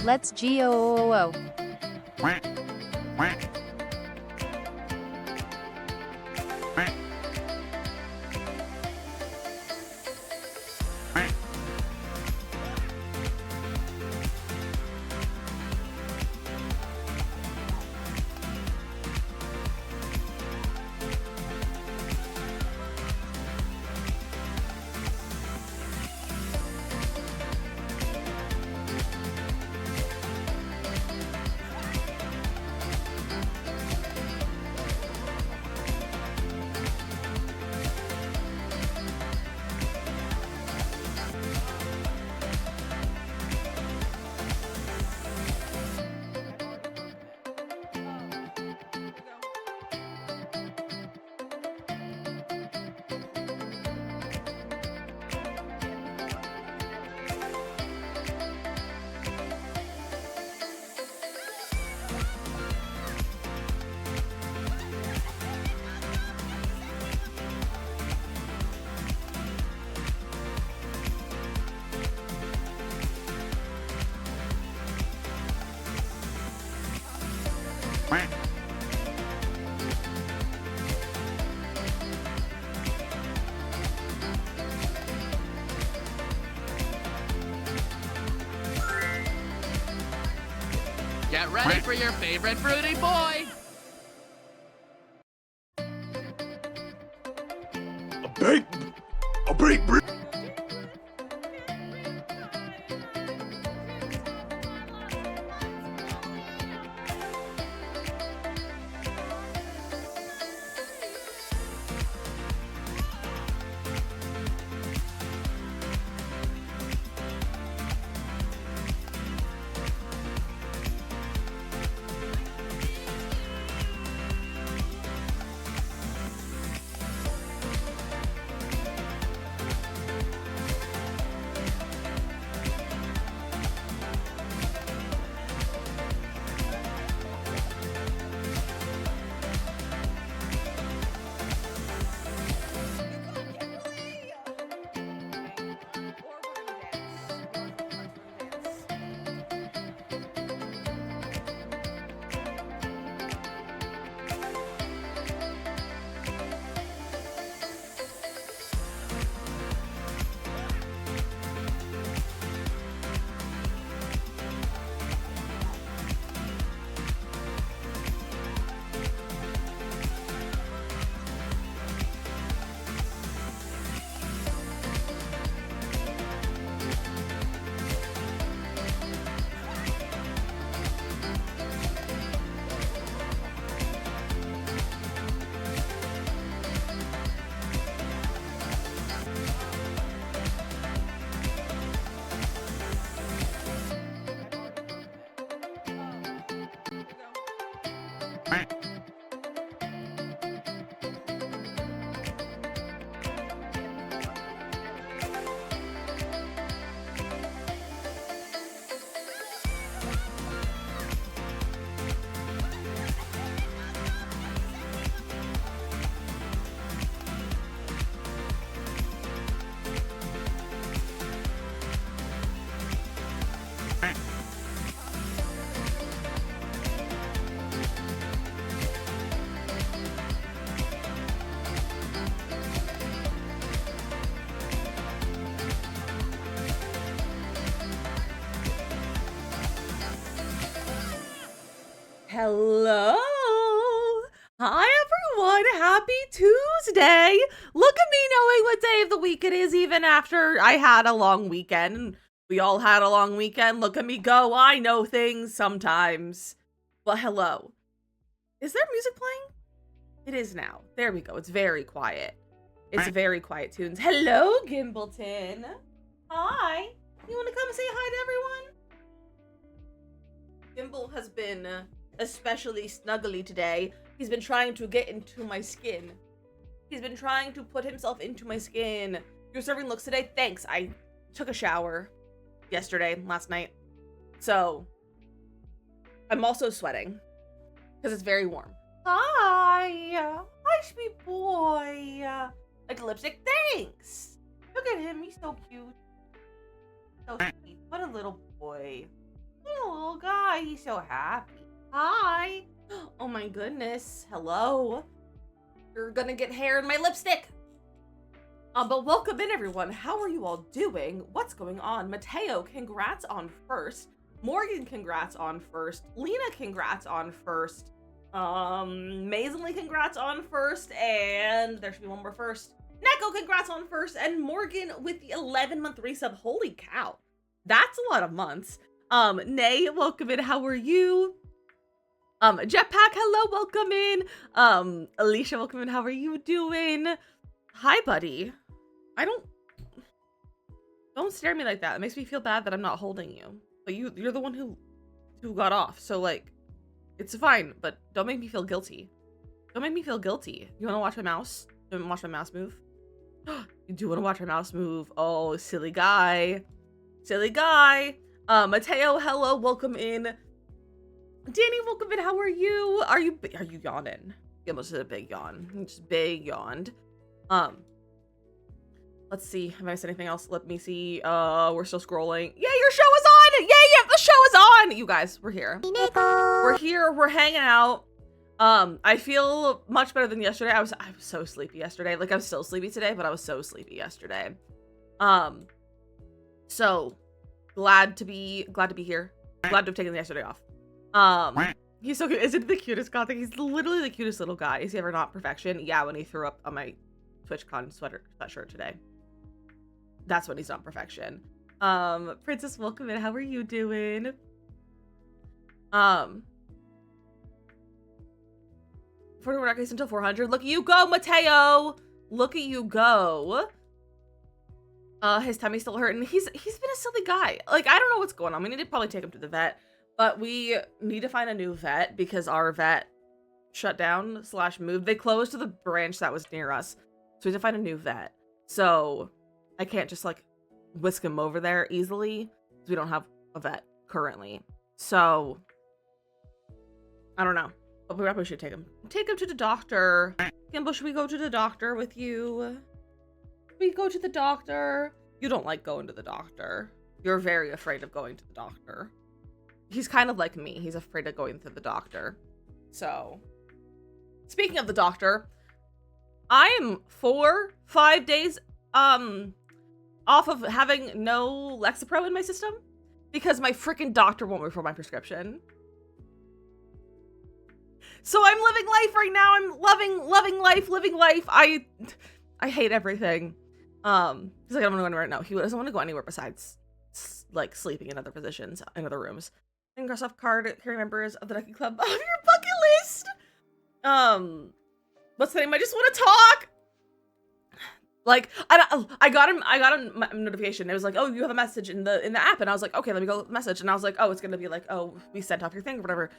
Let's go. Get ready for your favorite fruity boy! A big brick. Hello! Hi everyone! Happy Tuesday! Look at me knowing what day of the week it is even after I had a long weekend. We all had a long weekend. Look at me go. I know things sometimes. Well, hello. Is there music playing? It is now. There we go. It's very quiet. It's very quiet tunes. Hello, Gimbleton. Hi. You want to come say hi to everyone? Gimble has been especially snuggly today. He's been trying to get into my skin. He's been trying to put himself into my skin. You're serving looks today? Thanks. I took a shower. last night. So I'm also sweating because it's very warm. Hi, sweet boy. Like a lipstick, thanks. Look at him, he's so cute. So sweet. What a little boy. What a little guy, he's so happy. Hi. Oh my goodness, hello. You're gonna get hair in my lipstick. But welcome in, everyone. How are you all doing? What's going on? Mateo, congrats on first. Morgan, congrats on first. Lena, congrats on first. Mazily, congrats on first. And there should be one more first. Neko, congrats on first. And Morgan with the 11-month resub. Holy cow. That's a lot of months. Nay, welcome in. How are you? Jetpack, hello, welcome in. Alicia, welcome in. How are you doing? Hi, buddy. Don't stare at me like that. It makes me feel bad that I'm not holding you. But you're the one who got off. So like, it's fine, but don't make me feel guilty. Don't make me feel guilty. You want to watch my mouse? You want to watch my mouse move? You do want to watch my mouse move? Oh, silly guy. Silly guy. Mateo, hello, welcome in. Danny, welcome in. How are you? Are you yawning? You almost did a big yawn. You just big yawned. Let's see. Have I missed anything else? Let me see. We're still scrolling. Yeah, your show is on! Yeah, the show is on! You guys, we're here. We're here. We're hanging out. I feel much better than yesterday. I was so sleepy yesterday. Like, I'm still sleepy today, but I was so sleepy yesterday. So glad to be here. Glad to have taken yesterday off. He's so cute. Isn't he the cutest god thing? He's literally the cutest little guy. Is he ever not perfection? Yeah, when he threw up on my TwitchCon sweatshirt today. That's when he's not perfection. Princess, welcome in. How are you doing? 41 records until 400. Look at you go, Mateo. Look at you go. His tummy's still hurting. He's been a silly guy. Like, I don't know what's going on. We need to probably take him to the vet, but we need to find a new vet because our vet shut down / moved. They closed the branch that was near us. So we have to find a new vet. So I can't just like whisk him over there easily because we don't have a vet currently. So I don't know, but we probably should take him to the doctor. Gimbal, should we go to the doctor with you? We go to the doctor. You don't like going to the doctor. You're very afraid of going to the doctor. He's kind of like me. He's afraid of going to the doctor. So speaking of the doctor, I'm 4-5 days off of having no Lexapro in my system because my freaking doctor won't refill my prescription. So I'm living life right now. I'm living life. I hate everything. He's like, I don't want to go anywhere right now. He doesn't want to go anywhere besides like sleeping in other positions in other rooms. And cross off carry members of the Ducky Club off your bucket list. What's the name? I just want to talk. Like, I got a notification. It was like, oh, you have a message in the app, and I was like, okay, let me go message. And I was like, oh, it's gonna be like, oh, we sent off your thing or whatever.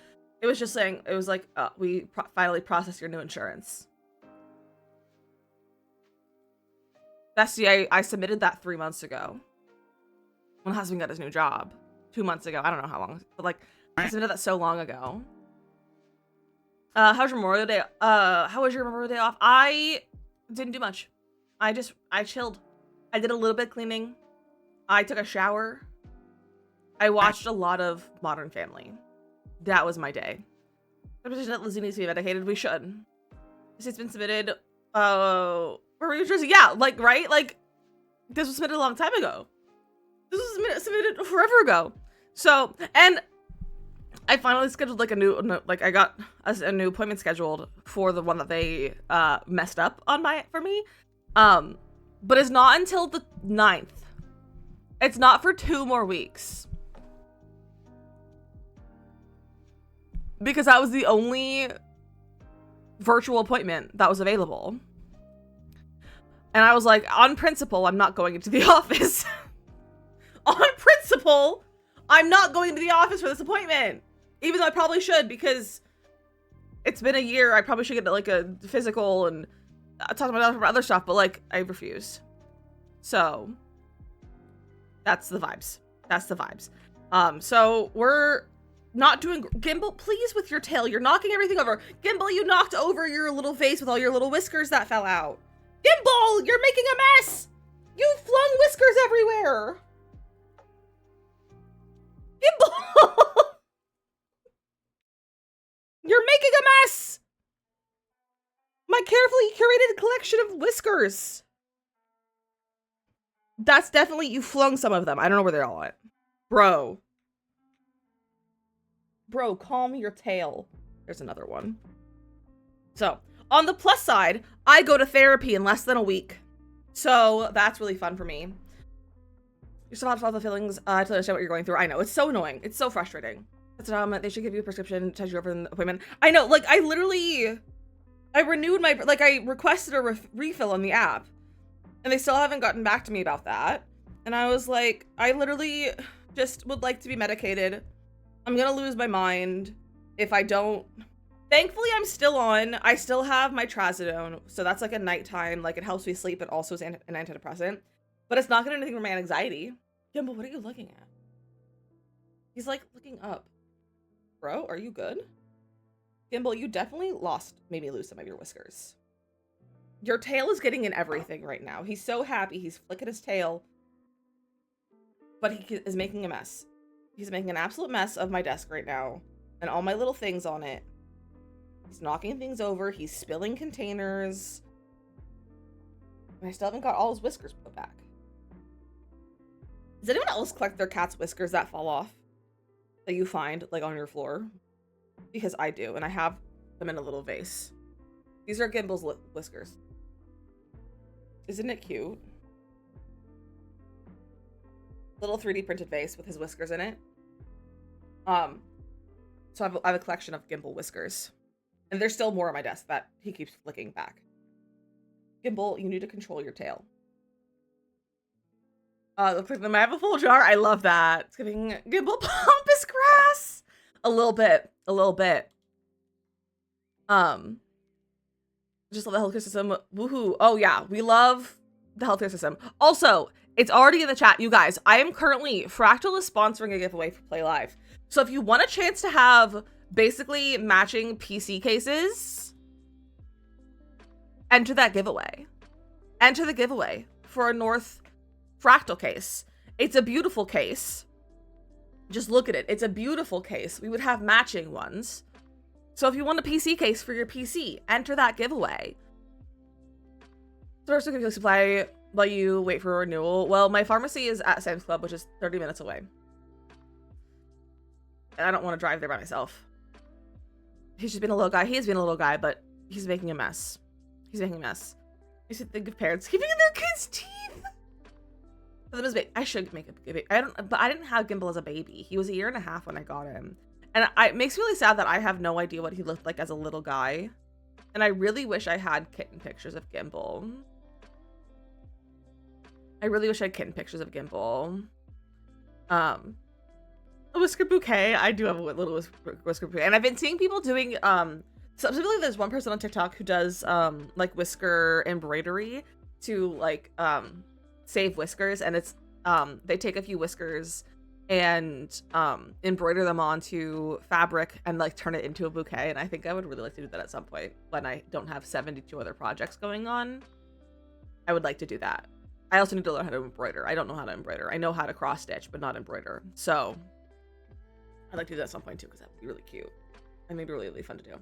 It was just saying, it was like, we finally processed your new insurance. Bestie, I submitted that 3 months ago when husband got his new job. 2 months ago. I don't know how long, but like, I submitted that so long ago. How's your Memorial Day? How was your Memorial Day off? I didn't do much. I chilled. I did a little bit of cleaning. I took a shower. I watched a lot of Modern Family. That was my day. The petition that Lizzie needs to be medicated. We should. It's been submitted. Where were you, Jersey? Yeah, like, right? Like, this was submitted a long time ago. This was submitted forever ago. So, and I finally scheduled like I got a new appointment scheduled for the one that they messed up on for me. But it's not until the 9th. It's not for 2 more weeks. Because that was the only virtual appointment that was available. And I was like, on principle, I'm not going into the office. On principle, I'm not going to the office for this appointment. Even though I probably should, because it's been a year. I probably should get like a physical and talk to my doctor about other stuff, but like, I refuse. So that's the vibes. That's the vibes. So we're not doing Gimbal, please, with your tail. You're knocking everything over. Gimbal, you knocked over your little vase with all your little whiskers that fell out. Gimbal, you're making a mess. You flung whiskers everywhere. Gimbal, you're making a mess. My carefully curated collection of whiskers. That's definitely, you flung some of them. I don't know where they're all at. Bro, calm your tail. There's another one. So, on the plus side, I go to therapy in less than a week. So, that's really fun for me. You're still have the feelings to understand what you're going through. I know, it's so annoying. It's so frustrating. That's they should give you a prescription, touch you over in the appointment. I know, like, I renewed my, like, I requested a refill on the app. And they still haven't gotten back to me about that. And I was like, I literally just would like to be medicated. I'm gonna lose my mind if I don't. Thankfully, I'm still on. I still have my trazodone. So that's like a nighttime, like it helps me sleep, but also is an antidepressant. But it's not gonna do anything for my anxiety. Gimbal, what are you looking at? He's like looking up. Bro, are you good? Gimbal, you definitely made me lose some of your whiskers. Your tail is getting in everything right now. He's so happy. He's flicking his tail. But he is making a mess. He's making an absolute mess of my desk right now. And all my little things on it. He's knocking things over. He's spilling containers. And I still haven't got all his whiskers put back. Does anyone else collect their cat's whiskers that fall off? That you find, like, on your floor? Because I do. And I have them in a little vase. These are Gimbal's whiskers. Isn't it cute? Little 3D printed vase with his whiskers in it. So I have a collection of Gimbal whiskers. And there's still more on my desk that he keeps flicking back. Gimbal, you need to control your tail. Looks like I have a full jar. I love that. It's giving Gimbal pompous grass. A little bit. Just love the healthcare system. Woohoo. Oh yeah, we love the healthcare system. Also, it's already in the chat, you guys. I am currently, Fractal is sponsoring a giveaway for Play Live. So if you want a chance to have basically matching PC cases, enter that giveaway. Enter the giveaway for a North Fractal case. It's a beautiful case. Just look at it. It's a beautiful case. We would have matching ones. So if you want a PC case for your PC, enter that giveaway. Source of supply while you wait for a renewal. Well, my pharmacy is at Sam's Club, which is 30 minutes away. And I don't want to drive there by myself. He's just been a little guy. He has been a little guy, but he's making a mess. He's making a mess. I should think of parents keeping in their kids' teeth. I should make a baby. But I didn't have Gimbal as a baby. He was 1.5 years when I got him. And it makes me really sad that I have no idea what he looked like as a little guy. And I really wish I had kitten pictures of Gimbal. A whisker bouquet. I do have a little whisker bouquet. And I've been seeing people doing, specifically there's one person on TikTok who does, like, whisker embroidery to, like, save whiskers. And it's, they take a few whiskers and embroider them onto fabric and like turn it into a bouquet. And I think I would really like to do that at some point when I don't have 72 other projects going on. I would like to do that. I also need to learn how to embroider. I don't know how to embroider. I know how to cross stitch, but not embroider. So I'd like to do that at some point too, because that would be really cute and maybe really, really fun to do.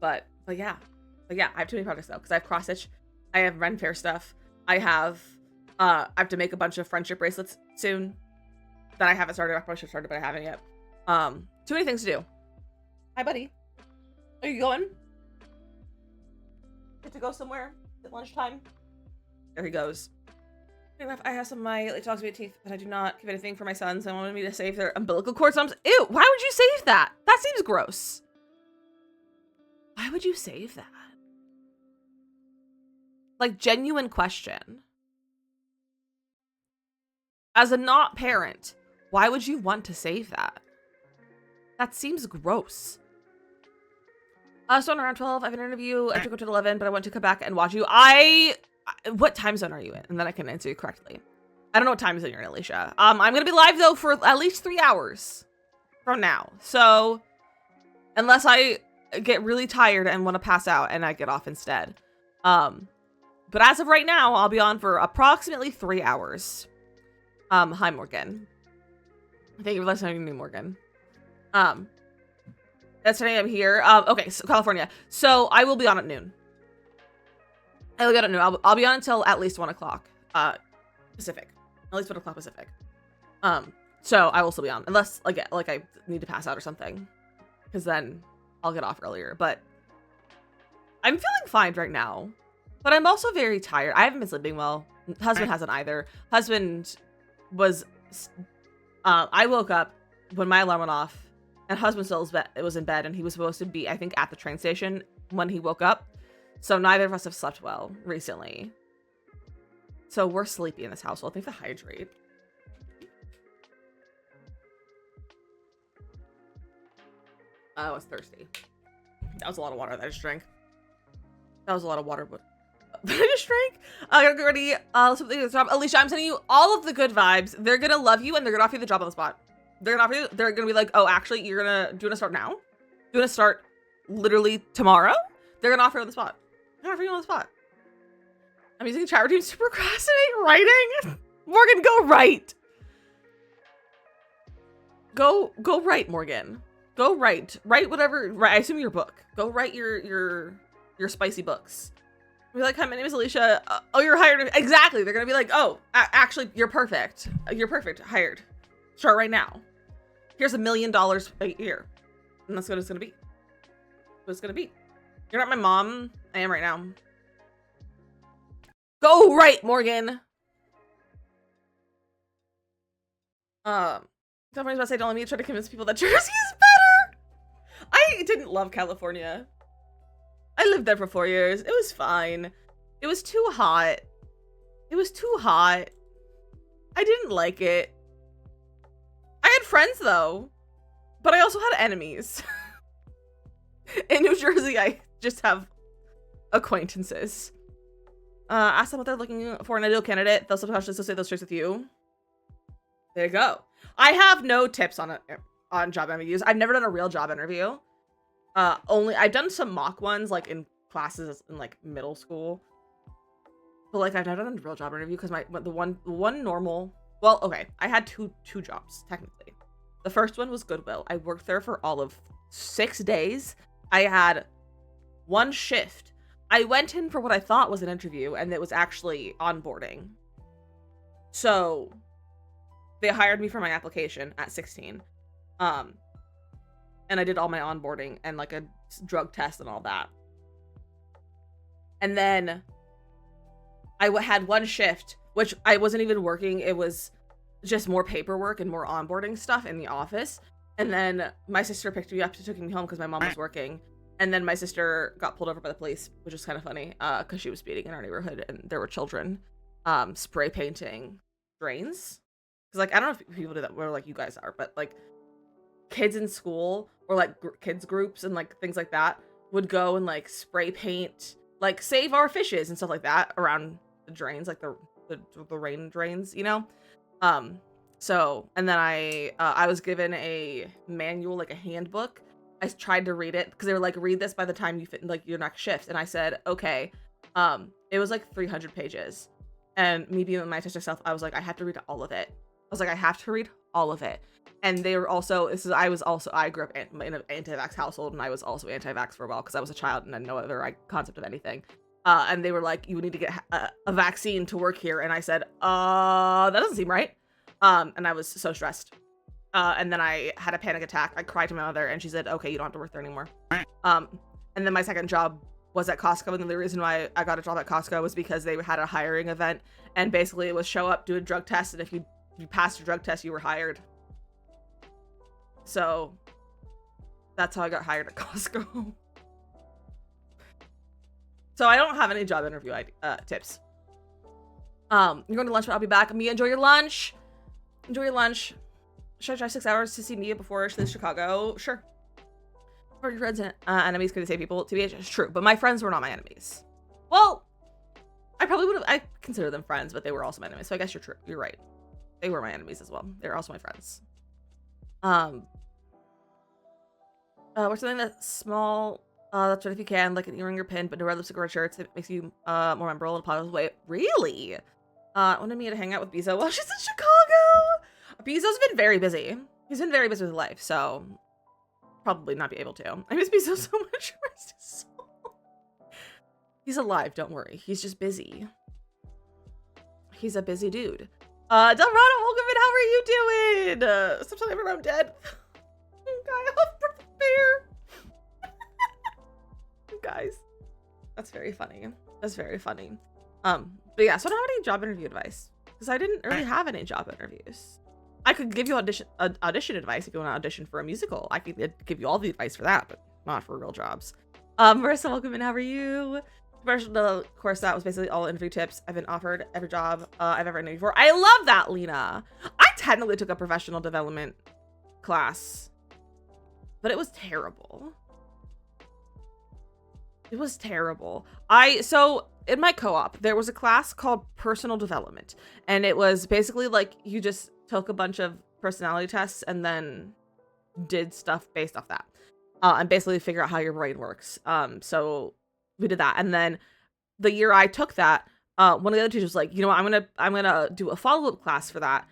But yeah, I have too many projects though, because I have cross stitch, I have Ren Fair stuff, I have to make a bunch of friendship bracelets soon that I haven't started. I probably should have started, but I haven't yet. Too many things to do. Hi, buddy. Are you going? Get to go somewhere at lunchtime? There he goes. I have some of my like toxic teeth, but I do not give anything for my sons. I wanted me to save their umbilical cord. Ew, why would you save that? That seems gross. Why would you save that? Like, genuine question. As a not parent, why would you want to save that? That seems gross. So around 12, I have an interview. I took it to 11, but I want to come back and watch you. What time zone are you in? And then I can answer you correctly. I don't know what time is it here, Alicia. I'm gonna be live though for at least 3 hours from now. So unless I get really tired and want to pass out and I get off instead. But as of right now, I'll be on for approximately 3 hours. Hi Morgan. Thank you for listening to me, Morgan. That's today I'm here. Okay, so California. So I will be on at noon. I will get at noon. I'll be on until at least 1 o'clock Pacific. At least 1 o'clock Pacific. So I will still be on unless like I need to pass out or something, because then I'll get off earlier. But I'm feeling fine right now, but I'm also very tired. I haven't been sleeping well. Husband hasn't either. Husband was I woke up when my alarm went off, and husband still was in bed, and he was supposed to be, I think, at the train station when he woke up. So neither of us have slept well recently. So we're sleepy in this household. I think to hydrate. I was thirsty. That was a lot of water that I just drank. That was a lot of water, but that I just drank. I gotta get ready. Alicia, I'm sending you all of the good vibes. They're gonna love you, and they're gonna offer you the job on the spot. They're gonna be like, oh, actually, do you wanna start now? Do you wanna start literally tomorrow? They're gonna offer you on the spot. They're gonna offer you on the spot. I'm using chat routines to procrastinate writing. Morgan, go write. Go write, Morgan. Go write. Write whatever. I assume your book. Go write your spicy books. Be like, hi, my name is Alicia. Oh, you're hired. Exactly. They're gonna be like, oh, actually, you're perfect. You're perfect. Hired. Start right now. Here's $1 million a year, and that's what it's gonna be. What it's gonna be. You're not my mom. I am right now. Go right, Morgan. Somebody's about to say, don't let me try to convince people that Jersey is better. I didn't love California. I lived there for 4 years. It was fine. It was too hot. It was too hot. I didn't like it. I had friends though, but I also had enemies. In New Jersey, I just have acquaintances. Ask them what they're looking for in an ideal candidate. They'll sometimes associate those traits with you. There you go. I have no tips on job interviews. I've never done a real job interview. I've done some mock ones like in classes in like middle school, but like I've never done a real job interview because the one normal. Well, okay, I had two jobs technically. The first one was Goodwill. I worked there for all of 6 days. I had one shift. I went in for what I thought was an interview, and it was actually onboarding. So they hired me for my application at 16. And I did all my onboarding and like a drug test and all that. And then I had one shift, which I wasn't even working. It was just more paperwork and more onboarding stuff in the office. And then my sister picked me up to take me home because my mom was working. And then my sister got pulled over by the police, which is kind of funny because she was speeding in our neighborhood and there were children spray painting drains. Because like, I don't know if people do that where like you guys are, but like kids in school or like kids groups and like things like that would go and like spray paint, like save our fishes and stuff like that around the drains, like the rain drains, you know? So, and then I was given a manual, like a handbook. I tried to read it because they were like, read this by the time you fit like your next shift. And I said, okay. It was like 300 pages. And me being my autistic self, I was like, I have to read all of it. I was like, I have to read all of it. And they were also, I grew up in an anti-vax household, and I was also anti-vax for a while because I was a child and had no other concept of anything. And they were like, you need to get a vaccine to work here. And I said, that doesn't seem right. And I was so stressed. And then I had a panic attack. I cried to my mother and she said, okay, you don't have to work there anymore. And then my second job was at Costco. And the reason why I got a job at Costco was because they had a hiring event. And basically it was show up, do a drug test. And if you passed your drug test, you were hired. So that's how I got hired at Costco. So I don't have any job interview tips. You're going to lunch, but I'll be back. Mia, enjoy your lunch. Enjoy your lunch. Should I drive 6 hours to see Mia before she leaves Chicago? Sure. Or your friends and enemies could say people. TBH is true, but my friends were not my enemies. Well, I probably would have, I consider them friends, but they were also my enemies. So I guess you're true. You're right. They were my enemies as well. They're also my friends. We're something that's small. That's right if you can, like an earring or pin, but no red lipstick or red shirts. It makes you more memorable in a positive way. Really? Wanted me to hang out with Bezo while she's in Chicago. Bezo's been very busy. He's been very busy with life, so probably not be able to. I miss Bezo so much. Rest his soul. He's alive, don't worry. He's just busy. He's a busy dude. Delrado, welcome in. How are you doing? Stop telling everyone I'm dead. Guy off for the bear. Guys, that's very funny. That's very funny. But yeah, so I don't have any job interview advice because I didn't really have any job interviews. I could give you audition advice if you want to audition for a musical. I could give you all the advice for that, but not for real jobs. Marissa, welcome in. How are you? Professional course, that was basically all interview tips. I've been offered every job I've ever interviewed for. I love that, Lena. I technically took a professional development class, but it was terrible. It was terrible. So in my co-op, there was a class called personal development, and it was basically like you just took a bunch of personality tests and then did stuff based off that, and basically figure out how your brain works. So we did that, and then the year I took that, one of the other teachers was like, you know what, I'm gonna do a follow-up class for that,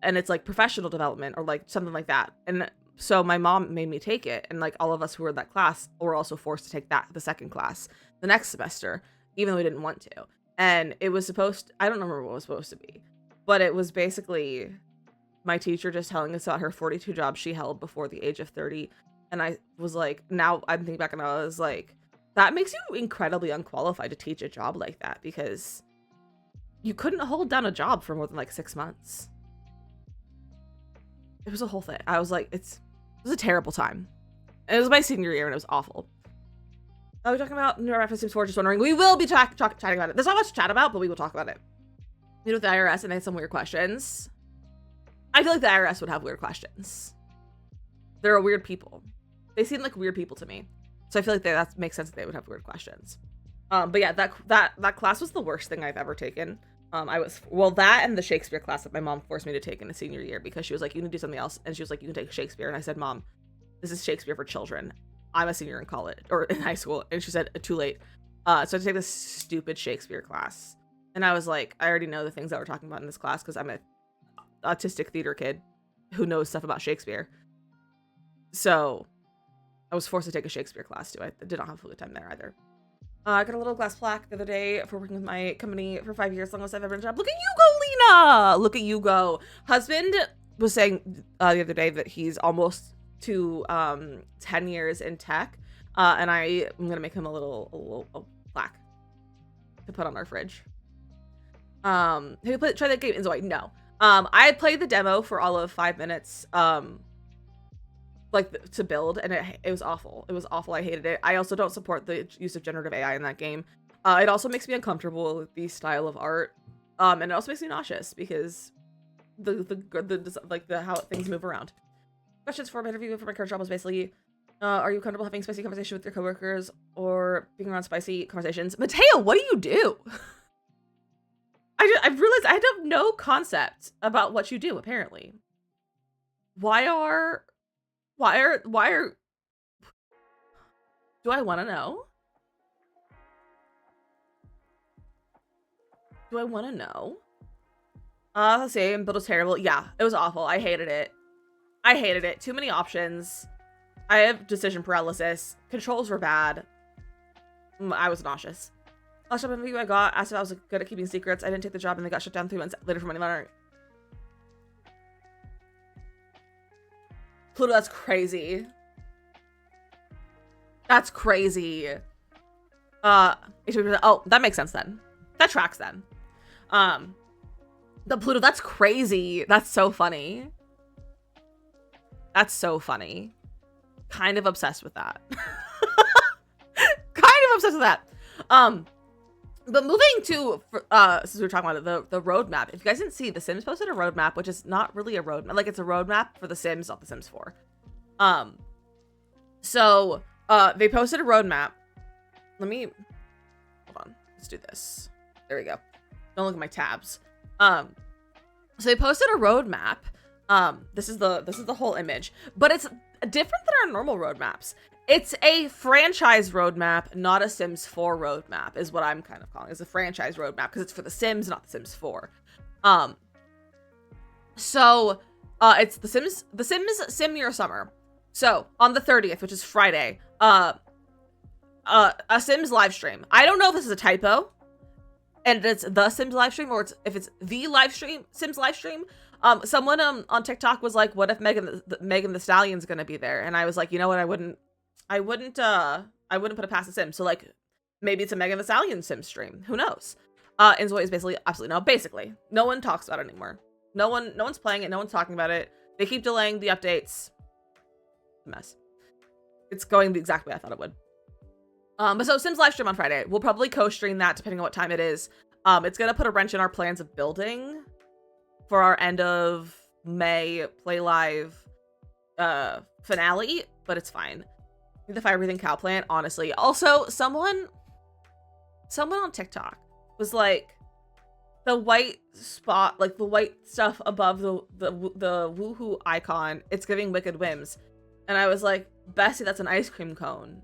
and it's like professional development or like something like that. And so my mom made me take it, and like all of us who were in that class were also forced to take the second class the next semester, even though we didn't want to. And it was I don't remember what it was supposed to be, but it was basically my teacher just telling us about her 42 jobs she held before the age of 30. And I was like, now I'm thinking back and I was like, that makes you incredibly unqualified to teach a job like that, because you couldn't hold down a job for more than like 6 months. It was a whole thing. I was like, it was a terrible time. And it was my senior year and it was awful. Are we talking about new references for? Just wondering. We will be chatting about it. There's not much to chat about, but we will talk about it. You know, with the IRS, and they had some weird questions. I feel like the IRS would have weird questions. They're weird people. They seem like weird people to me. So I feel like that makes sense that they would have weird questions. But yeah, that class was the worst thing I've ever taken. That and the Shakespeare class that my mom forced me to take in a senior year, because she was like, you can do something else. And she was like, you can take Shakespeare. And I said, Mom, this is Shakespeare for children. I'm a senior in college or in high school. And she said, too late. So I had to take this stupid Shakespeare class. And I was like, I already know the things that we're talking about in this class because I'm an autistic theater kid who knows stuff about Shakespeare. So I was forced to take a Shakespeare class too. I did not have a good time there either. I got a little glass plaque the other day for working with my company for 5 years, longest I've ever been a job. Look at you go, Lena! Look at you go. Husband was saying the other day that he's almost to 10 years in tech. And I'm going to make him a little plaque to put on our fridge. Have you try that game? Zoe? No. I played the demo for all of 5 minutes. To build, and it was awful. It was awful. I hated it. I also don't support the use of generative AI in that game. It also makes me uncomfortable with the style of art, and it also makes me nauseous because how things move around. Questions for my interview for my current job was basically, are you comfortable having spicy conversation with your coworkers or being around spicy conversations? Mateo, what do you do? I realized I have no concept about what you do. Apparently, why are do I want to know? Do I want to know? Let's see. Build was terrible. Yeah, it was awful. I hated it. Too many options. I have decision paralysis. Controls were bad. I was nauseous. Last job interview I got asked if I was good at keeping secrets. I didn't take the job and they got shut down 3 months later for money laundering. Pluto, that's crazy. That's crazy. Oh, that makes sense then. That tracks then. The Pluto, that's crazy. That's so funny. Kind of obsessed with that. But moving to, since we were talking about the roadmap, if you guys didn't see, The Sims posted a roadmap, which is not really a roadmap. Like, it's a roadmap for The Sims, not The Sims 4. They posted a roadmap. Hold on. Let's do this. There we go. Don't look at my tabs. So they posted a roadmap. This is the whole image, but it's different than our normal roadmaps. It's a franchise roadmap, not a Sims 4 roadmap, is what I'm kind of calling it. It's a franchise roadmap because it's for The Sims, not The Sims 4. So it's The Sims Sim Your Summer. So on the 30th, which is Friday, a Sims live stream. I don't know if this is a typo and it's the Sims live stream or if it's the live stream, Sims live stream. Someone on TikTok was like, what if Megan the Stallion's gonna be there? And I was like, you know what, I wouldn't put it past the Sims. So like maybe it's a Megan the Stallion Sim stream. Who knows? And so it's basically absolutely no. Basically, no one talks about it anymore. No one's playing it, no one's talking about it. They keep delaying the updates. Mess. It's going the exact way I thought it would. But so Sims live stream on Friday. We'll probably co-stream that depending on what time it is. It's gonna put a wrench in our plans of building for our end of May play live finale, but it's fine. The fire breathing cow plant, honestly. Also, someone on TikTok was like, the white spot, like the white stuff above the woohoo icon, it's giving Wicked Whims. And I was like, Bessie, that's an ice cream cone.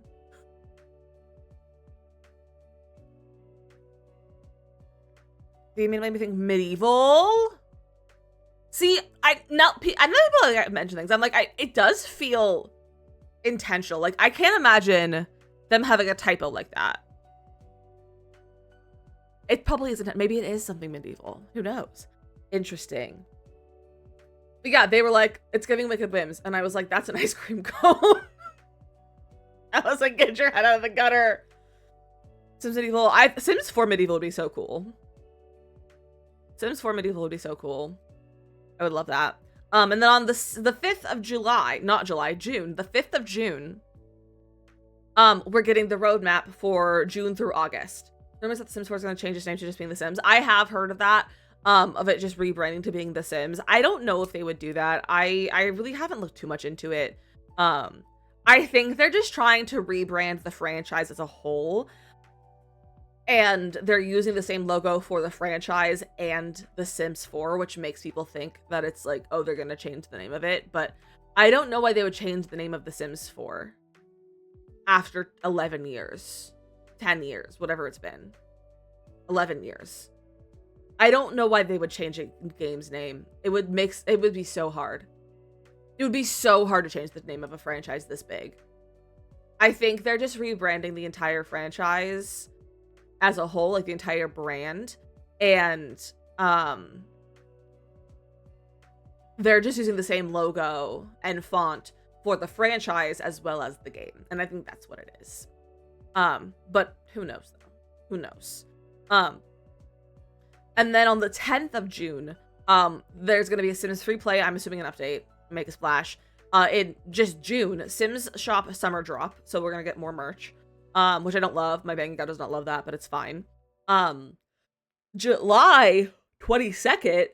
Do you mean to make me think medieval? See, I know people like mention things. I'm like, it does feel intentional. Like, I can't imagine them having a typo like that. It probably isn't. Maybe it is something medieval. Who knows? Interesting. But yeah, they were like, it's giving Wicked Whims. And I was like, that's an ice cream cone. I was like, get your head out of the gutter. Sims Medieval. Sims 4 Medieval would be so cool. Sims 4 Medieval would be so cool. I would love that. And then on the 5th of July, not July, June, the 5th of June, we're getting the roadmap for June through August. Remember that The Sims 4 is going to change its name to just being The Sims? I have heard of that, of it just rebranding to being The Sims. I don't know if they would do that. I really haven't looked too much into it. I think they're just trying to rebrand the franchise as a whole. And they're using the same logo for the franchise and The Sims 4, which makes people think that it's like, oh, they're going to change the name of it. But I don't know why they would change the name of The Sims 4 after 11 years, 10 years, whatever it's been. 11 years. I don't know why they would change a game's name. It would be so hard. It would be so hard to change the name of a franchise this big. I think they're just rebranding the entire franchise as a whole, like the entire brand, and they're just using the same logo and font for the franchise as well as the game, and I think that's what it is. But who knows though? Who knows? And then on the 10th of June, there's gonna be a Sims free play. I'm assuming an update, make a splash. In just June, Sims Shop Summer Drop. So we're gonna get more merch. Which I don't love. My bank account does not love that, but it's fine. July 22nd,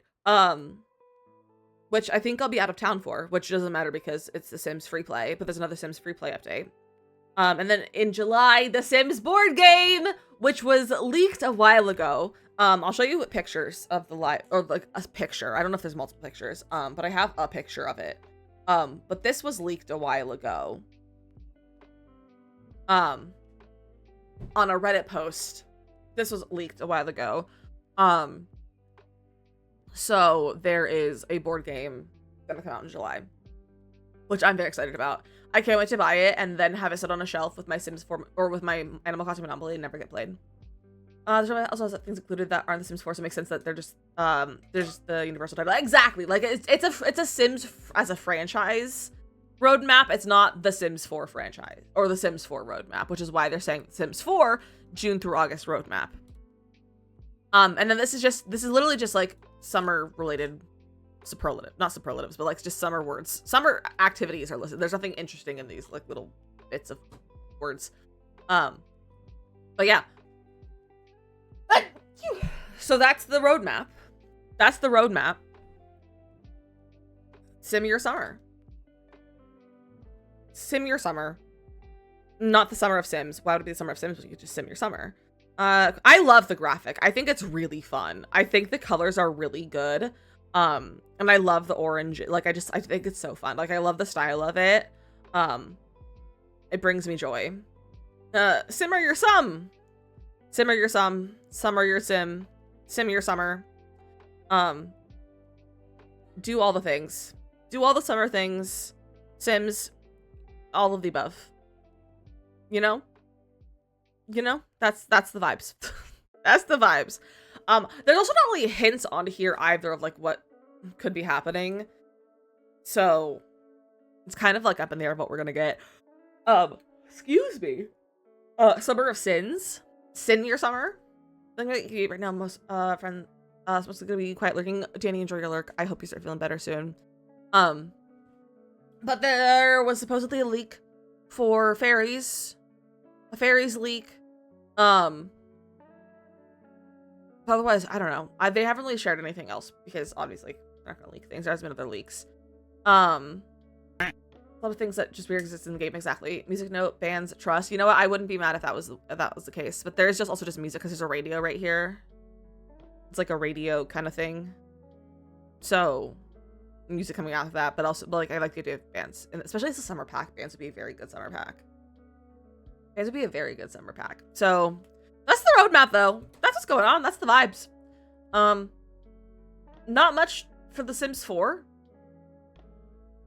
which I think I'll be out of town for, which doesn't matter because it's the Sims free play, but there's another Sims free play update. And then in July, the Sims board game, which was leaked a while ago. I'll show you pictures of the live, or like a picture. I don't know if there's multiple pictures, but I have a picture of it. But this was leaked a while ago. On a Reddit post. This was leaked a while ago. So there is a board game gonna come out in July, which I'm very excited about. I can't wait to buy it and then have it sit on a shelf with my Sims 4 or with my Animal Crossing Monopoly and never get played. There's also things included that aren't the Sims 4, so it makes sense that they're just there's just the universal title. Exactly, like it's a Sims as a franchise roadmap. It's not the Sims 4 franchise or the Sims 4 roadmap, which is why they're saying Sims 4 June through August roadmap. And then this is literally just like summer related not superlatives, but like just summer words. Summer activities are listed. There's nothing interesting in these like little bits of words. But yeah. So that's the roadmap. That's the roadmap. Sim your summer. Sim your summer. Not the summer of Sims. Why would it be the summer of Sims? You could just sim your summer. I love the graphic. I think it's really fun. I think the colors are really good. And I love the orange. Like, I think it's so fun. Like, I love the style of it. It brings me joy. Simmer your sum. Simmer your sum. Summer your sim. Sim your summer. Do all the things. Do all the summer things. Sims. All of the above. You know? You know? That's the vibes. That's the vibes. There's also not really hints on here either of like what could be happening. So it's kind of like up in the air of what we're gonna get. Excuse me. Summer of Sins. Sin your summer. I think right now most friend supposed to be quiet lurking. Danny, enjoy your lurk. I hope you start feeling better soon. But there was supposedly a leak for fairies. A fairies leak. Otherwise, I don't know. They haven't really shared anything else because obviously they're not gonna leak things. There's been other leaks. A lot of things that just weird exist in the game. Exactly. Music note, bands, trust. You know what? I wouldn't be mad if that was the case. But there's just also just music because there's a radio right here. It's like a radio kind of thing. So music coming out of that, but like I like the idea of bands, and especially as a summer pack. Bands would be a very good summer pack. Bands would be a very good summer pack. So that's the roadmap, though. That's what's going on. That's the vibes. Not much for The Sims 4.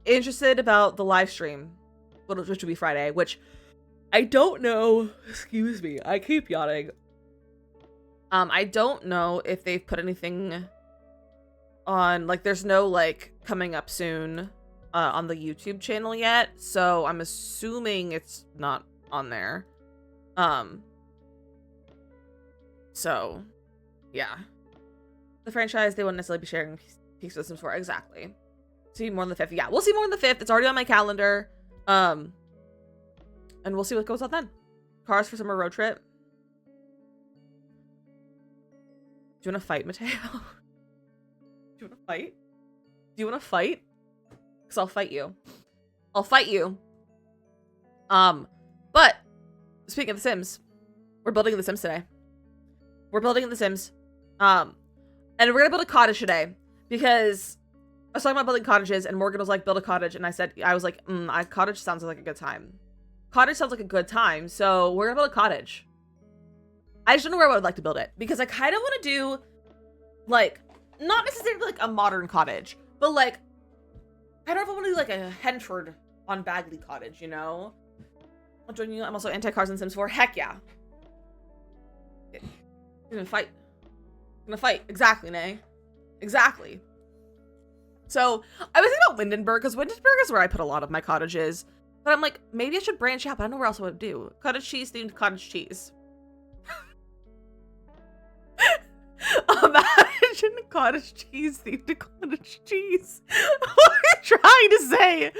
Interested about the live stream, which will be Friday, which I don't know. Excuse me. I keep yawning. I don't know if they've put anything on, like, there's no, like, coming up soon on the YouTube channel yet, so I'm assuming it's not on there. So, yeah. The franchise, they wouldn't necessarily be sharing Peaks of the Sims 4. Exactly. See more on the 5th. Yeah, we'll see more on the 5th. It's already on my calendar. And we'll see what goes on then. Cars for summer road trip. Do you want to fight, Mateo? Do you want to fight? Do you want to fight? Because I'll fight you. I'll fight you. But speaking of The Sims, we're building The Sims today. We're building The Sims. And we're gonna build a cottage today because I was talking about building cottages, and Morgan was like, build a cottage, and I was like, cottage sounds like a good time. Cottage sounds like a good time, so we're gonna build a cottage. I just don't know where I would like to build it, because I kind of want to do, like, not necessarily, like, a modern cottage, but, like, I don't know if I want to do, like, a Henford on Bagley cottage, you know? I'll join you. I'm also anti-cars in Sims 4. Heck yeah. I'm gonna fight. I'm gonna fight. Exactly, Nay. Exactly. So, I was thinking about Windenburg, because Windenburg is where I put a lot of my cottages. But I'm like, maybe I should branch out, but I don't know where else I would do. Cottage cheese themed cottage cheese. Imagine cottage cheese themed cottage cheese. What are you trying to say?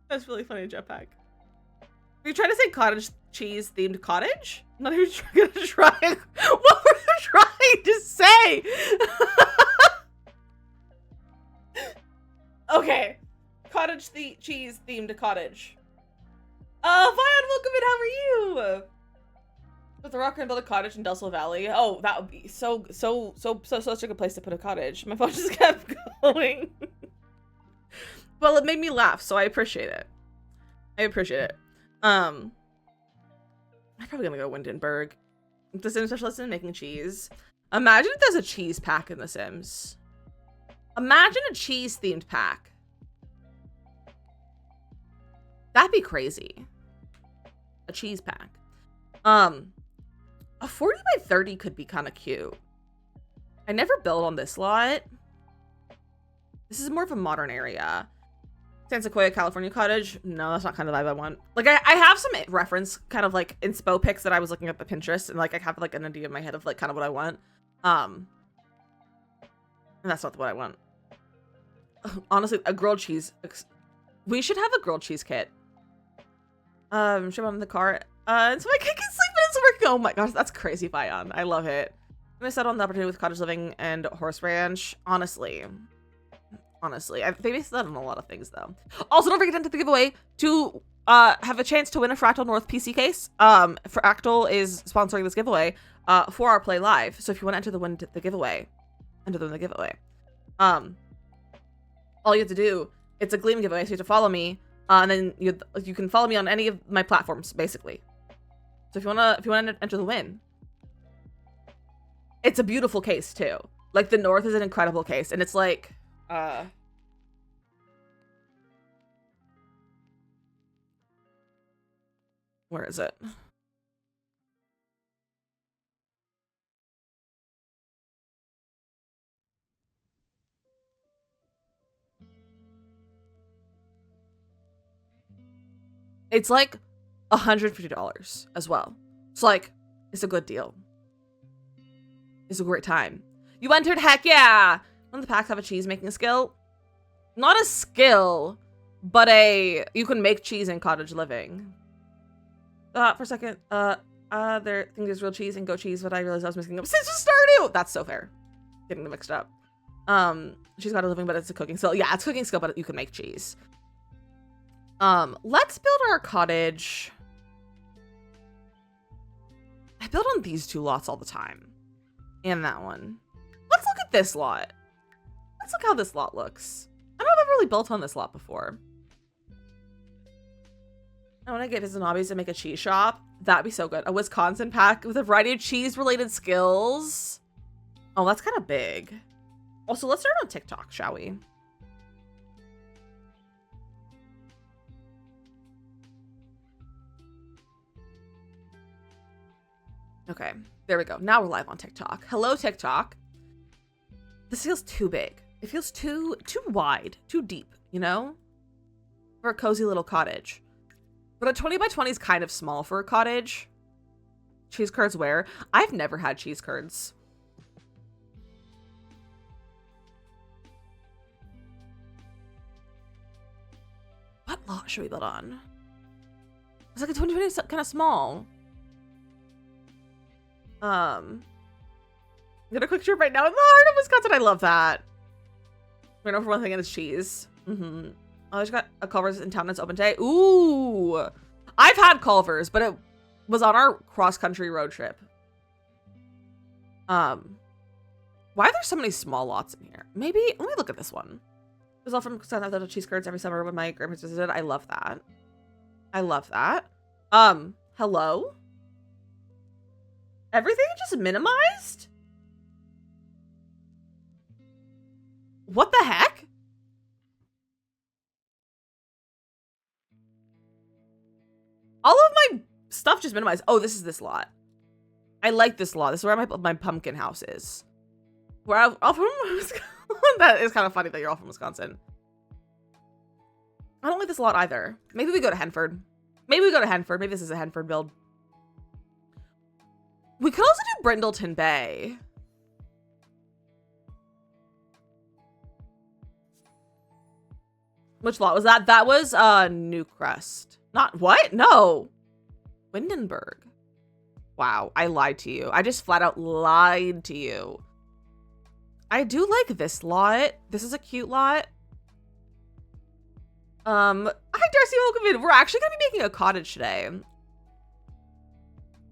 That's really funny, Jetpack. Are you trying to say cottage cheese themed cottage? Not even gonna try. What were you trying to say? Okay. Cottage cheese themed cottage. Vion, welcome in. How are you? With the rock and build a cottage in Delsel Valley. Oh, that would be such a good place to put a cottage. My phone just kept going. Well, it made me laugh, so I appreciate it. I appreciate it. I'm probably gonna go Windenburg. The Sims specialist in making cheese. Imagine if there's a cheese pack in The Sims. Imagine a cheese themed pack. That'd be crazy. A cheese pack. A 40 by 30 could be kind of cute. I never built on this lot. This is more of a modern area. San Sequoia, California cottage. No, that's not kind of the vibe I want. Like, I have some reference kind of like inspo pics that I was looking at the Pinterest, and like I have like an idea in my head of like kind of what I want. And that's not what I want. Honestly, a grilled cheese. We should have a grilled cheese kit. Should I in the car? And so my kid can sleep in it so we're Oh my gosh, that's crazy, Fion. I love it. I'm gonna settle on the opportunity with cottage living and horse ranch. Honestly, they based that on a lot of things though. Also, don't forget to enter the giveaway to have a chance to win a Fractal North PC case. Fractal is sponsoring this giveaway for our play live. So if you want to enter the giveaway, enter them in the giveaway. All you have to do, it's a Gleam giveaway, so you have to follow me, and then you can follow me on any of my platforms, basically. So if you wanna enter the win, it's a beautiful case too. Like the North is an incredible case, and it's like where is it? It's like $150 as well. It's like, it's a good deal. It's a great time. You entered, heck yeah! One of the packs have a cheese making skill. Not a skill, but you can make cheese in cottage living. For a second, there think there's real cheese and goat cheese, but I realized I was mixing up since the start. That's so fair. Getting them mixed up. She's got a living, but it's a cooking skill. Yeah, it's a cooking skill, but you can make cheese. Let's build our cottage. I build on these two lots all the time. And that one. Let's look at this lot. Let's look how this lot looks. I don't know if I've really built on this lot before. I want to get his hobbies and make a cheese shop. That'd be so good. A Wisconsin pack with a variety of cheese-related skills. Oh, that's kind of big. Also, let's start on TikTok, shall we? Okay, there we go. Now we're live on TikTok. Hello, TikTok. This feels too big. It feels too wide, too deep, you know? For a cozy little cottage. But a 20 by 20 is kind of small for a cottage. Cheese curds where? I've never had cheese curds. What lot should we build on? It's like a 20 by 20 is kind of small. I'm gonna quick trip right now in the heart of Wisconsin. I love that. We're known for one thing, and it's cheese. Oh, I just got a Culver's in town. It's open today. Ooh, I've had Culver's, but it was on our cross-country road trip. Why are there so many small lots in here? Maybe let me look at this one. It was all from South cheese curds every summer when my grandparents visited. I love that. I love that. Hello? Everything just minimized? What the heck? All of my stuff just minimized. Oh, this is this lot. I like this lot. This is where my pumpkin house is. We're all from Wisconsin. That is kind of funny that you're all from Wisconsin. I don't like this lot either. Maybe we go to Henford. Maybe this is a Henford build. We could also do Brindleton Bay. Which lot was that? That was Newcrest. Not what? No. Windenburg. Wow, I lied to you. I just flat out lied to you. I do like this lot. This is a cute lot. Hi Darcy, welcome in. We're actually gonna be making a cottage today.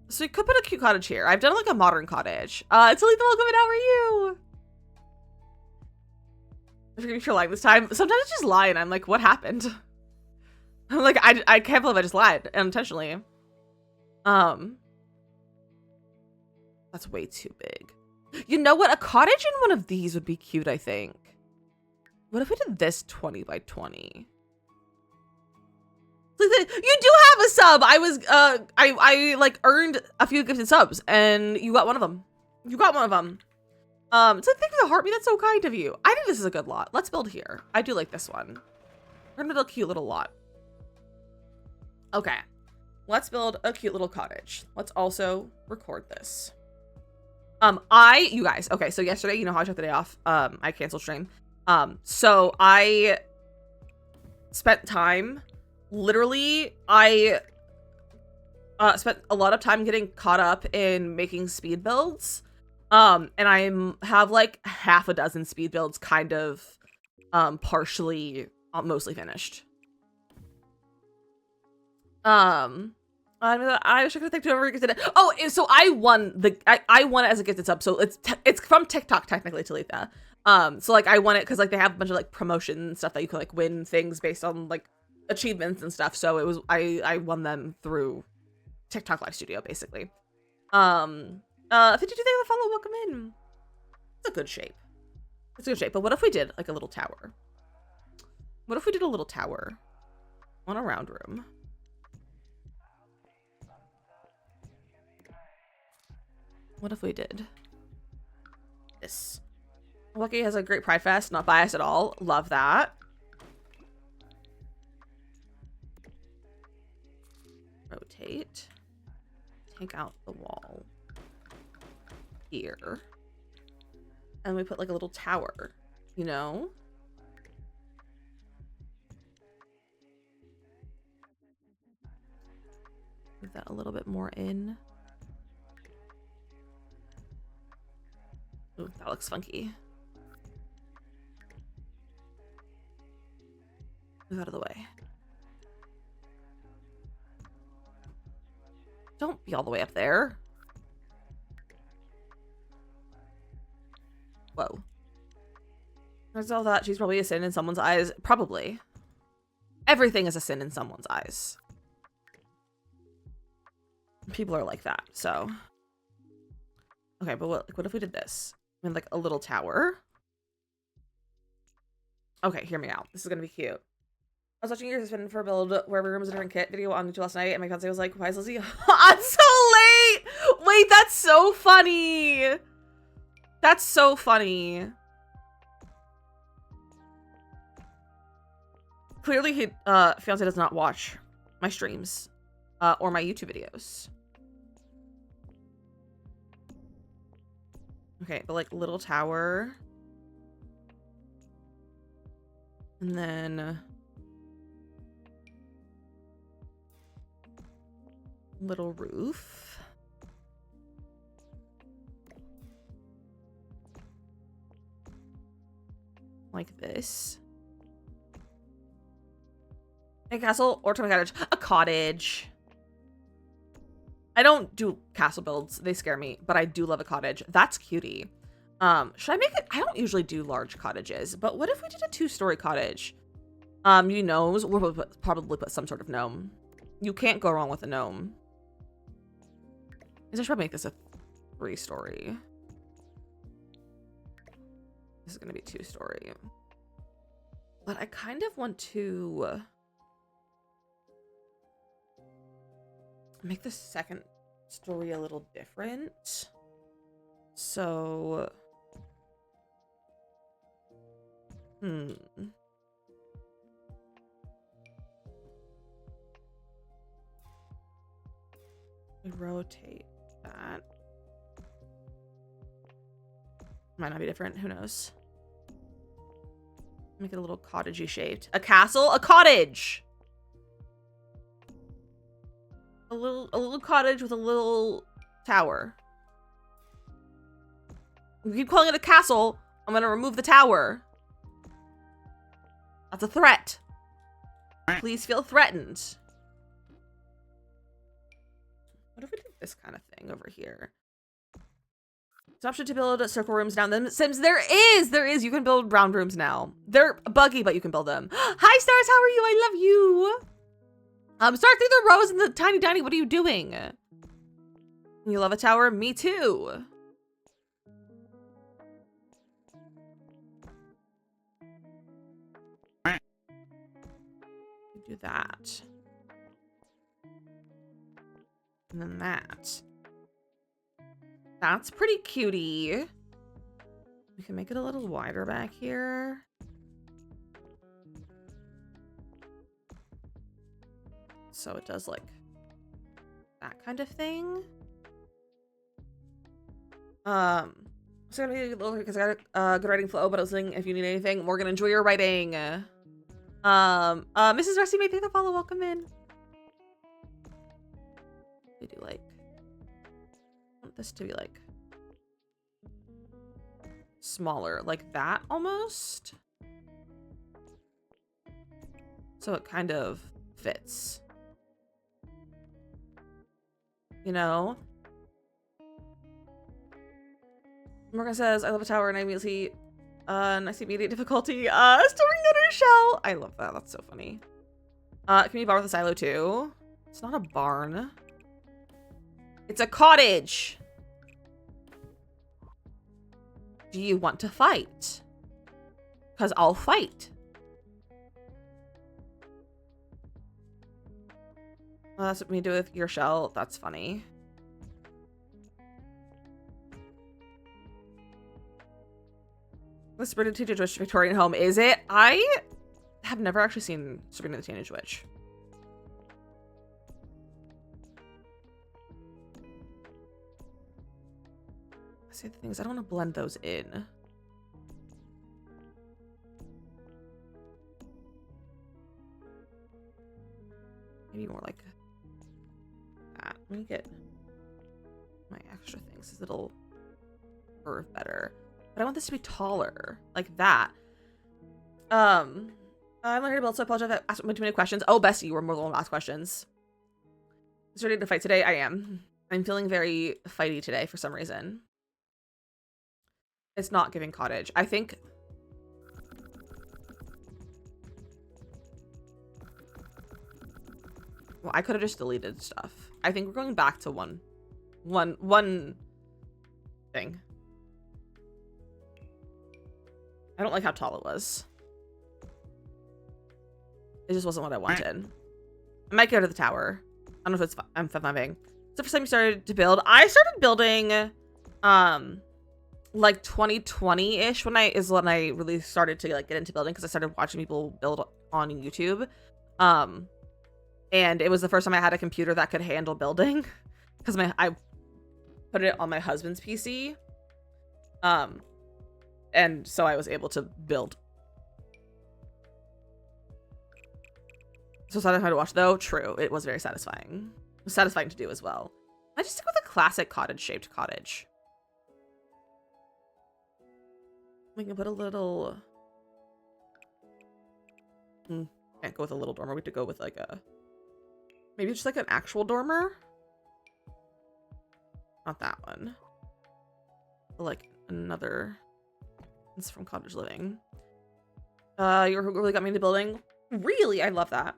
So you could put a cute cottage here. I've done like a modern cottage. It's Aletha, welcome in. How are you? Forgive me for lying this time. Sometimes I just lie and I'm like, what happened? I'm like, I can't believe I just lied unintentionally. That's way too big. You know what? A cottage in one of these would be cute, I think. What if we did this 20 by 20? You do have a sub. I was I like earned a few gifted subs and you got one of them. You got one of them. So thank you for the heartbeat. That's so kind of you. I think this is a good lot. Let's build here. I do like this one. We're gonna build a cute little lot. Okay. Let's build a cute little cottage. Let's also record this. You guys, okay, so yesterday, you know how I took the day off? I canceled stream. So I spent time, literally, I spent a lot of time getting caught up in making speed builds. And I have like half a dozen speed builds kind of partially, mostly finished. I wish I could have taken over because it. Oh, so I won I won it as a gifted sub. So it's from TikTok technically, Talitha. So like I won it because like they have a bunch of like promotion and stuff that you can like win things based on like achievements and stuff. So it was I won them through TikTok Live Studio basically. 52 they will follow. Welcome in. It's a good shape. It's a good shape. But what if we did like a little tower? What if we did a little tower on a round room? What if we did this? Lucky has a great Pride Fest, not biased at all. Love that. Rotate. Take out the wall here. And we put like a little tower, you know? Move that a little bit more in. Ooh, that looks funky. Move out of the way. Don't be all the way up there. Whoa. There's all that. She's probably a sin in someone's eyes. Probably. Everything is a sin in someone's eyes. People are like that, so. Okay, but what if we did this? I mean, like a little tower. Okay, hear me out. This is gonna be cute. I was watching your husband for a build where every room was a different kit video on YouTube last night, and my fiance was like, "Why is Lizzy on so late?" Wait, that's so funny. That's so funny. Clearly, he fiance does not watch my streams or my YouTube videos. Okay, but like little tower. And then little roof. Like this. A castle or tiny cottage. A cottage. I don't do castle builds. They scare me, but I do love a cottage. That's cutie. Should I make it? I don't usually do large cottages, but what if we did a 2-story cottage? You gnomes, we'll probably put some sort of gnome. You can't go wrong with a gnome. I should probably make this a 3-story. This is gonna be 2-story. But I kind of want to make the second story a little different. So, we rotate that. Might not be different, who knows? Make it a little cottagey shaped. A castle? A cottage! A little cottage with a little tower. We keep calling it a castle. I'm gonna remove the tower. That's a threat. Please feel threatened. What if we did this kind of thing over here? It's an option to build circle rooms down the Sims. There is. You can build round rooms now. They're buggy, but you can build them. Hi, Stars. How are you? I love you. Start through the rows and the tiny tiny. What are you doing? You love a tower? Me too. Do that. And then that. That's pretty cutie. We can make it a little wider back here. So it does like that kind of thing. So gonna be a little because I got a good writing flow, but I was saying if you need anything, Morgan, enjoy your writing. Mrs. Rusty, may take the follow. Welcome in. They do like, I want this to be like smaller, like that almost. So it kind of fits. You know? Morgan says, I love a tower and I immediately and I see immediate difficulty storing under shell. I love that. That's so funny. Can you bar with a silo too? It's not a barn. It's a cottage. Do you want to fight? Because I'll fight. Well, that's what we do with your shell. That's funny. The Sabrina the Teenage Witch Victorian home, is it? I have never actually seen Sabrina the Teenage Witch. I say the things, I don't want to blend those in. Maybe more like that. Let me get my extra things because it'll curve better. But I want this to be taller, like that. I'm not here to build, so I apologize if I asked too many questions. Oh, Bessie, you were more than one to ask questions. Is ready to fight today? I am. I'm feeling very fighty today for some reason. It's not giving cottage. I think. Well, I could have just deleted stuff. I think we're going back to one thing. I don't like how tall it was. It just wasn't what I wanted. I might go to the tower. I don't know if it's I'm vibing. So for some you started to build. I started building like 2020-ish when I really started to like get into building because I started watching people build on YouTube. And it was the first time I had a computer that could handle building because I put it on my husband's PC. And so I was able to build. So satisfying to watch though. True. It was very satisfying. It was satisfying to do as well. I just stick with a classic cottage shaped cottage. We can put a little. Can't go with a little dormer. We have to go with like a. Maybe just like an actual dormer. Not that one. But like another. It's from Cottage Living. You really got me into building. Really? I love that.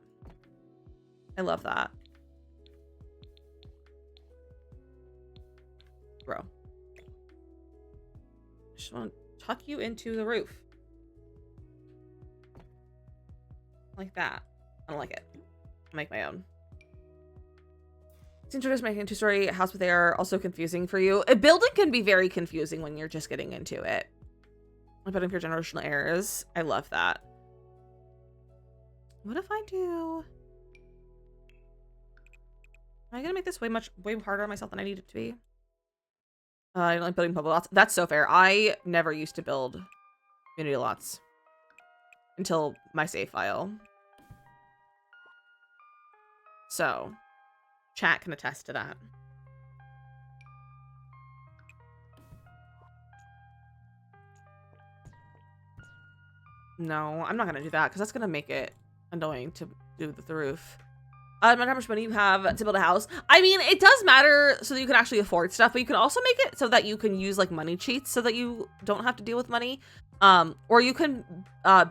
I love that. Bro. I just want to tuck you into the roof. Like that. I don't like it. I'll make my own. Seems to just making a two-story house, but they are also confusing for you. A building can be very confusing when you're just getting into it. I'm putting for generational errors. I love that. What if I do? Am I gonna make this way harder on myself than I need it to be? I don't like building bubble lots. That's so fair. I never used to build community lots until my save file. So, chat can attest to that. No, I'm not gonna do that because that's gonna make it annoying to do with the roof. No matter how much money you have to build a house. I mean, it does matter so that you can actually afford stuff, but you can also make it so that you can use like money cheats so that you don't have to deal with money. Or you can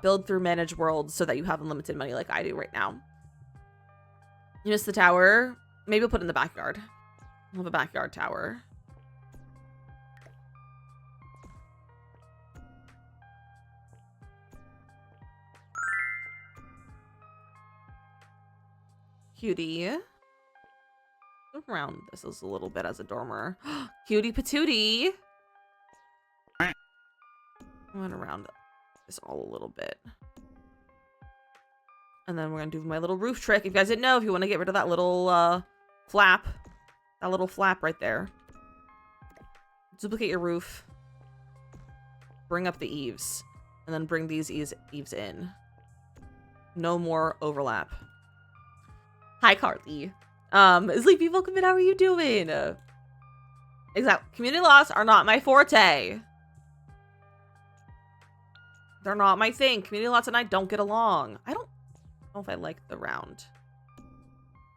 build through managed worlds so that you have unlimited money like I do right now. You miss the tower? Maybe we'll put it in the backyard. We'll have a backyard tower. Cutie. Around this is a little bit as a dormer. Cutie patootie. I'm gonna round this all a little bit. And then we're gonna do my little roof trick. If you guys didn't know, if you want to get rid of that little flap. That little flap right there. Duplicate your roof. Bring up the eaves. And then bring these eaves in. No more overlap. Hi, Carly. Sleepy, welcome in. How are you doing? Exactly. Community loss are not my forte. They're not my thing. Community lots and I don't get along. I don't know if I like the round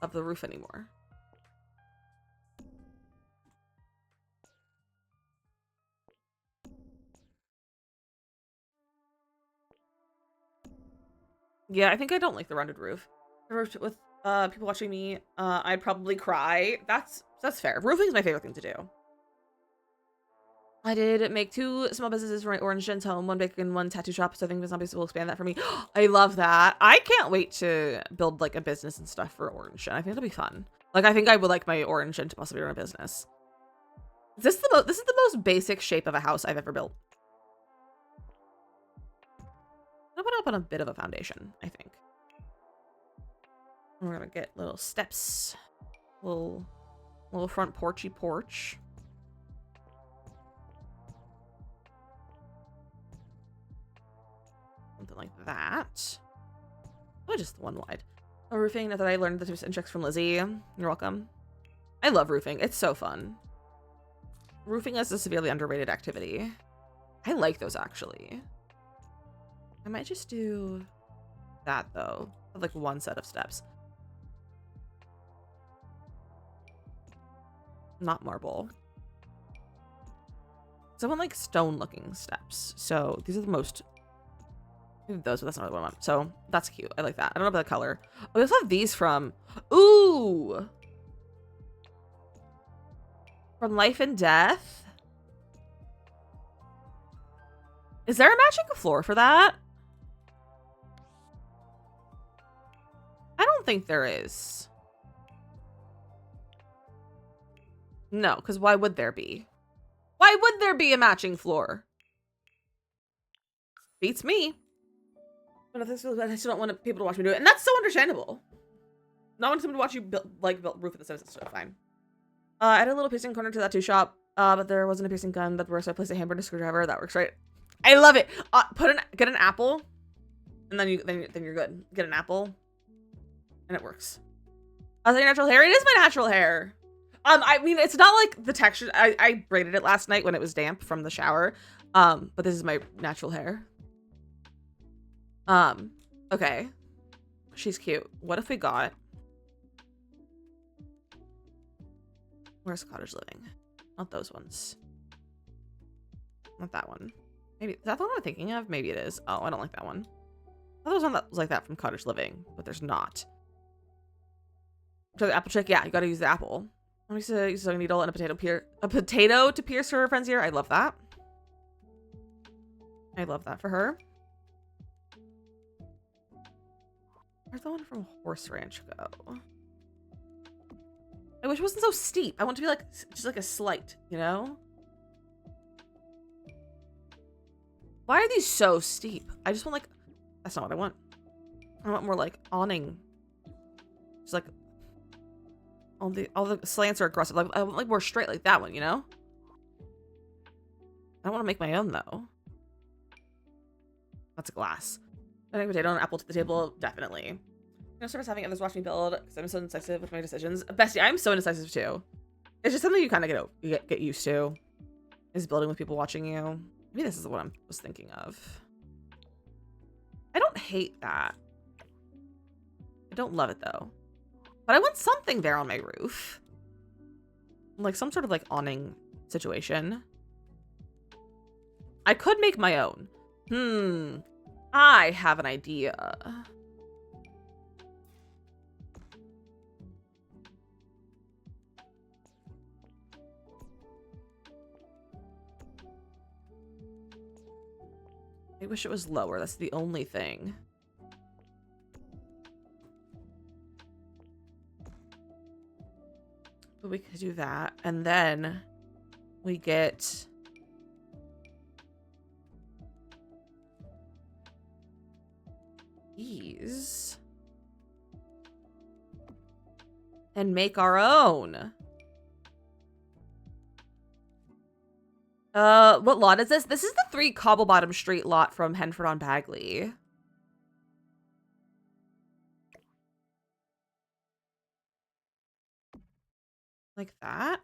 of the roof anymore. Yeah, I think I don't like the rounded roof. With people watching me, I'd probably cry. That's fair. Roofing is my favorite thing to do. I did make 2 small businesses for my Orange Gens home, 1 bake and 1 tattoo shop, so I think Zombies will expand that for me. I love that. I can't wait to build like a business and stuff for Orange Gen. I think it'll be fun. Like, I think I would like my Orange Gen to possibly run a business. This is the most basic shape of a house I've ever built. I'll put it up on a bit of a foundation, I think. We're gonna get little steps, little front porchy porch. Something like that. Oh, just 1 wide. Roofing, now that I learned the tips and tricks from Lizzie. You're welcome. I love roofing. It's so fun. Roofing is a severely underrated activity. I like those, actually. I might just do that, though. Like 1 set of steps. Not marble. So I want, like, stone-looking steps. So these are the most... Those, but that's not really what I want. So that's cute. I like that. I don't know about the color. Oh, we also have these from... Ooh! From Life and Death? Is there a matching floor for that? I don't think there is. No, because why would there be? Why would there be a matching floor? Beats me. But if this feels bad, I still don't want people to watch me do it. And that's so understandable. Not wanting someone to watch you build roof of the Sims is so fine. I had a little piercing corner to that tattoo shop, but there wasn't a piercing gun that works, so I placed a hammer and a screwdriver. That works, right? I love it. Get an apple, and then you're good. Get an apple, and it works. Is that your natural hair? It is my natural hair. I mean, it's not like the texture. I braided it last night when it was damp from the shower. But this is my natural hair. Okay. She's cute. What if we got... Where's cottage living? Not those ones. Not that one. Maybe, is that the one I'm thinking of? Maybe it is. Oh, I don't like that one. I thought there was one that was like that from cottage living, but there's not. So the apple trick, yeah, you gotta use the apple. Let me use a sewing needle and a potato to pierce her friend's ear. I love that. I love that for her. Where's the one from Horse Ranch go? I wish it wasn't so steep. I want it to be like, just like a slight, you know? Why are these so steep? I just want like, that's not what I want. I want more like awning. Just like, all the slants are aggressive. Like, I want like more straight like that one, you know? I don't want to make my own though. That's a glass. I think potato and apple to the table, definitely. No service having others watch me build because I'm so indecisive with my decisions. Bestie, I'm so indecisive too. It's just something you kind of get used to. Is building with people watching you. Maybe this is what I was thinking of. I don't hate that. I don't love it though. But I want something there on my roof. Like some sort of like awning situation. I could make my own. I have an idea. I wish it was lower. That's the only thing. But we could do that. And then we get... these. And make our own. What lot is this? This is the 3 Cobblebottom Street lot from Henford on Bagley. Like that.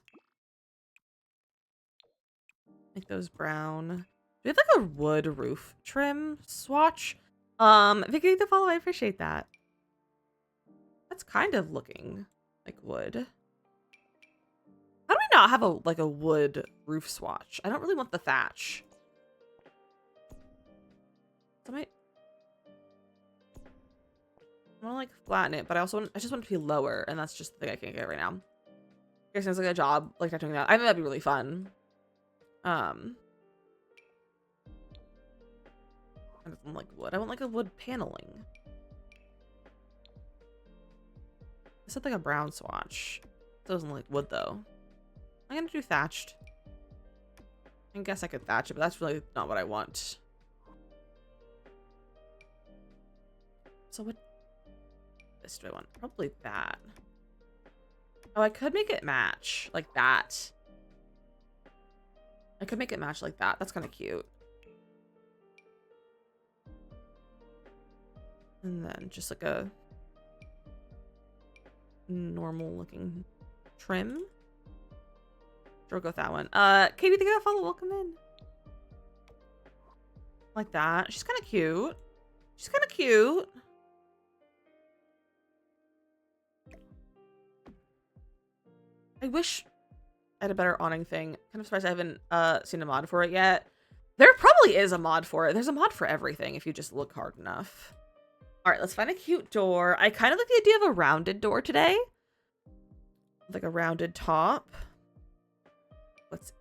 Make those brown. Do we have like a wood roof trim swatch? Vicky, the follow, I appreciate that. That's kind of looking like wood. How do we not have a wood roof swatch? I don't really want the thatch. So I want to like flatten it, but I just want it to be lower, and that's just the thing I can't get right now. It sounds like a job, like not doing that. I think that'd be really fun. I don't like wood. I want like a wood paneling. This is like a brown swatch. It doesn't like wood though. I'm gonna do thatched. I guess I could thatch it, but that's really not what I want. So what this do I want? Probably that. Oh, I could make it match like that. I could make it match like that. That's kind of cute. And then just like a normal looking trim. Sure, we'll go with that one. Katie, thank you for the follow. Welcome in. Like that. She's kind of cute. She's kind of cute. I wish I had a better awning thing. Kind of surprised I haven't seen a mod for it yet. There probably is a mod for it. There's a mod for everything if you just look hard enough. All right, let's find a cute door. I kind of like the idea of a rounded door today. Like a rounded top. Let's.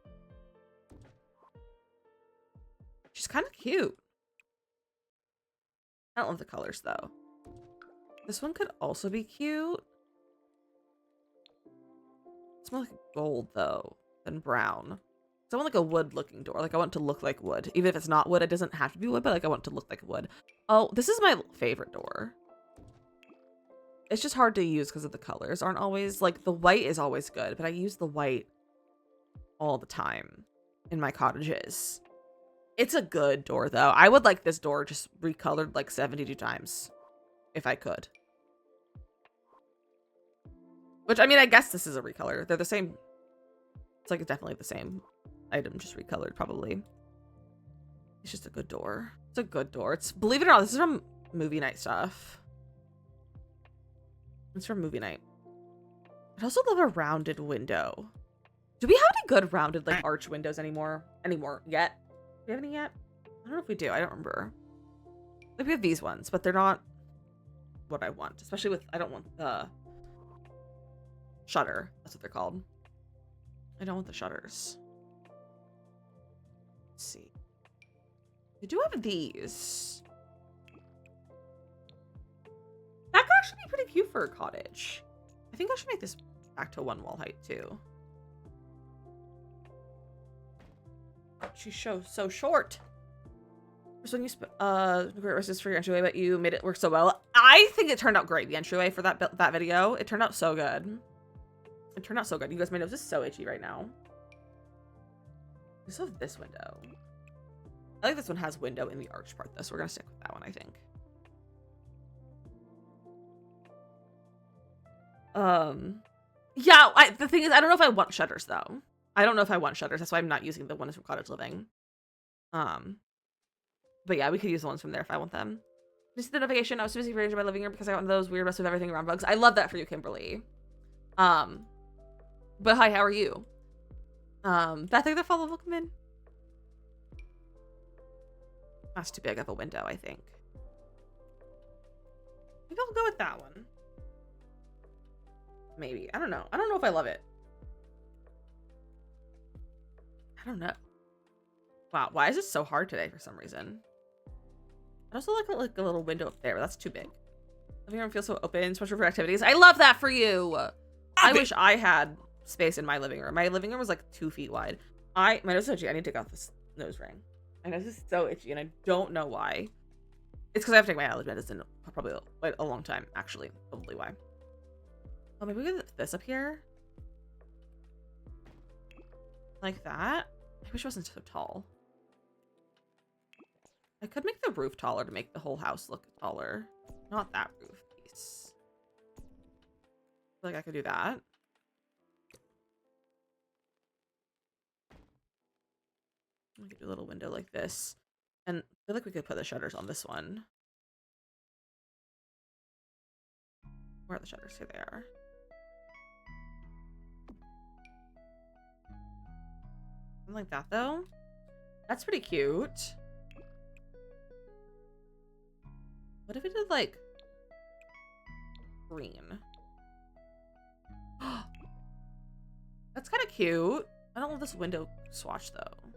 She's kind of cute. I don't love the colors though. This one could also be cute. It's more like gold though than brown. So I want like a wood looking door. Like I want it to look like wood. Even if it's not wood, it doesn't have to be wood, but like I want it to look like wood. Oh, this is my favorite door. It's just hard to use because of the colors aren't always like the white is always good, but I use the white all the time in my cottages. It's a good door though. I would like this door just recolored like 72 times if I could. Which, I mean, I guess this is a recolor. They're the same. It's like definitely the same item, just recolored, probably. It's just a good door. It's a good door. It's, believe it or not, this is from movie night stuff. It's from movie night. I also love a rounded window. Do we have any good rounded, like, arch windows anymore? Yet? Do we have any yet? I don't know if we do. I don't remember. Like, we have these ones, but they're not what I want. Especially with, I don't want the shutter. That's what they're called. I don't want the shutters. Let's see. We do have these. That could actually be pretty cute for a cottage. I think I should make this back to 1 wall height too. She's so short. First one you great wishes for your entryway, but you made it work so well. I think it turned out great. The entryway for that video, it turned out so good. It turned out so good. You guys, my nose is so itchy right now. We still have this window. I think this one has window in the arch part though, so we're gonna stick with that one, I think. Yeah, the thing is, I don't know if I want shutters though. I don't know if I want shutters. That's why I'm not using the ones from Cottage Living. But yeah, we could use the ones from there if I want them. Just the notification. I was so busy rearranging my living room because I got one of those weird mess with everything around bugs. I love that for you, Kimberly. But hi, how are you? Beth, the follow will come in. That's too big of a window, I think. Maybe I'll go with that one. Maybe. I don't know. I don't know if I love it. I don't know. Wow, why is it so hard today for some reason? I also like a little window up there, but that's too big. Living room feels so open, especially for activities. I love that for you. I wish I had space in my living room. My living room was like 2 feet wide. My nose is itchy. I need to take off this nose ring. My nose is so itchy, and I don't know why. It's because I have to take my allergy medicine probably like a long time, actually. Probably why. Oh, maybe we can get this up here. Like that. I wish it wasn't so tall. I could make the roof taller to make the whole house look taller. Not that roof piece. I feel like I could do that. We could do a little window like this. And I feel like we could put the shutters on this one. Where are the shutters? Here they are. Something like that, though. That's pretty cute. What if we did, like, green? That's kind of cute. I don't love this window swatch, though.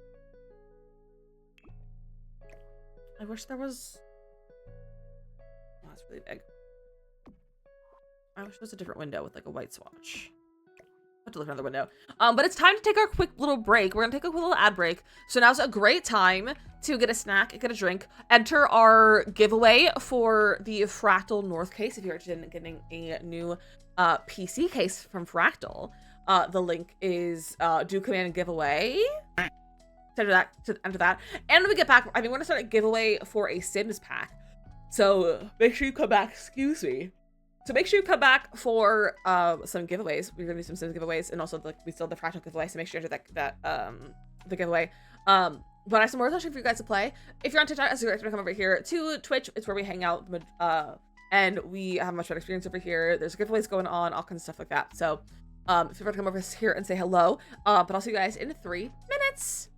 I wish there was... Oh, that's really big. I wish there was a different window with, like, a white swatch. I have to look at another window. But it's time to take our quick little break. We're gonna take a quick little ad break. So now's a great time to get a snack, get a drink, enter our giveaway for the Fractal North case if you're interested in getting a new PC case from Fractal. The link is do command giveaway. To enter that. And when we get back, I think we're gonna start a giveaway for a Sims pack. So make sure you come back, excuse me. So make sure you come back for some giveaways. We're gonna do some Sims giveaways, and also we still have the Fractal giveaway. So make sure you enter the giveaway. But I have some more for you guys to play. If you're on TikTok, as you're gonna come over here to Twitch. It's where we hang out, and we have much better experience over here. There's giveaways going on, all kinds of stuff like that. So if you ever come over here and say hello, but I'll see you guys in 3 minutes.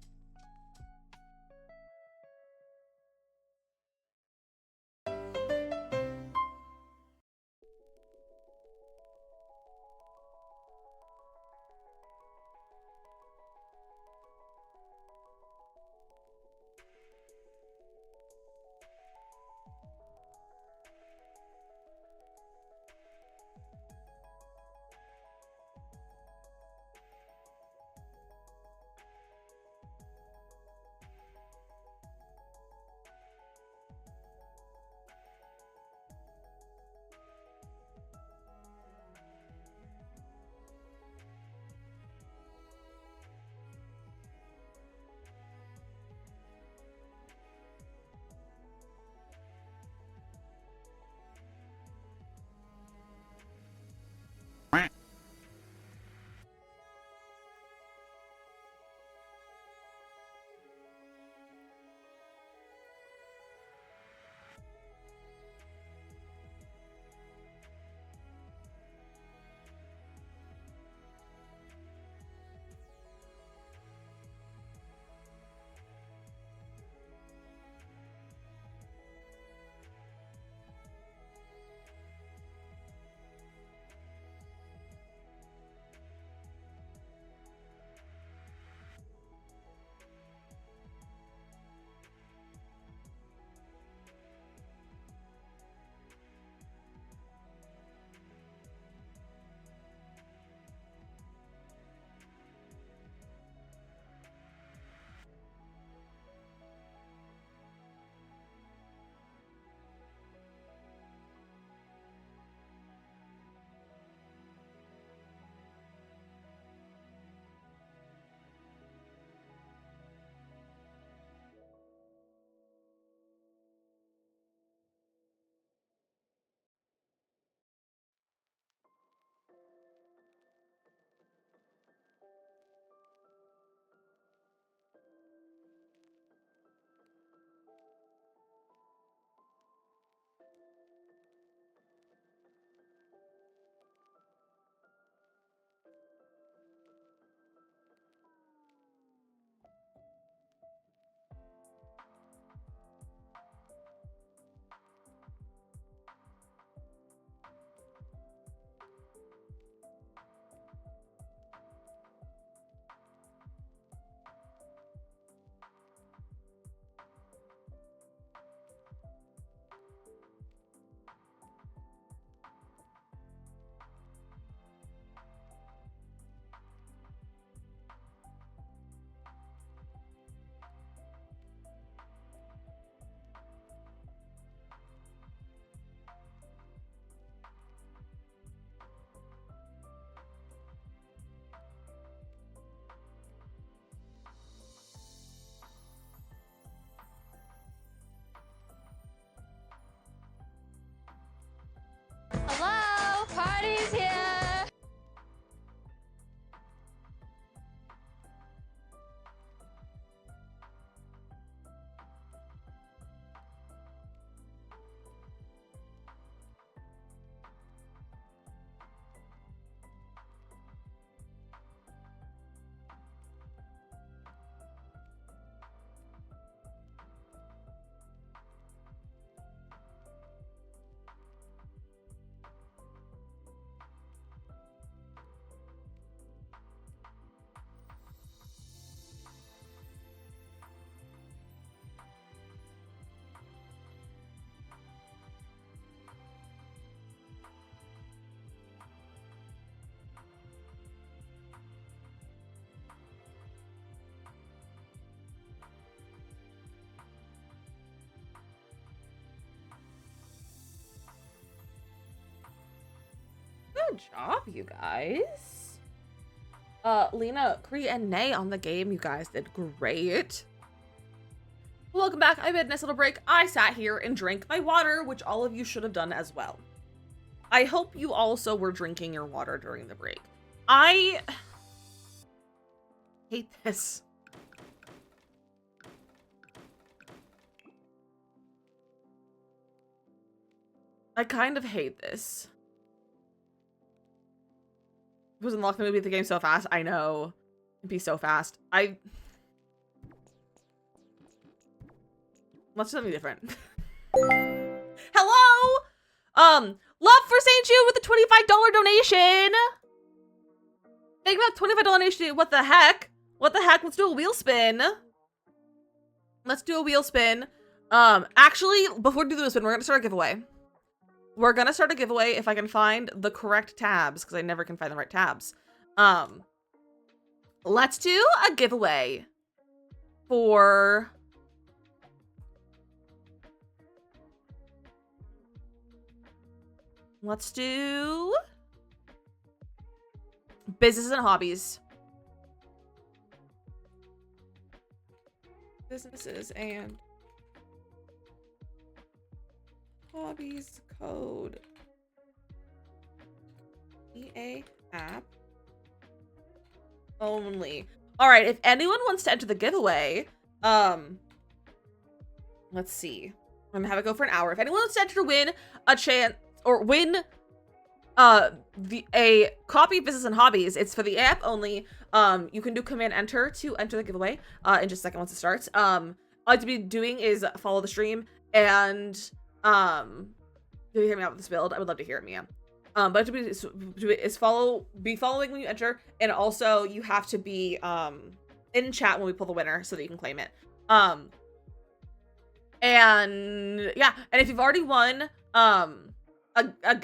Good job, you guys. Lena, Kree, and Nay on the game. You guys did great. Welcome back. I had a nice little break. I sat here and drank my water, which all of you should have done as well. I hope you also were drinking your water during the break. I hate this. I kind of hate this. It was unlocked the beat the game so fast. I know. It'd be so fast. Let's do something different. Hello! Love for St. Jude with a $25 donation. Thank you for that $25 donation. What the heck? What the heck? Let's do a wheel spin. Let's do a wheel spin. Actually, before we do the wheel spin, we're gonna start a giveaway. We're gonna start a giveaway if I can find the correct tabs, because I never can find the right tabs. Let's do a giveaway for... Let's do businesses and hobbies. Businesses and hobbies code. EA app only. All right, if anyone wants to enter the giveaway, let's see. I'm gonna have it go for an hour. If anyone wants to enter to win a chance or win a copy of Business and Hobbies, it's for the app only. You can do command enter to enter the giveaway in just a second once it starts. All I have to be doing is follow the stream and do you hear me out with this build? I would love to hear it, Mia. But to be following when you enter, and also you have to be in chat when we pull the winner so that you can claim it. And yeah, and if you've already won a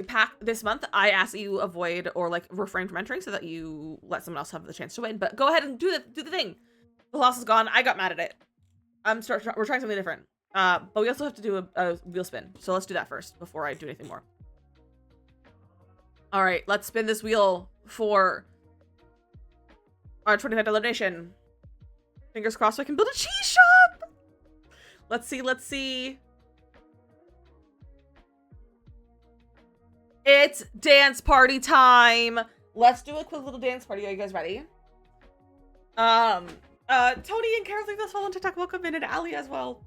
pack this month, I ask that you avoid or like refrain from entering so that you let someone else have the chance to win. But go ahead and do the thing. The loss is gone. I got mad at it. We're trying something different. But we also have to do a wheel spin. So let's do that first before I do anything more. All right, let's spin this wheel for our $25 donation. Fingers crossed so I can build a cheese shop. Let's see. It's dance party time. Let's do a quick little dance party. Are you guys ready? Tony and Carol, leave us follow on TikTok. Welcome in, and Ali as well.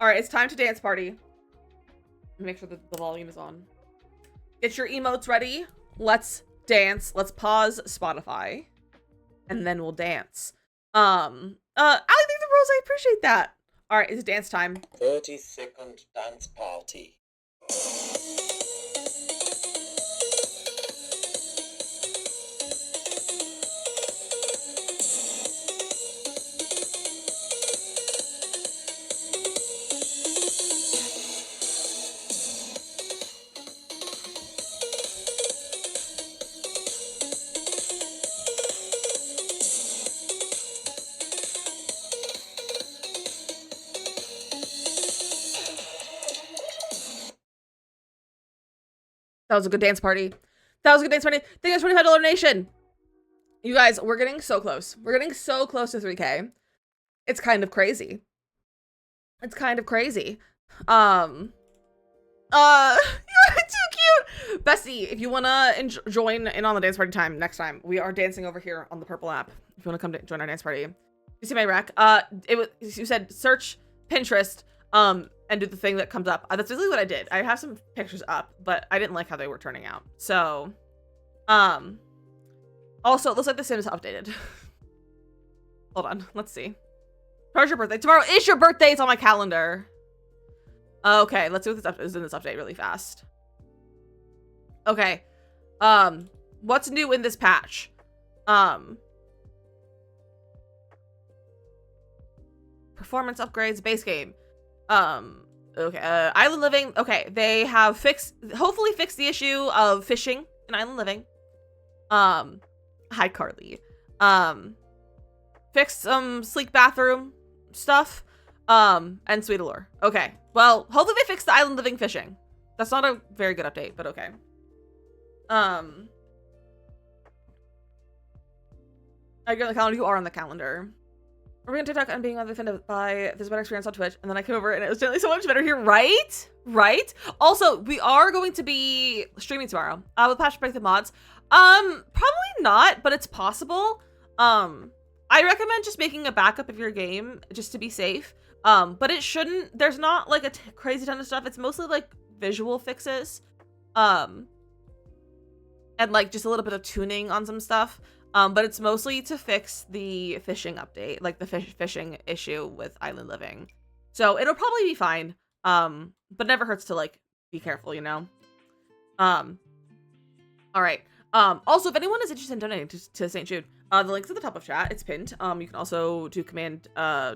All right, it's time to dance party. Make sure that the volume is on. Get your emotes ready. Let's dance. Let's pause Spotify, and then we'll dance. Ali, thank the rose. I appreciate that. All right, it's dance time. 30-second dance party. That was a good dance party. Thank you for $25 donation. You guys, we're getting so close. We're getting so close to 3K. It's kind of crazy. You're too cute. Bestie, if you want to join in on the dance party time next time, we are dancing over here on the purple app. If you want to come join our dance party. You see my rec? You said search Pinterest, and do the thing that comes up. That's basically what I did. I have some pictures up, but I didn't like how they were turning out. So, also, it looks like The Sims updated. Hold on, let's see. Tomorrow's your birthday. Tomorrow is your birthday. It's on my calendar. Okay, let's see what is in this update really fast. Okay, what's new in this patch? Performance upgrades, base game. Okay, Island Living. Okay, they have hopefully fixed the issue of fishing in Island Living. Hi, Carly. Fixed some sleek bathroom stuff. And Sweet Allure. Okay, well, hopefully they fixed the Island Living fishing. That's not a very good update, but okay. Are you on the calendar? You are on the calendar. We're going to TikTok and being offended by this better experience on Twitch. And then I came over and it was generally so much better here. Right? Right? Also, we are going to be streaming tomorrow. With Patch Break the Mods. Probably not, but it's possible. I recommend just making a backup of your game just to be safe. But it shouldn't, there's not like a crazy ton of stuff. It's mostly like visual fixes. And like just a little bit of tuning on some stuff. But it's mostly to fix the fishing update, like the fishing issue with Island Living. So it'll probably be fine. But never hurts to like be careful, you know? All right. Also, if anyone is interested in donating to St. Jude, the link's at the top of chat. It's pinned. You can also do command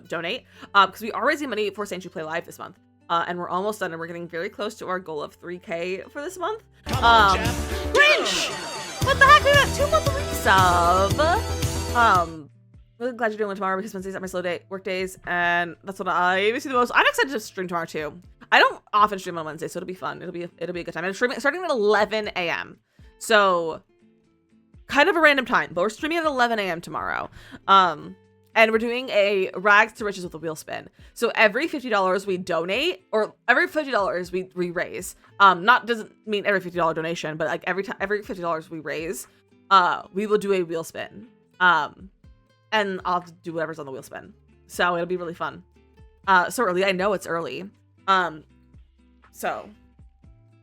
donate because we are raising money for St. Jude Play Live this month. And we're almost done and we're getting very close to our goal of 3K for this month. Grinch! What the heck? We got 2 months resub. Really glad you're doing one tomorrow because Wednesdays are my slow day work days, and that's what I miss the most. I'm excited to stream tomorrow too. I don't often stream on Wednesday, so it'll be fun. It'll be a good time. I'm streaming starting at 11 a.m. So kind of a random time, but we're streaming at 11 a.m. tomorrow. And we're doing a rags to riches with a wheel spin. So every $50 we donate, or every $50 we raise, doesn't mean every $50 donation, but like every $50 we raise, we will do a wheel spin. And I'll have to do whatever's on the wheel spin. So it'll be really fun. So early, I know it's early. So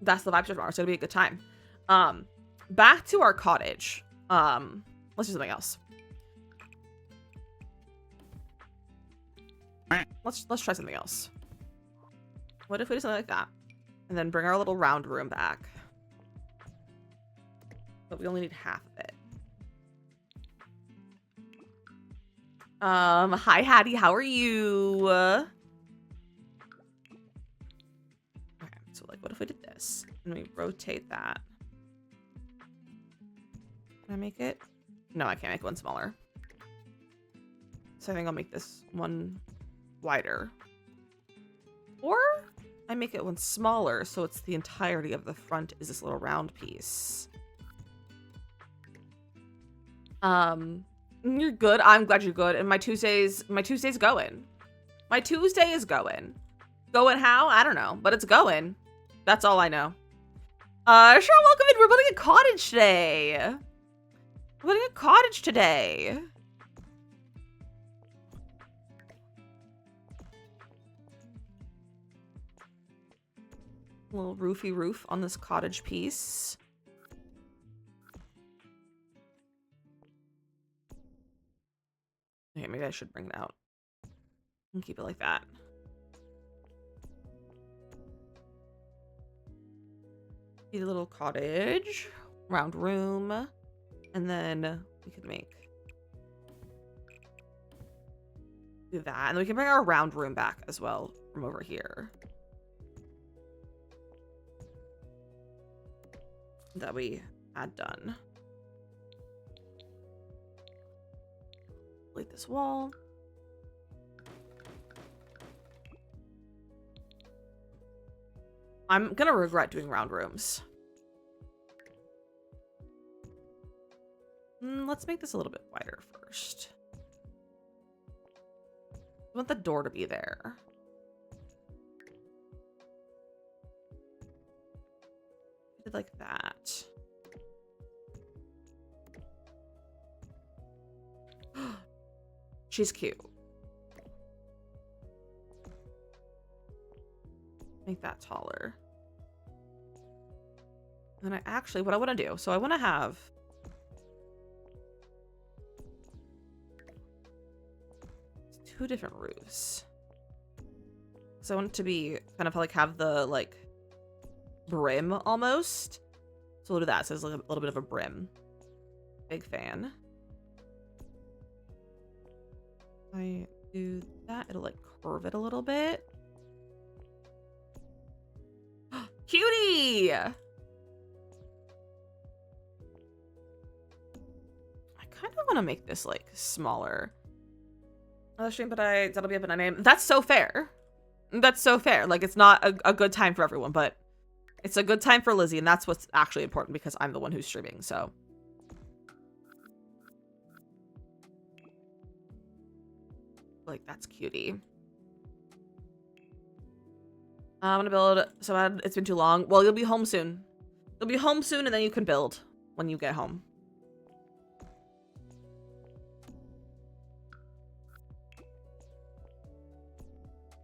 that's the vibe tomorrow. So it'll be a good time. Back to our cottage. Let's do something else. Let's try something else. What if we do something like that? And then bring our little round room back. But we only need half of it. Hi Hattie, how are you? Okay, so like what if we did this? And we rotate that. Can I make it? No, I can't make one smaller. So I think I'll make this one wider. Or I make it one smaller so it's the entirety of the front is this little round piece. You're good. I'm glad you're good. And my Tuesday's going. My Tuesday is going. Going how? I don't know, but it's going. That's all I know. Sure, welcome in. We're building a cottage today. We're building a cottage today. A little roofy roof on this cottage piece. Okay, maybe I should bring it out and keep it like that. Need a little cottage, round room, and then we could do that. And then we can bring our round room back as well from over here. That we had done. Delete this wall. I'm gonna regret doing round rooms. Let's make this a little bit wider first. I want the door to be there. Like that. She's cute. Make that taller. And I actually, what I want to do, so I want to have two different roofs. So I want it to be kind of like have the like brim almost. So we'll do that. So it's like a little bit of a brim. Big fan. If I do that, it'll like curve it a little bit. Cutie! I kind of want to make this like smaller. Another stream, but that'll be up at 9 a.m. That's so fair. That's so fair. Like it's not a good time for everyone, but it's a good time for Lizzie, and that's what's actually important because I'm the one who's streaming, so. Like, that's cutie. I'm gonna build. So it's been too long. Well, you'll be home soon. You'll be home soon, and then you can build when you get home.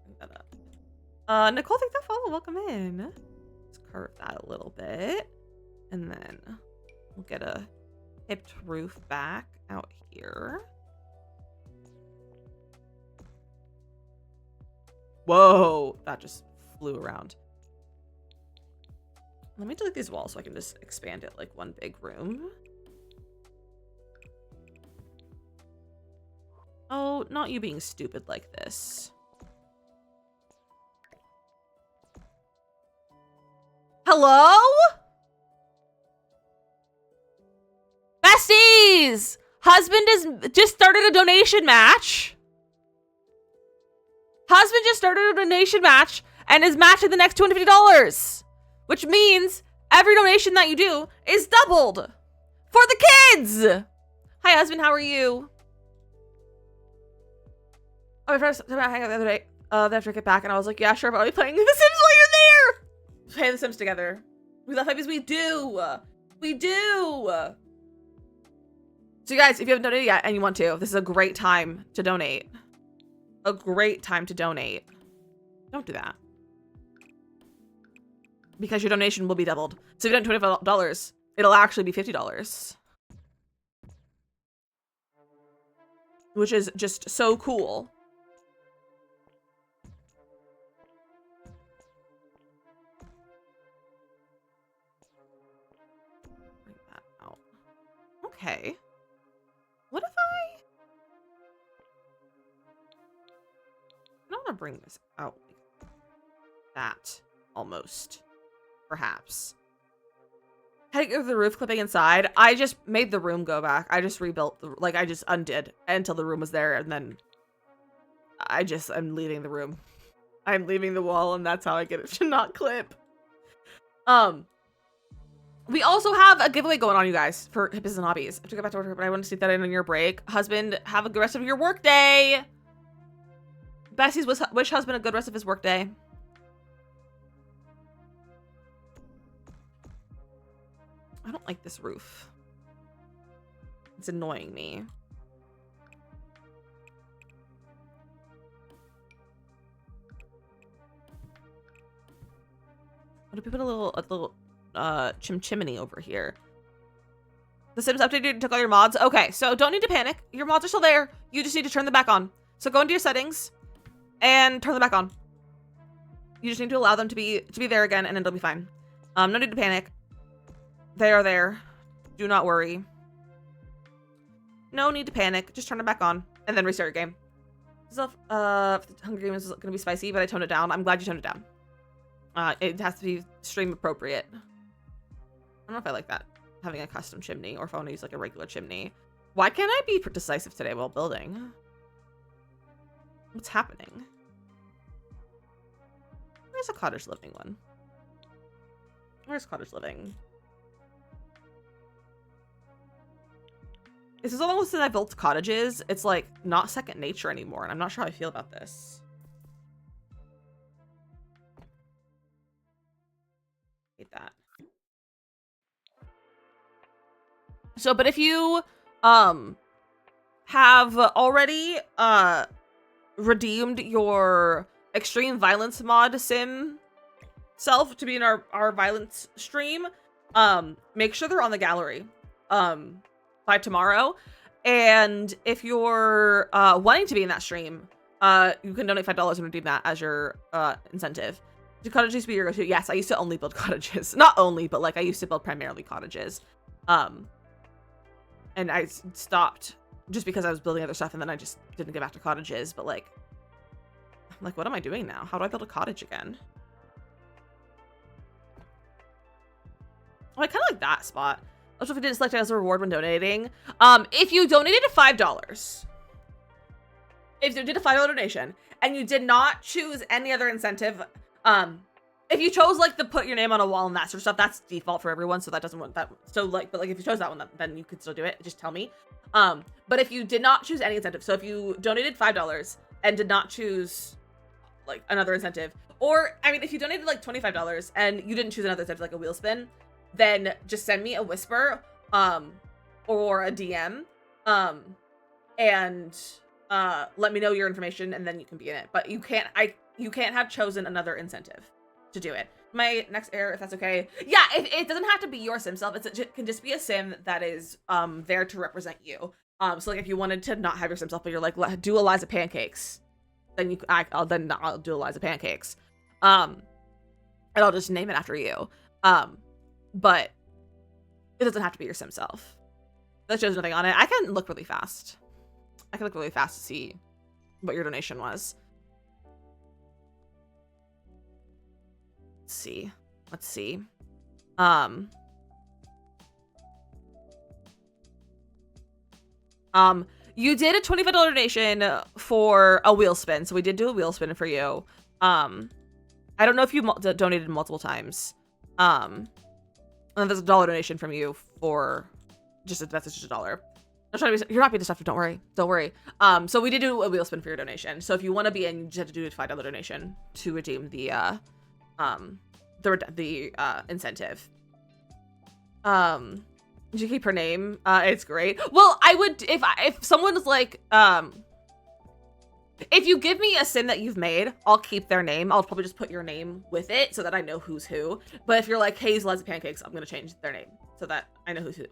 Bring that up. Nicole, take that follow. Welcome in. Let's curve that a little bit, and then we'll get a hipped roof back out here. Whoa, that just flew around. Let me delete these walls so I can just expand it like one big room. Oh, not you being stupid like this. Hello? Besties! Husband has just started a donation match. Husband just started a donation match and is matching the next $250, which means every donation that you do is doubled for the kids. Hi, husband. How are you? Oh, my friend hang out the other day. After I get back, and I was like, yeah, sure, but I'll be playing The Sims while you're there. Play The Sims together. We love babies. We do. We do. So, you guys, if you haven't donated yet and you want to, this is a great time to donate. A great time to donate. Don't do that. Because your donation will be doubled. So if you don't $25, it'll actually be $50. Which is just so cool. Bring that out. Okay. What if I want to bring this out like that, almost, perhaps. Heading over the roof, clipping inside. I just made the room go back. I just rebuilt, like I just undid until the room was there, and then I'm leaving the room. I'm leaving the wall, and that's how I get it to not clip. We also have a giveaway going on, you guys, for Hippies and Hobbies. I have to go back to work, but I want to see that in on your break. Husband, have a good rest of your work day. Bessie's wish husband a good rest of his workday. I don't like this roof. It's annoying me. What if we put a little chimney over here? The Sims updated and took all your mods. Okay, so don't need to panic. Your mods are still there. You just need to turn them back on. So go into your settings and turn them back on. You just need to allow them to be there again, and it'll be fine. No need to panic. They are there. Do not worry. No need to panic. Just turn them back on, and then restart your game. Hunger Games is gonna be spicy, but I toned it down. I'm glad you toned it down. It has to be stream appropriate. I don't know if I like that, having a custom chimney, or if I want to use like a regular chimney. Why can't I be decisive today while building? What's happening? Where's a cottage living one? Where's cottage living? This is almost since I built cottages. It's like not second nature anymore, and I'm not sure how I feel about this. Hate that. So, but if you have already redeemed your extreme violence mod sim self to be in our violence stream, make sure they're on the gallery by tomorrow. And if you're wanting to be in that stream, you can donate $5 and redeem that as your incentive. Do cottages be your go-to? Yes, I used to only build cottages. Not only, but like I used to build primarily cottages. And I stopped just because I was building other stuff, and then I just didn't get back to cottages. But like, I'm like, what am I doing now? How do I build a cottage again? Oh, I kind of like that spot. Also, if you didn't select it as a reward when donating, if you donated $5, if you did a $5 donation and you did not choose any other incentive, if you chose like the put your name on a wall and that sort of stuff, that's default for everyone, so that doesn't want that. So like, but like if you chose that one, then you could still do it. Just tell me. But if you did not choose any incentive, so if you donated $5 and did not choose like another incentive, or I mean, if you donated like $25 and you didn't choose another incentive like a wheel spin, then just send me a whisper, or a DM, and let me know your information, and then you can be in it. But you can't have chosen another incentive to do it. My next error, if that's okay. Yeah, it doesn't have to be your sim self. It can just be a sim that is there to represent you. So like if you wanted to not have your sim self, but you're like, do Eliza Pancakes, then I'll do Eliza Pancakes. And I'll just name it after you. But it doesn't have to be your sim self. That shows nothing on it. I can look really fast. To see what your donation was. Let's see. You did a $25 donation for a wheel spin, so we did do a wheel spin for you. I don't know if you donated multiple times. And there's a $1 donation from you for that's just $1. You're not being disruptive. Don't worry. So we did do a wheel spin for your donation. So if you want to be in, you just have to do a $5 donation to redeem the incentive. Did you keep her name? It's great. Well, I would if someone's like if you give me a sim that you've made, I'll keep their name. I'll probably just put your name with it so that I know who's who. But if you're like, hey, Eliza Pancakes, I'm gonna change their name so that I know who's who.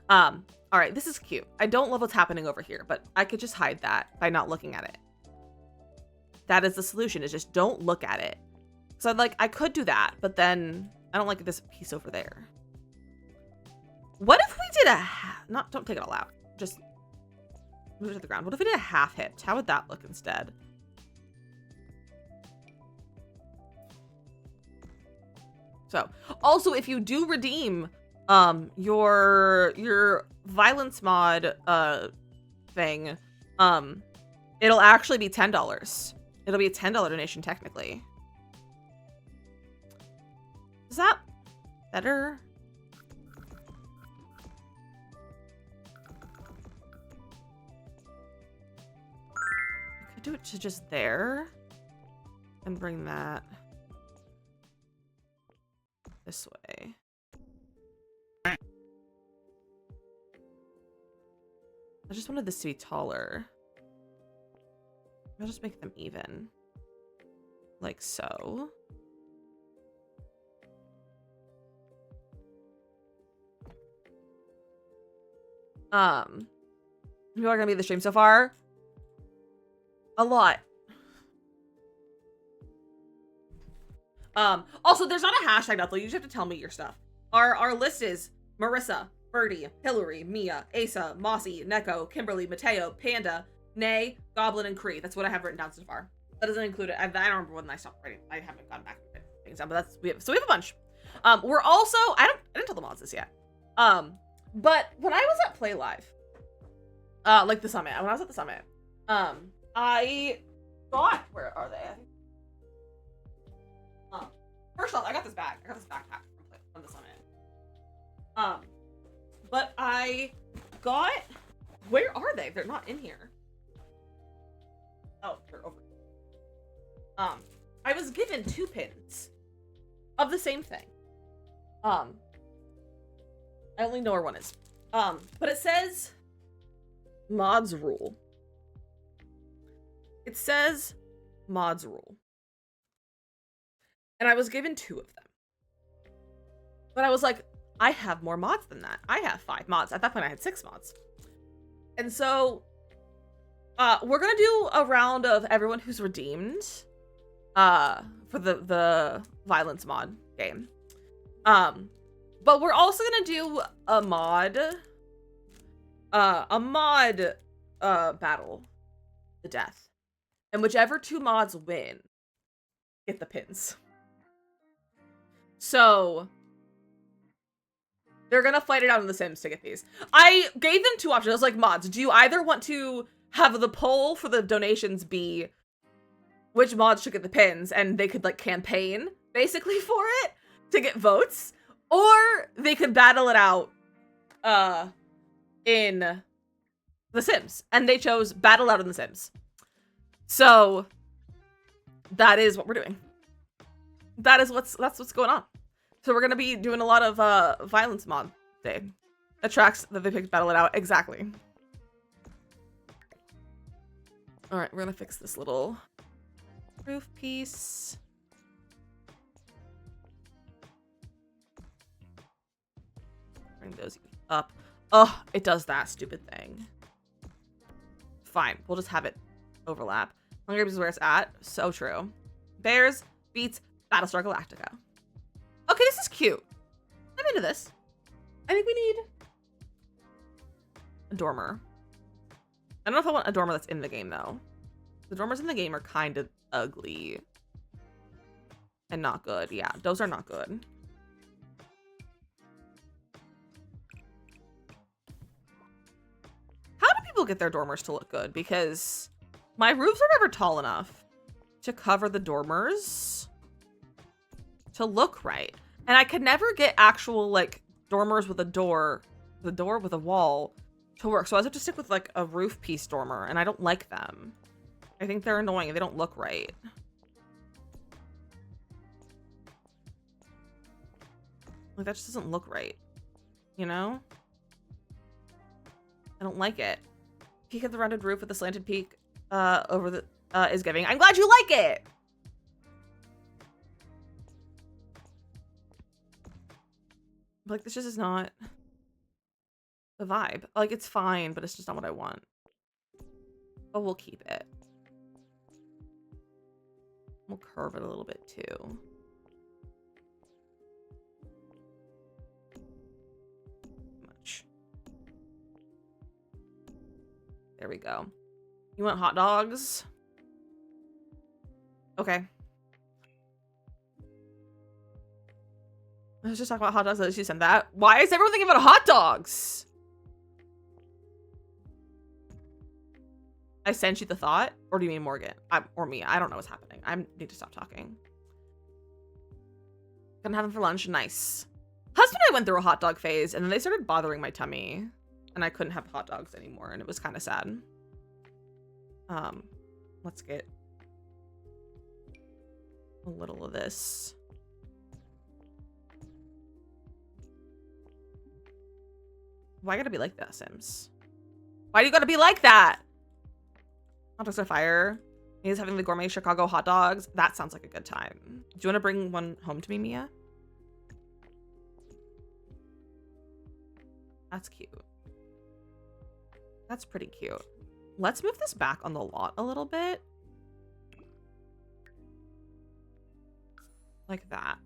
All right, this is cute. I don't love what's happening over here, but I could just hide that by not looking at it. That is the solution, is just don't look at it. So I could do that, but then I don't like this piece over there. What if we did don't take it all out. Just move it to the ground. What if we did a half hit? How would that look instead? So, also, if you do redeem your violence mod thing, it'll actually be $10. It'll be a $10 donation technically. Is that better? I could do it to just there and bring that this way. I just wanted this to be taller. I'll just make them even. Like so. People are gonna be in the stream so far. A lot. Also, there's not a hashtag up though. You just have to tell me your stuff. Our list is Marissa, Birdie, Hillary, Mia, Asa, Mossy, Neko, Kimberly, Mateo, Panda, Nay, Goblin, and Cree. That's what I have written down so far. That doesn't include it. I don't remember when I stopped writing. I haven't gone back to things down, but we have a bunch. We're also I didn't tell the mods this yet. But when I was at Play Live, like the summit, when I was at the summit, I got, where are they? First off, I got this bag. I got this backpack from the summit. But I got, where are they? They're not in here. Oh, they're over. I was given 2 pins of the same thing. I only know where one is. But it says mods rule. It says mods rule. And I was given 2 of them. But I was like, I have more mods than that. I have 5 mods. At that point, I had 6 mods. And so, we're gonna do a round of everyone who's redeemed, for the violence mod game. But we're also gonna do a mod battle to death. And whichever 2 mods win, get the pins. So, they're gonna fight it out in The Sims to get these. I gave them 2 options. I was like, mods, do you either want to have the poll for the donations be which mods should get the pins, and they could like campaign basically for it to get votes, or they could battle it out in The Sims, and they chose battle out in The Sims. So that is what we're doing. That's what's going on. So we're gonna be doing a lot of violence mod day. Attracts that they picked battle it out. Exactly. Alright, we're gonna fix this little roof piece. Bring those up. Oh, it does that stupid thing. Fine, we'll just have it overlap. Hunger Games is where it's at. So true. Bears beats Battlestar Galactica. Okay, this is cute. I'm into this. I think we need a dormer. I don't know if I want a dormer that's in the game, though. The dormers in the game are kind of ugly. And not good. Yeah, those are not good. How do people get their dormers to look good? Because my roofs are never tall enough to cover the dormers to look right. And I could never get actual, like, dormers with a door, with a wall to work. So I have to stick with, like, a roof piece dormer, and I don't like them. I think they're annoying. They don't look right. Like, that just doesn't look right. You know? I don't like it. Peak of the rounded roof with the slanted peak over the is giving. I'm glad you like it! Like, this just is not the vibe. Like, it's fine, but it's just not what I want. But we'll keep it. We'll curve it a little bit, too. Much. There we go. You want hot dogs? Okay. Let's just talk about hot dogs. Let's just send that. Why is everyone thinking about hot dogs? I sent you the thought? Or do you mean Morgan? Or me? I don't know what's happening. I need to stop talking. Gonna have them for lunch. Nice. Husband and I went through a hot dog phase, and then they started bothering my tummy. And I couldn't have hot dogs anymore, and it was kind of sad. Let's get a little of this. Why gotta be like that, Sims? Why do you gotta be like that? Hot dogs on fire. He's having the gourmet Chicago hot dogs. That sounds like a good time. Do you want to bring one home to me, Mia? That's cute. That's pretty cute. Let's move this back on the lot a little bit. Like that.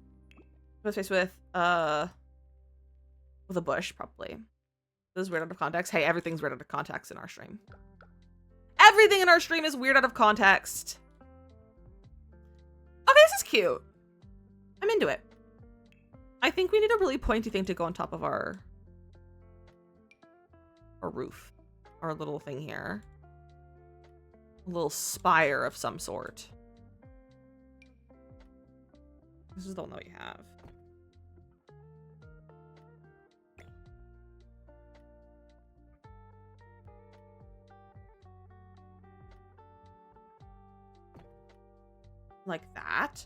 Put face with a bush, probably. This is weird out of context. Hey, everything's weird out of context in our stream. Everything in our stream is weird out of context. Okay, this is cute. I'm into it. I think we need a really pointy thing to go on top of our roof. Our little thing here. A little spire of some sort. This is the one that we have. Like that.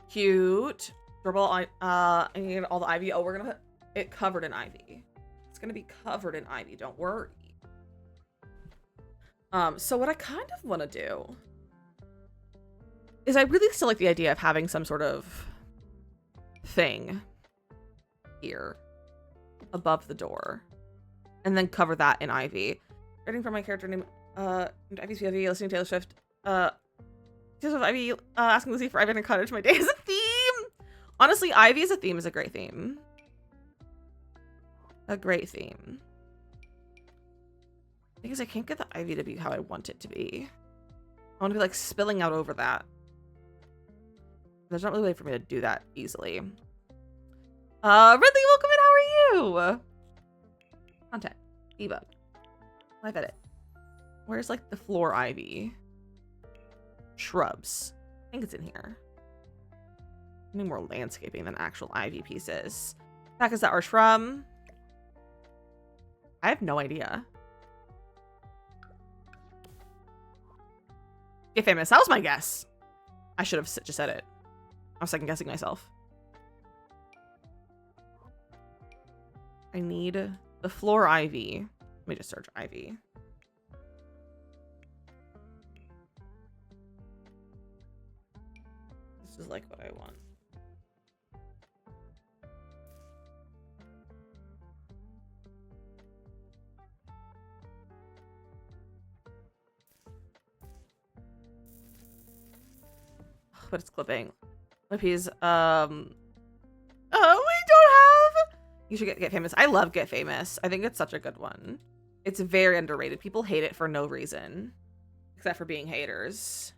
Cute. Durable. I need all the ivy. Oh, we're gonna put it covered in ivy. It's gonna be covered in ivy. Don't worry. So what I kind of want to do is I really still like the idea of having some sort of thing here above the door and then cover that in ivy. Writing from my character name, Ivy's POV, listening to Taylor Swift, just with Ivy asking Lizzie for Ivy and Cottage. My day is a theme. Honestly, Ivy as a theme is a great theme. A great theme. Because I can't get the ivy to be how I want it to be. I want to be like spilling out over that. There's not really a way for me to do that easily. Ridley, welcome in. How are you? Content. Debug. Live edit. Where's like the floor ivy? Shrubs. I think it's in here. I need more landscaping than actual ivy pieces. Back is that ours from? I have no idea. Get famous. That was my guess. I should have just said it. I was second guessing myself. I need the floor ivy. Let me just search ivy. This is like what I want. But it's clipping. Lippies. Oh, we don't have. You should get famous. I love Get Famous. I think it's such a good one. It's very underrated. People hate it for no reason, except for being haters.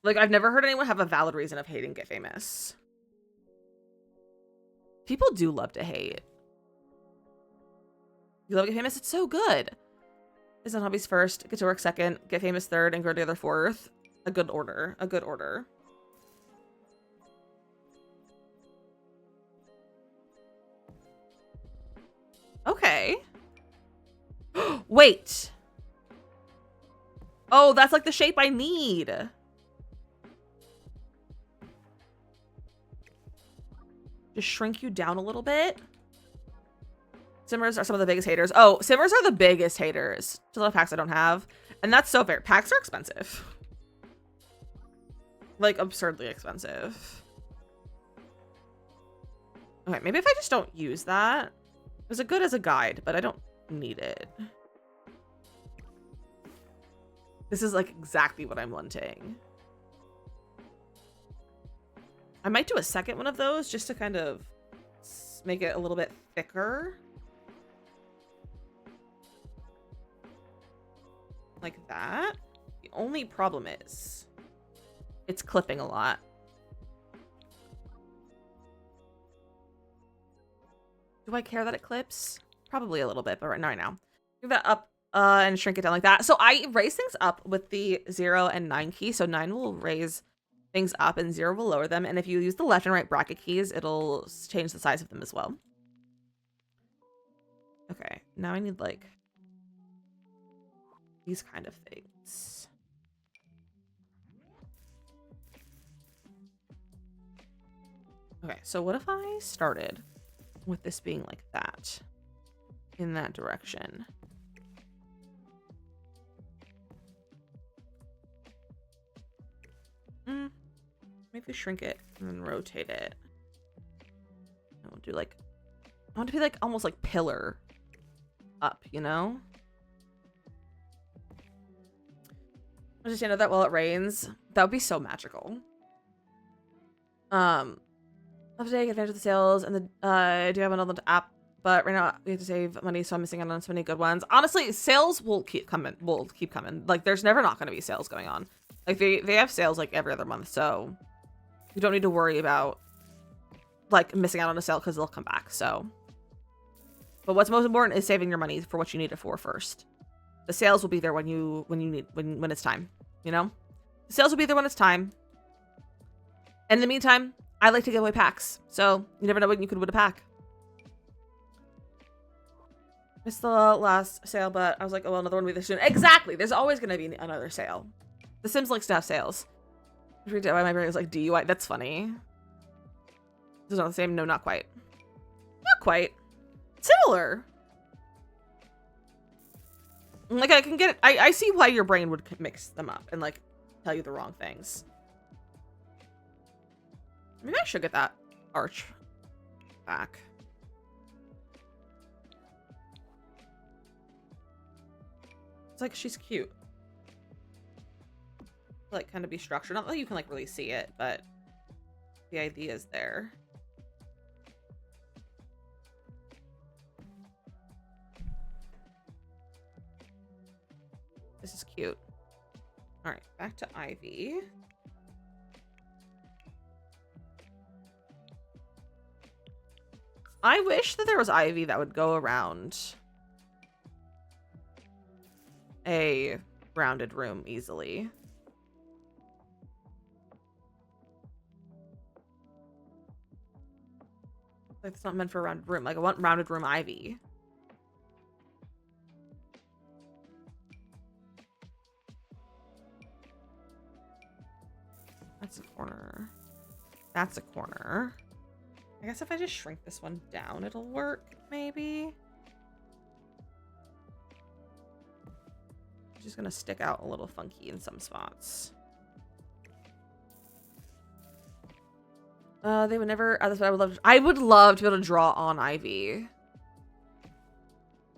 Like, I've never heard anyone have a valid reason of hating Get Famous. People do love to hate. You love Get Famous? It's so good. Is on hobbies first, get to work second, get famous third, and grow together fourth. A good order. A good order. Okay. Wait. Oh, that's like the shape I need. Just shrink you down a little bit. Simmers are some of the biggest haters. Oh, Simmers are the biggest haters. There's a lot of packs I don't have. And that's so fair. Packs are expensive. Like, absurdly expensive. Okay, maybe if I just don't use that. It was good as a guide, but I don't need it. This is like exactly what I'm wanting. I might do a second one of those just to kind of make it a little bit thicker. Like that. The only problem is it's clipping a lot. Do I care that it clips? Probably a little bit, but right now. Move that up and shrink it down like that. So I raise things up with the 0 and 9 key. So 9 will raise things up and 0 will lower them. And if you use the left and right bracket keys, it'll change the size of them as well. Okay, now I need like these kind of things. Okay, so what if I started with this being like that in that direction? Maybe shrink it and then rotate it. I'll do like, I want to be like almost like pillar up, you know? I'll just stand that while it rains. That would be so magical. Love today, get advantage of the sales, and the I do have another app, but right now we have to save money, so I'm missing out on so many good ones. Honestly, sales will keep coming. Like, there's never not going to be sales going on. Like, they have sales like every other month, so you don't need to worry about like missing out on a sale because they'll come back. So, but what's most important is saving your money for what you need it for first. The sales will be there when it's time, you know? The sales will be there when it's time. And in the meantime, I like to give away packs. So you never know when you could win a pack. Missed the last sale, but I was like, oh, well, another one will be there soon. Exactly. There's always going to be another sale. The Sims likes to have sales. My brain is like DUI. That's funny. This is not the same. No, not quite. Not quite. Similar. Like, I can get it. I see why your brain would mix them up and like tell you the wrong things. Maybe I should get that arch back. It's like she's cute. Like, kind of be structured. Not that you can like really see it, but the idea is there. This is cute. All right, back to Ivy. I wish that there was Ivy that would go around a rounded room easily. Like, it's not meant for a rounded room. Like, I want rounded room Ivy. That's a corner. That's a corner. I guess if I just shrink this one down, it'll work, maybe. It's just gonna stick out a little funky in some spots. They would never. That's what I would love. I would love to be able to draw on Ivy.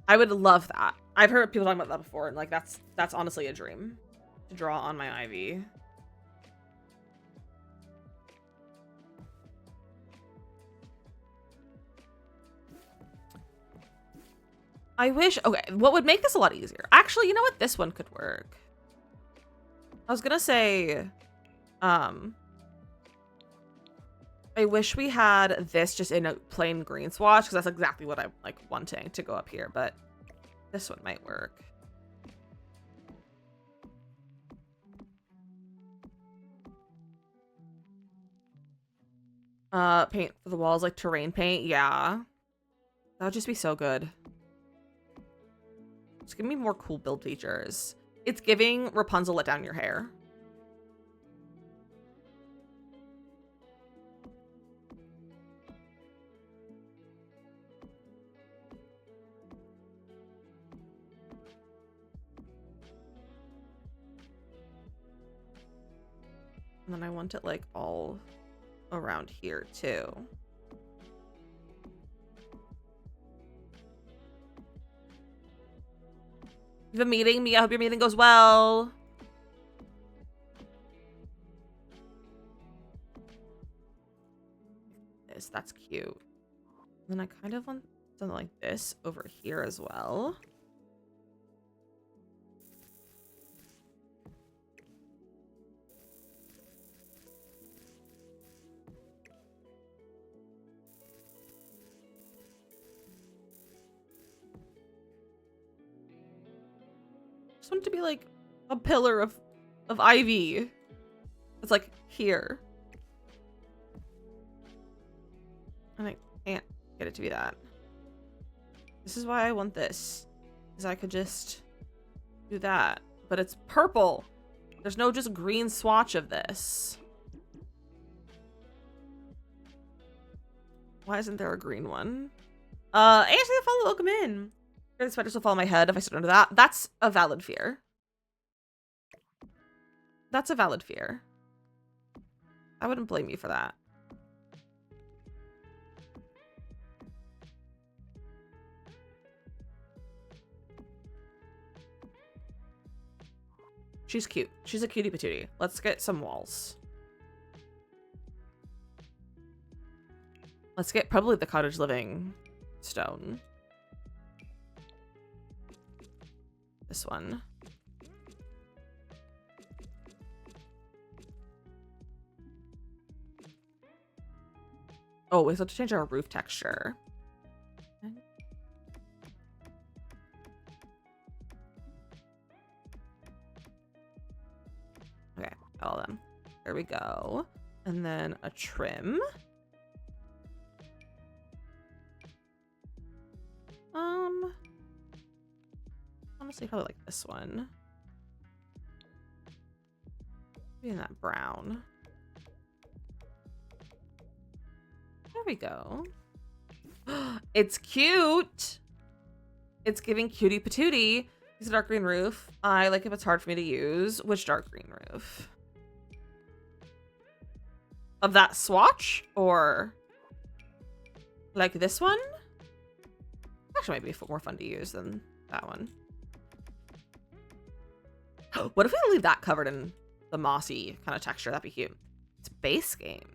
I would love that. I've heard people talking about that before, and like that's honestly a dream to draw on my Ivy. I wish. Okay, what would make this a lot easier? Actually, you know what? This one could work. I was gonna say, I wish we had this just in a plain green swatch, because that's exactly what I'm like wanting to go up here, but this one might work. Paint for the walls like terrain paint. Yeah. That would just be so good. Just give me more cool build features. It's giving Rapunzel let down your hair. And then I want it like all around here too. You have a meeting? Mia, I hope your meeting goes well. That's cute. And then I kind of want something like this over here as well. Just want it to be like a pillar of ivy. It's like here. And I can't get it to be that. This is why I want this. Is I could just do that. But it's purple. There's no just green swatch of this. Why isn't there a green one? Actually, follow, welcome in. The spiders will follow my head if I sit under that. That's a valid fear. That's a valid fear. I wouldn't blame you for that. She's cute. She's a cutie patootie. Let's get some walls. Let's get probably the cottage living stone. This one. Oh, we have to change our roof texture. Okay, all of them. There we go. And then a trim. Honestly, probably like this one. Maybe in that brown. There we go. It's cute. It's giving cutie patootie. It's a dark green roof. I like if it's hard for me to use. Which dark green roof? Of that swatch? Or like this one? Actually might be more fun to use than that one. What if we leave that covered in the mossy kind of texture? That'd be cute. It's base game.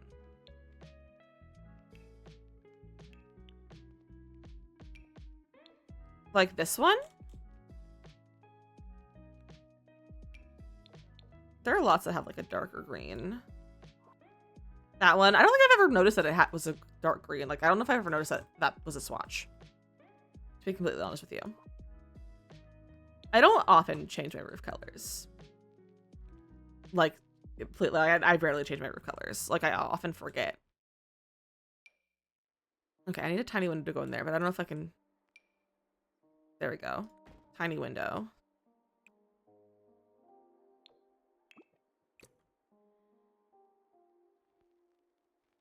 Like this one? There are lots that have like a darker green. That one. I don't think I've ever noticed that it was a dark green. Like, I don't know if I've ever noticed that that was a swatch. To be completely honest with you. I don't often change my roof colors. Like, completely. I rarely change my roof colors. Like, I often forget. Okay, I need a tiny window to go in there, but I don't know if I can... There we go. Tiny window.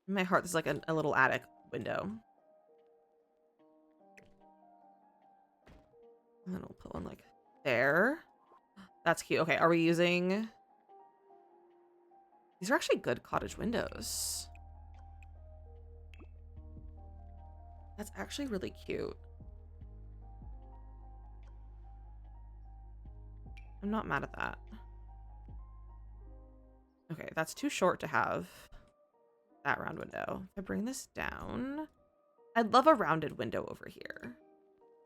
In my heart, there's like a little attic window. And then we'll put one like there. That's cute. Okay, are we using... These are actually good cottage windows. That's actually really cute. I'm not mad at that. Okay, that's too short to have that round window. If I bring this down, I'd love a rounded window over here.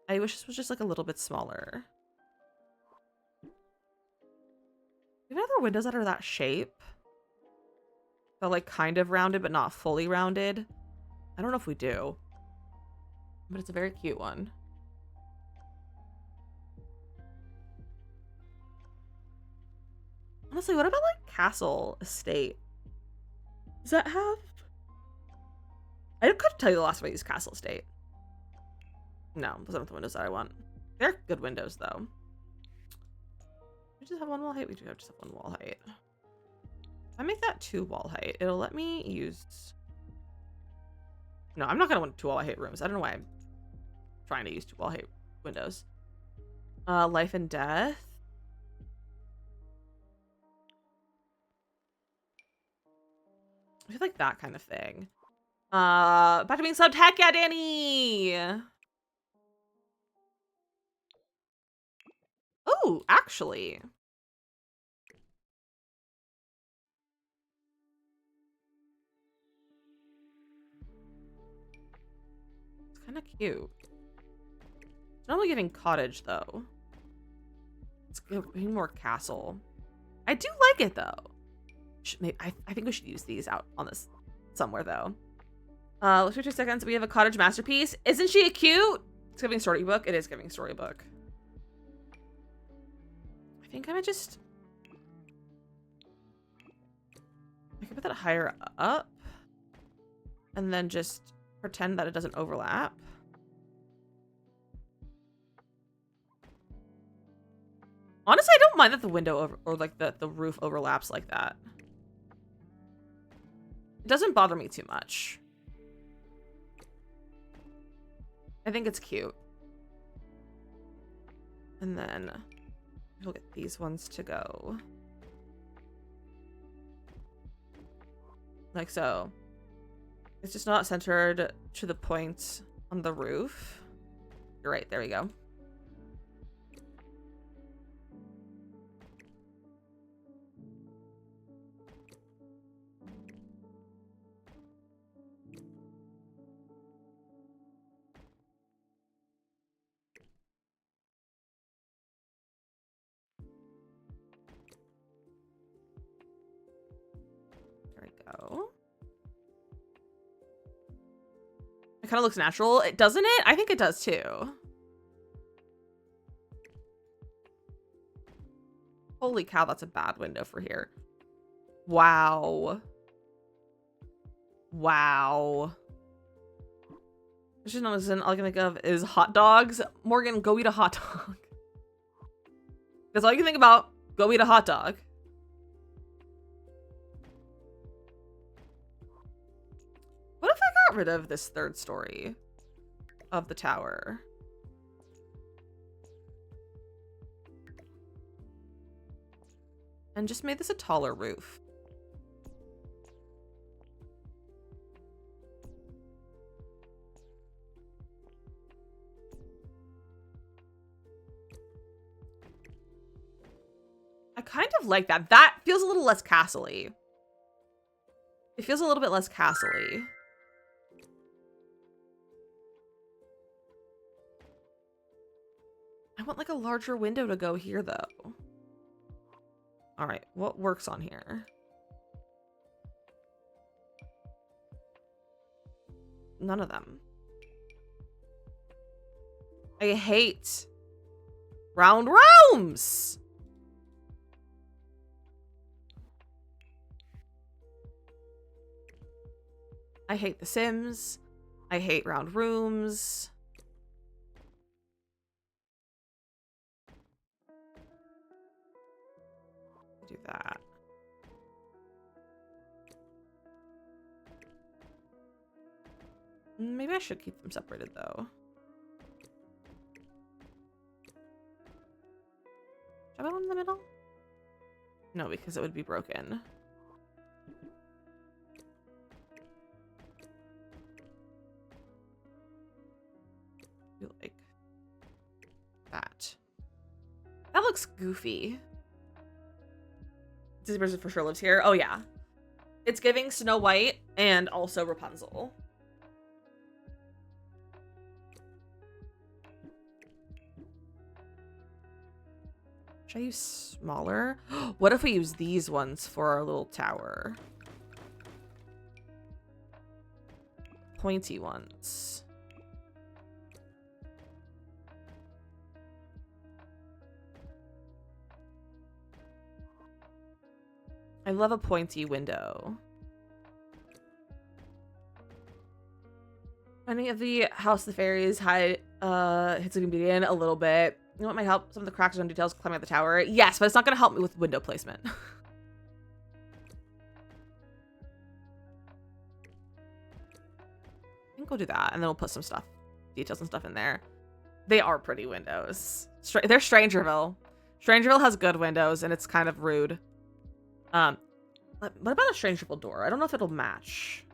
I wish this was just like a little bit smaller. Do you have other windows that are that shape? So like kind of rounded, but not fully rounded. I don't know if we do, but it's a very cute one. Honestly, what about like Castle Estate? Does that have... I couldn't tell you the last time I used Castle Estate. No, those aren't the windows that I want. They're good windows though. We just have one wall height. We do have just have one wall height. If I make that 2 wall height, it'll let me use... No, I'm not gonna want 2 wall height rooms. I don't know why I'm trying to use 2 wall height windows. Life and death. I feel like that kind of thing. Back to being subbed. Heck yeah, Danny! Oh, actually. It's kind of cute. It's not really giving cottage, though. It's giving more castle. I do like it, though. I think we should use these out on this somewhere, though. Let's wait 2 seconds. We have a cottage masterpiece. Isn't she a cute? It's giving storybook. It is giving storybook. I think I might just... I can put that higher up. And then just pretend that it doesn't overlap. Honestly, I don't mind that the window or like the roof overlaps like that. It doesn't bother me too much. I think it's cute. And then we'll get these ones to go. Like so. It's just not centered to the point on the roof. You're right, there we go. There we go. It kind of looks natural. It doesn't it? I think it does too. Holy cow, that's a bad window for here. Wow. Wow. There's just not all I can think of is hot dogs. Morgan, go eat a hot dog. That's all you can think about. Go eat a hot dog. What if I got rid of this 3rd story of the tower? And just made this a taller roof. I kind of like that. That feels a little less castle-y. It feels a little bit less castle-y. I want like a larger window to go here though. All right, what works on here? None of them. I hate round rooms. I hate The Sims. I hate round rooms. Do that. Maybe I should keep them separated though. Should I put one in the middle? No, because it would be broken. Do like that. That looks goofy. This person for sure lives here. Oh yeah. It's giving Snow White and also Rapunzel. Should I use smaller? What if we use these ones for our little tower? Pointy ones. I love a pointy window. Any of the House of the Fairies hide hits a comedian a little bit. You know what might help? Some of the cracks and details climbing up the tower. Yes, but it's not going to help me with window placement. I think we'll do that, and then we'll put some stuff, details and stuff in there. They are pretty windows. They're Strangerville. Strangerville has good windows, and it's kind of rude. What about a Strangerville door? I don't know if it'll match.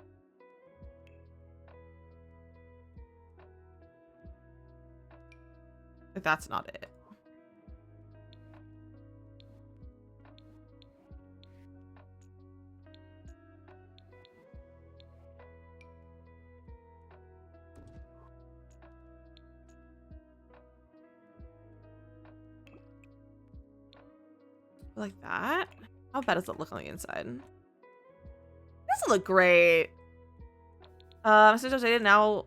If that's not it. Like that? How bad does it look on the inside? It doesn't look great. Message updated now.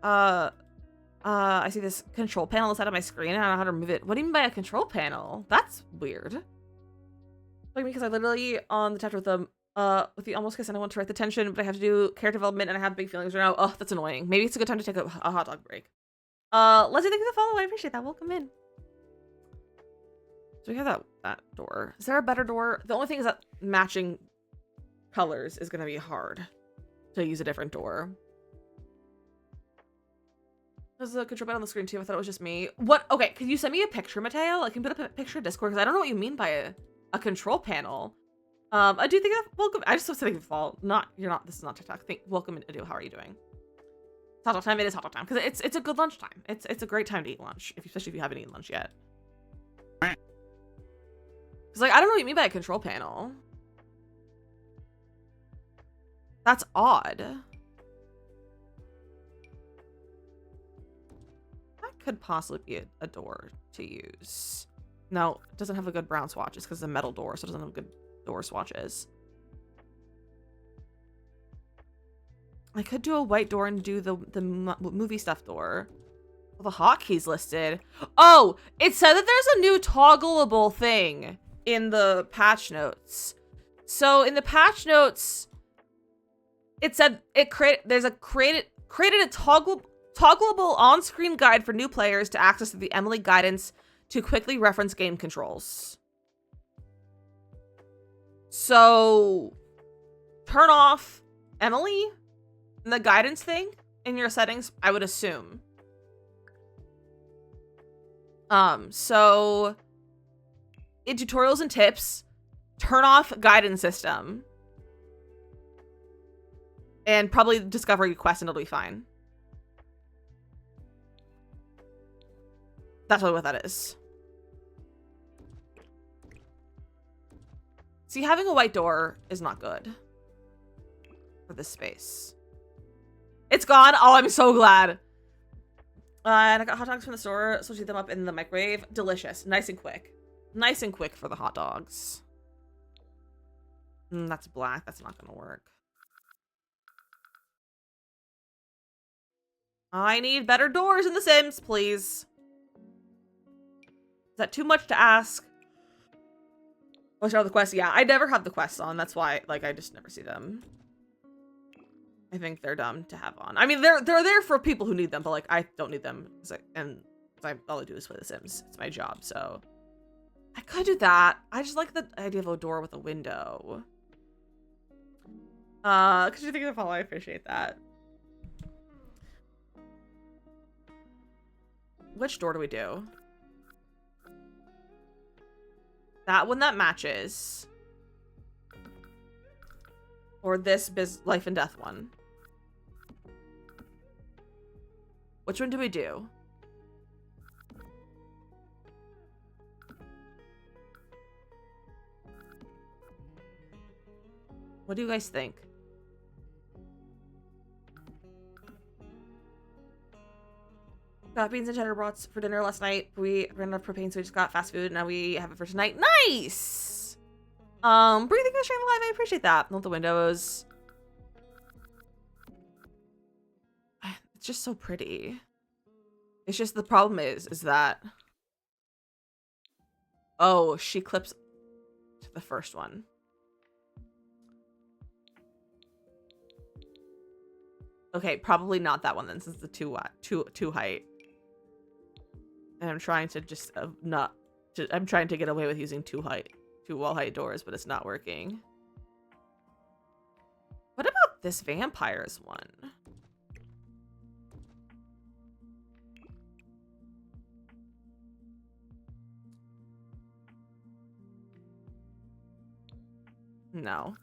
I see this control panel on the side of my screen and I don't know how to remove it. What do you mean by a control panel? That's weird. Like, because I literally on the chapter with the almost kiss and I want to write the tension, but I have to do character development and I have big feelings right now. Oh, that's annoying. Maybe it's a good time to take a hot dog break. Leslie, thank you for the follow. I appreciate that. Welcome in. So we have that door. Is there a better door? The only thing is that matching colors is gonna be hard to use a different door. There's a control button on the screen too. I thought it was just me. What? Okay, can you send me a picture, Mateo? I can put a picture in Discord because I don't know what you mean by a control panel. I do think that welcome. I just was saying fall. You're not. This is not TikTok. Welcome Adu. How are you doing? It's hot dog time. It is hot dog time because it's a good lunch time. It's a great time to eat lunch, especially if you haven't eaten lunch yet. Because like I don't know what you mean by a control panel. That's odd. That could possibly be a door to use. No, it doesn't have a good brown swatches because it's a metal door, so it doesn't have good door swatches. I could do a white door and do the movie stuff door. Well, the hotkeys listed. Oh, it said that there's a new toggleable thing in the patch notes. So in the patch notes, it said created a toggleable on-screen guide for new players to access the Emily guidance to quickly reference game controls. So turn off Emily and the guidance thing in your settings, I would assume. So in tutorials and tips, turn off guidance system. And probably discovery quest and it'll be fine. That's really what that is. See, having a white door is not good for this space. It's gone. Oh, I'm so glad. And I got hot dogs from the store, so heat them up in the microwave. Delicious. Nice and quick. Nice and quick for the hot dogs. That's black. That's not going to work. I need better doors in The Sims, please. Is that too much to ask? Oh, show the quests. Yeah, I never have the quests on. That's why, like, I just never see them. I think they're dumb to have on. I mean, they're there for people who need them, but like, I don't need them. All I do is play The Sims. It's my job, so I could do that. I just like the idea of a door with a window. Could you think of the follow? I appreciate that. which door do we do? That one that matches. Or this life and death one. Which one do we do? What do you guys think? Got beans and cheddar brats for dinner last night. We ran out of propane, so we just got fast food. Now we have it for tonight. Nice! Breathing the stream live, I appreciate that. Not the windows. It's just so pretty. It's just the problem is that... Oh, she clips to the first one. Okay, probably not that one then, since it's the two height. And I'm trying to just I'm trying to get away with using two wall height doors, but it's not working. What about this vampires one? No.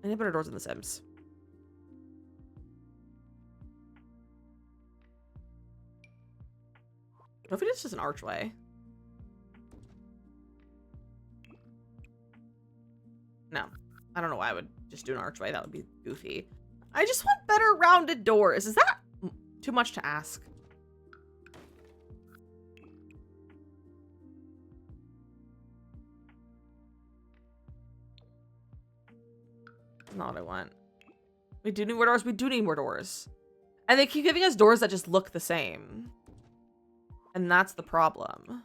I need better doors in The Sims. What if it is just an archway? No. I don't know why I would just do an archway. That would be goofy. I just want better rounded doors. Is that too much to ask? That's not what I want. We do need more doors. We do need more doors. And they keep giving us doors that just look the same. And that's the problem.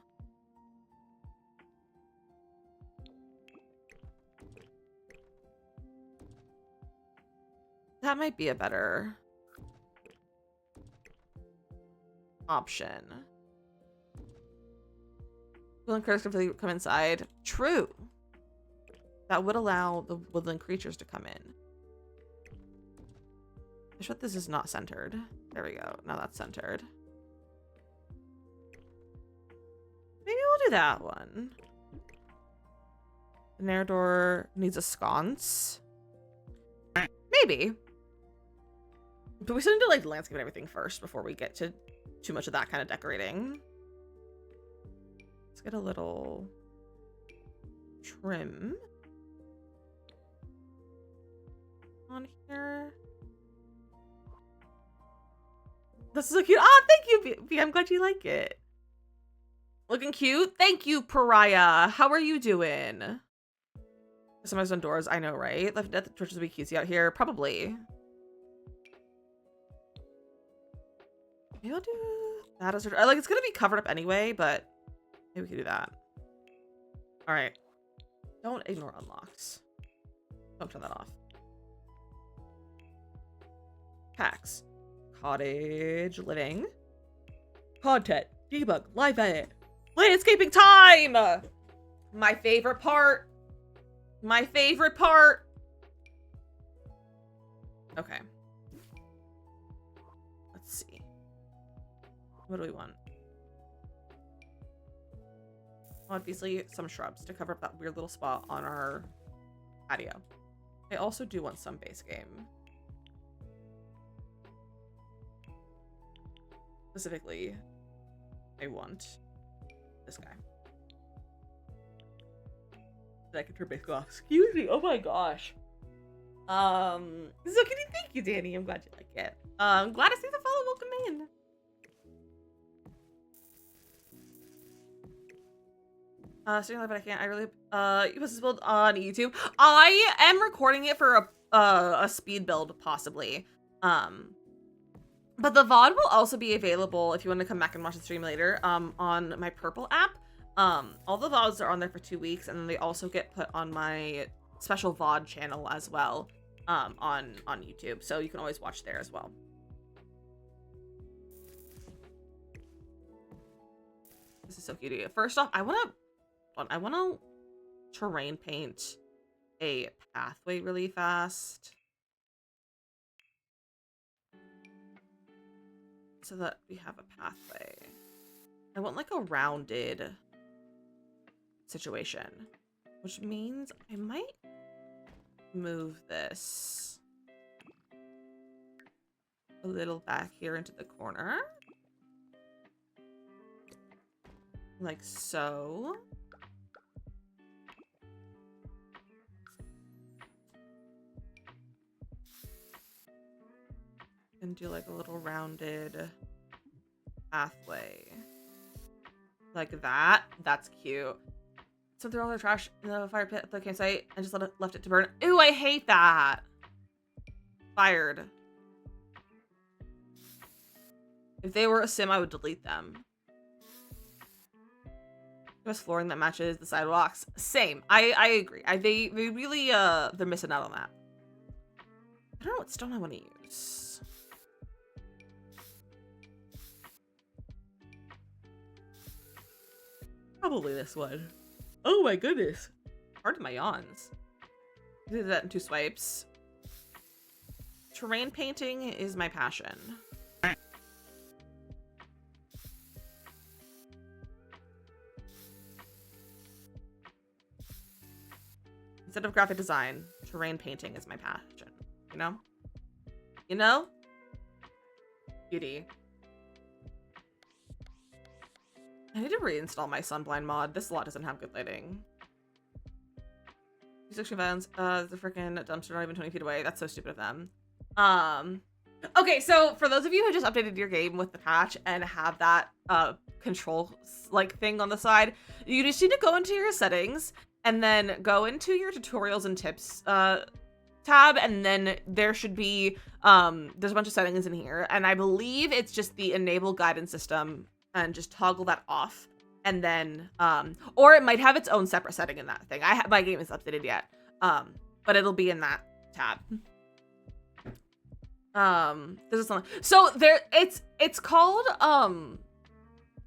That might be a better option. Woodland creatures can come inside. True. That would allow the woodland creatures to come in. I wish this is not centered. There we go. Now that's centered. Maybe we'll do that one. The Nair door needs a sconce. Maybe. But we still need to like landscape and everything first before we get to too much of that kind of decorating. Let's get a little trim on here. This is so cute. Ah, thank you, B. I'm glad you like it. Looking cute. Thank you, Pariah. How are you doing? Sometimes on doors, I know, right? Left at the churches would be cutesy out here. Probably. Maybe I'll do that as like it's gonna be covered up anyway, but maybe we can do that. All right. Don't ignore unlocks. Don't turn that off. Packs. Cottage living. Content. Debug. Live edit. Landscaping time! My favorite part. My favorite part. Okay. Let's see. What do we want? Obviously, some shrubs to cover up that weird little spot on our patio. I also do want some base game. Specifically, I want this guy. I can turn base go off. Excuse me. Oh my gosh. So kitty, thank you, Danny. I'm glad you like it. I'm glad to see the follow. Welcome in. Streaming live, but I can't. I really you post this build on YouTube. I am recording it for a speed build, possibly. But the VOD will also be available if you want to come back and watch the stream later. On my Purple app. All the VODs are on there for 2 weeks, and then they also get put on my special VOD channel as well. On YouTube, so you can always watch there as well. This is so cute. First off, I want to terrain paint a pathway really fast. so that we have a pathway. I want like a rounded situation, which means I might move this a little back here into the corner. Like so. And do like a little rounded pathway. Like that. That's cute. So threw all their trash in the fire pit at the campsite and just left it to burn. Ooh, I hate that. Fired. If they were a sim, I would delete them. There's flooring that matches the sidewalks. Same. I agree. They really they're missing out on that. I don't know what stone I want to use. Probably this one. Oh my goodness. Pardon my yawns. Do that in 2 swipes. Terrain painting is my passion. Instead of graphic design, terrain painting is my passion. You know? You know? Beauty. I need to reinstall my sunblind mod. This lot doesn't have good lighting. Restriction fans, the freaking dumpster not even 20 feet away. That's so stupid of them. Okay, so for those of you who just updated your game with the patch and have that control like thing on the side, you just need to go into your settings and then go into your tutorials and tips tab, and then there should be there's a bunch of settings in here, and I believe it's just the enable guidance system, and just toggle that off, and then or it might have its own separate setting in that thing. My game isn't updated yet, but it'll be in that tab. This is something. So there, it's called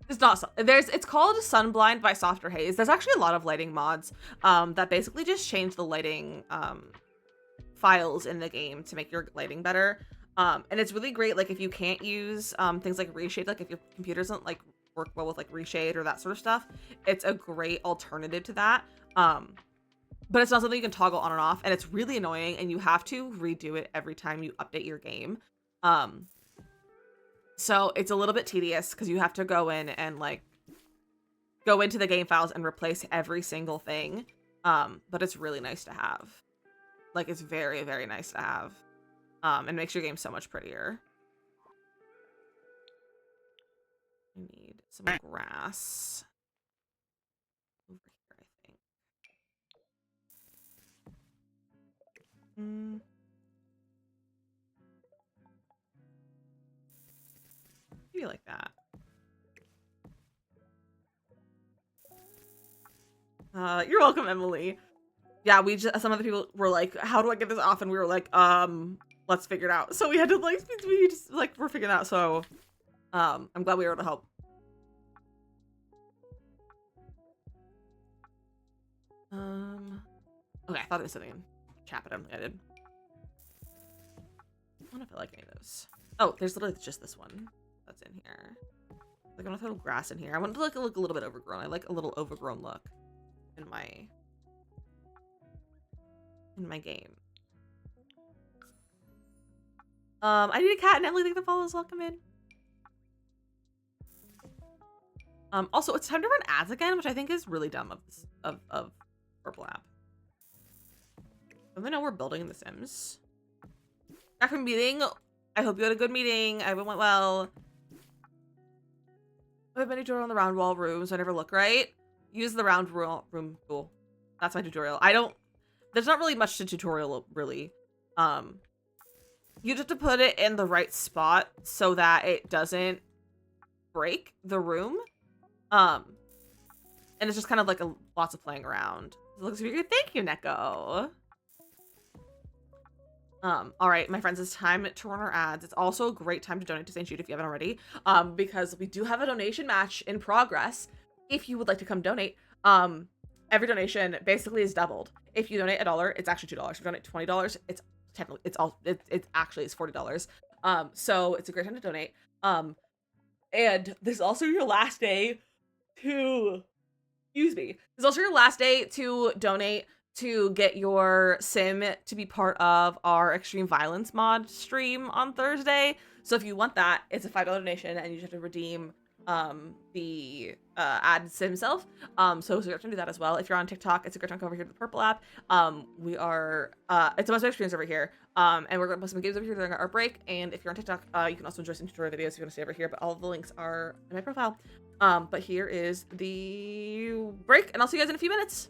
it's called Sunblind by Softer Haze. There's actually a lot of lighting mods that basically just change the lighting files in the game to make your lighting better. And it's really great, like if you can't use things like reshade, like if your computer doesn't like work well with like reshade or that sort of stuff, it's a great alternative to that. But it's not something you can toggle on and off, and it's really annoying, and you have to redo it every time you update your game. So it's a little bit tedious because you have to go in and like go into the game files and replace every single thing. But it's really nice to have. Like, it's very, very nice to have. And makes your game so much prettier. I need some grass over here, I think. Maybe like that. You're welcome, Emily. Yeah, some other people were like, how do I get this off? And we were like, let's figure it out. So we had to like, we're figuring it out. So, I'm glad we were able to help. Okay, I thought it was something in chat, but I don't think I did. I don't know if I like any of those. Oh, there's literally just this one that's in here. Like, I'm gonna throw grass in here. I want it to look a little bit overgrown. I like a little overgrown look in my game. I need a cat, and Emily, think the follows welcome in. Also, it's time to run ads again, which I think is really dumb of Purple app. Don't they know we're building in The Sims? Back from meeting. I hope you had a good meeting. I hope it went well. I have many tutorial on the round wall room, so I never look right. Use the round room tool. That's my tutorial. There's not really much to tutorial, really. You just have to put it in the right spot so that it doesn't break the room. And it's just kind of like lots of playing around. It looks really good. Thank you, Neko. All right, my friends, it's time to run our ads. It's also a great time to donate to St. Jude if you haven't already, because we do have a donation match in progress. If you would like to come donate, every donation basically is doubled. If you donate $1, it's actually $2. If you donate $20, it's actually $40. So it's a great time to donate. And this is also your last day to, excuse me, this is also your last day to donate to get your sim to be part of our extreme violence mod stream on Thursday. So if you want that, it's a $5 donation and you just have to redeem the ad sim self. So it's a great time to do that as well. If you're on TikTok, it's a great time to come over here to the purple app. We are it's a bunch of experience over here. And we're gonna post some games over here during our break. And if you're on TikTok, you can also enjoy some tutorial videos if you want to stay over here, but all of the links are in my profile. But here is the break, and I'll see you guys in a few minutes.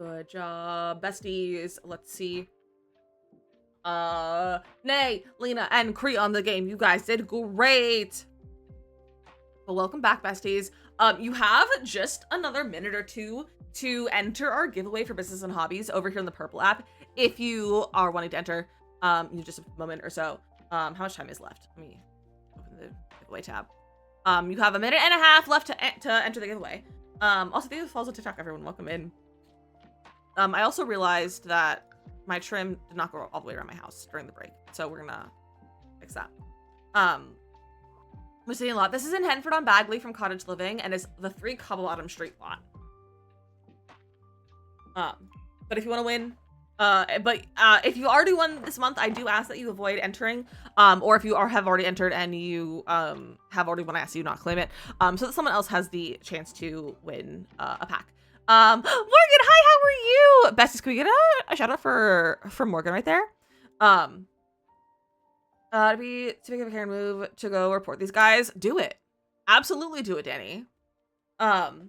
Good job, besties. Let's see. Nay, Lena, and Cree on the game. You guys did great. Well, welcome back, besties. You have just another minute or two to enter our giveaway for business and hobbies over here in the purple app. If you are wanting to enter, you just a moment or so. How much time is left? Let me open the giveaway tab. You have a minute and a half left to enter the giveaway. Also, thank you for following TikTok, everyone. Welcome in. I also realized that my trim did not go all the way around my house during the break, so we're gonna fix that. We're seeing a lot. This is in Henford on Bagley from Cottage Living, and is the 3 Cobble Bottom Street lot. But if you want to win, if you already won this month, I do ask that you avoid entering. Or if you have already entered and you have already won, I ask you not claim it. So that someone else has the chance to win a pack. Morgan, hi, how are you? Besties, can we get a shout out for Morgan right there? To make a care and move to go report these guys. Do it. Absolutely do it, Danny. But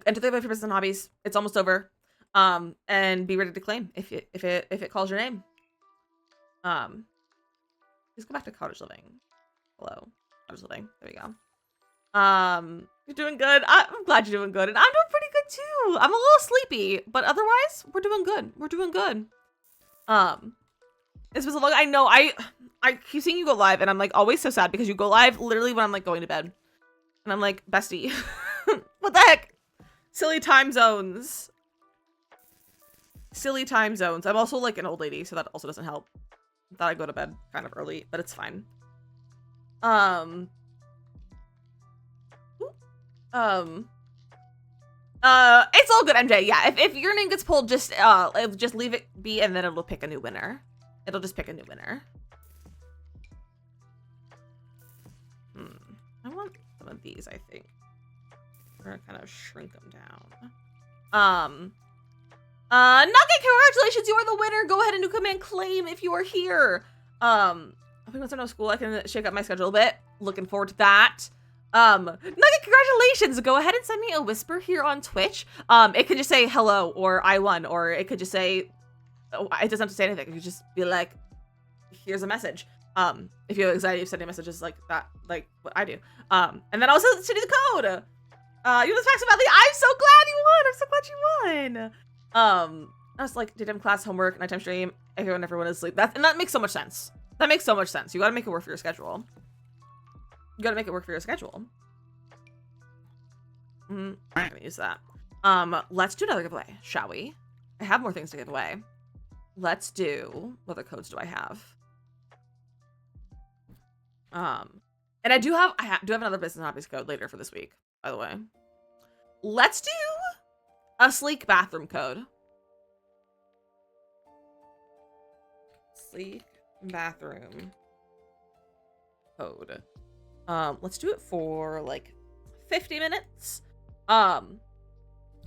enter the giveaway for business and hobbies. It's almost over. And be ready to claim if it calls your name. Let's go back to Cottage Living. Hello, Cottage Living. There we go. You're doing good. I'm glad you're doing good, and I'm doing pretty good too. I'm a little sleepy, but otherwise, we're doing good. We're doing good. This was a long. I know. I keep seeing you go live, and I'm like always so sad because you go live literally when I'm like going to bed, and I'm like, bestie, what the heck? Silly time zones. Silly time zones. I'm also like an old lady, so that also doesn't help. I thought I go to bed kind of early, but it's fine. It's all good, MJ. Yeah, if your name gets pulled, just leave it be, and then it'll pick a new winner. It'll just pick a new winner. I want some of these, I think. We're gonna kind of shrink them down. Nugget, congratulations, you are the winner. Go ahead and do command claim if you are here. I think once I know school, I can shake up my schedule a bit. Looking forward to that. Nugget, congratulations. Go ahead and send me a whisper here on Twitch. It could just say hello or I won, or it could just say, oh, it doesn't have to say anything. It could just be like, here's a message. If you have anxiety of sending messages like that, like what I do. And then also to do the code. You know, facts about the, I'm so glad you won. I'm so glad you won. I was like, did class, homework, nighttime stream, everyone is asleep. And that makes so much sense. That makes so much sense. You gotta make it work for your schedule. You gotta make it work for your schedule. I'm gonna use that. Let's do another giveaway, shall we? I have more things to give away. Let's do, what other codes do I have? And I do have another business hobbies code later for this week, by the way. Let's do a sleek bathroom code. Sleek bathroom code. Let's do it for like 50 minutes. I'm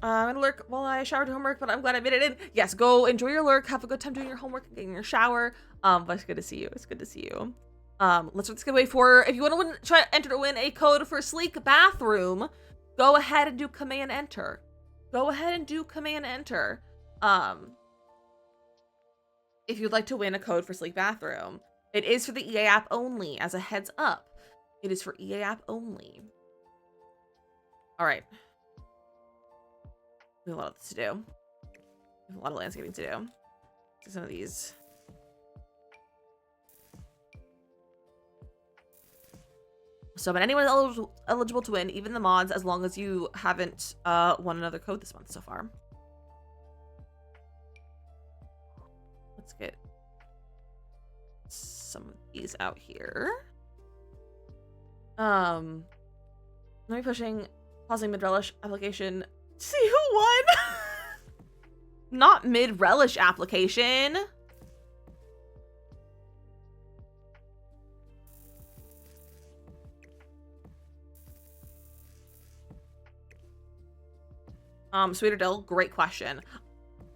gonna lurk while I showered homework, but I'm glad I made it in. Yes, go enjoy your lurk. Have a good time doing your homework and getting your shower. But it's good to see you. It's good to see you. Let's get away for, if you want to enter to win a code for sleek bathroom, go ahead and do command enter. Go ahead and do command enter. If you'd like to win a code for sleek bathroom, it is for the EA app only. As a heads up, it is for EA app only. All right. We have a lot of this to do. We have a lot of landscaping to do. So some of these. So, but anyone eligible to win, even the mods, as long as you haven't won another code this month so far. Let's get some of these out here. Let me pausing mid-relish application. See who won? Not mid-relish application. Sweeter dill, great question.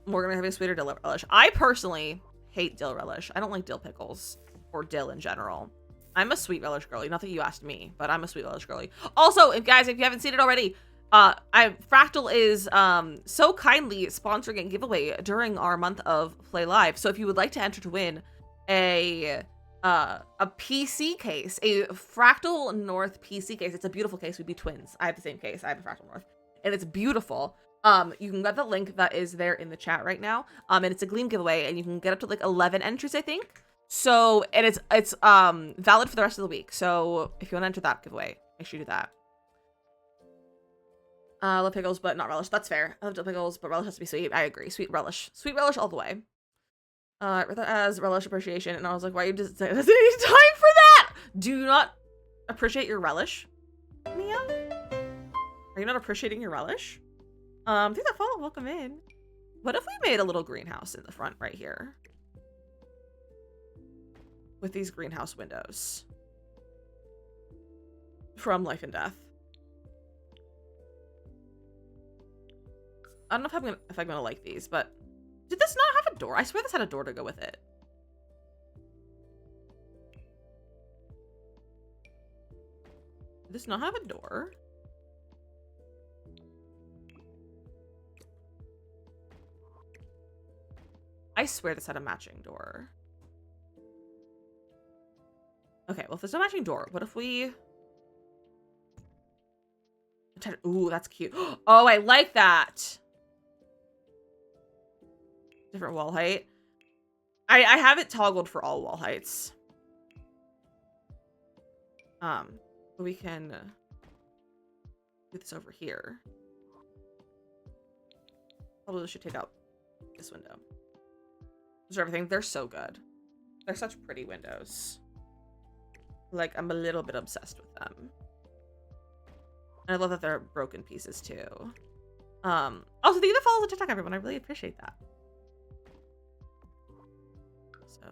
We're gonna have a sweeter dill relish. I personally hate dill relish. I don't like dill pickles or dill in general. I'm a sweet relish girly. Not that you asked me, but I'm a sweet relish girly. Also, if you haven't seen it already, Fractal is so kindly sponsoring a giveaway during our month of Play Live. So if you would like to enter to win a PC case, a Fractal North PC case, it's a beautiful case. We'd be twins. I have the same case. I have a Fractal North, and it's beautiful. You can get the link that is there in the chat right now. And it's a Gleam giveaway, and you can get up to like 11 entries, I think. So, and it's valid for the rest of the week. So if you want to enter that giveaway, make sure you do that. Love pickles, but not relish. That's fair. I love pickles, but relish has to be sweet. I agree. Sweet relish all the way. As relish appreciation, and I was like, why you just say there's any time for that? Do you not appreciate your relish, Mia? Are you not appreciating your relish? Think that follow. Welcome in. What if we made a little greenhouse in the front right here? With these greenhouse windows. From Life and Death. I don't know if I'm gonna like these, but did this not have a door? I swear this had a door to go with it. Did this not have a door? I swear this had a matching door. Okay, well, if there's no matching door, what if we... Ooh, that's cute. Oh, I like that. Different wall height. I have it toggled for all wall heights. But we can do this over here. Probably should take out this window. Those are everything. They're so good. They're such pretty windows. Like, I'm a little bit obsessed with them. And I love that they're broken pieces too. Also, thank you for following the TikTok, everyone. I really appreciate that. So,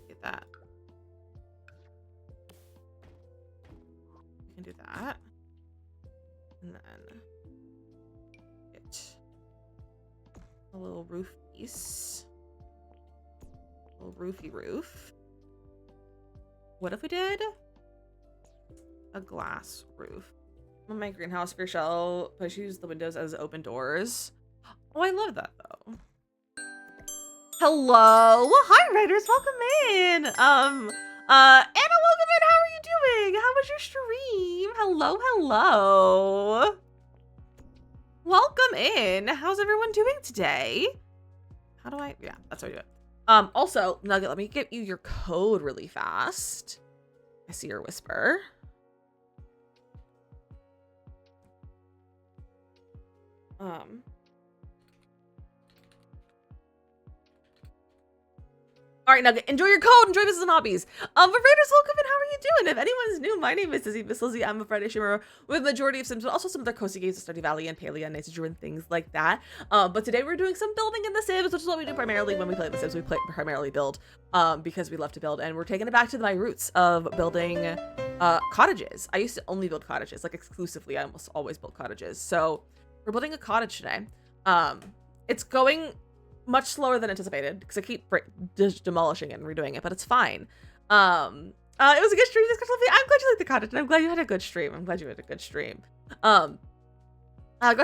get that. We can do that. And then get a little roof piece. A little roofy roof. What if we did a glass roof? On my greenhouse for shell, but I use the windows as open doors. Oh, I love that though. Hello, hi writers, welcome in. Anna, welcome in. How are you doing? How was your stream? Hello. Welcome in. How's everyone doing today? How do I? Yeah, that's how I do it. Also, Nugget, let me get you your code really fast. I see your whisper. All right, Nugget, enjoy your code. Enjoy business and hobbies. But Raiders, welcome in. How are you doing? If anyone's new, my name is DizzyMissLizzy. I'm a Friday streamer with majority of Sims, but also some other cozy games, Stardew Valley and Palea and Nature and things like that. But today we're doing some building in the Sims, which is what we do primarily when we play the Sims. We primarily build because we love to build, and we're taking it back to my roots of building cottages. I used to only build cottages, like exclusively. I almost always built cottages. So we're building a cottage today. It's going much slower than anticipated because I keep just demolishing it and redoing it, but it's fine. It was a good stream. I'm glad you liked the cottage, and I'm glad you had a good stream. Guys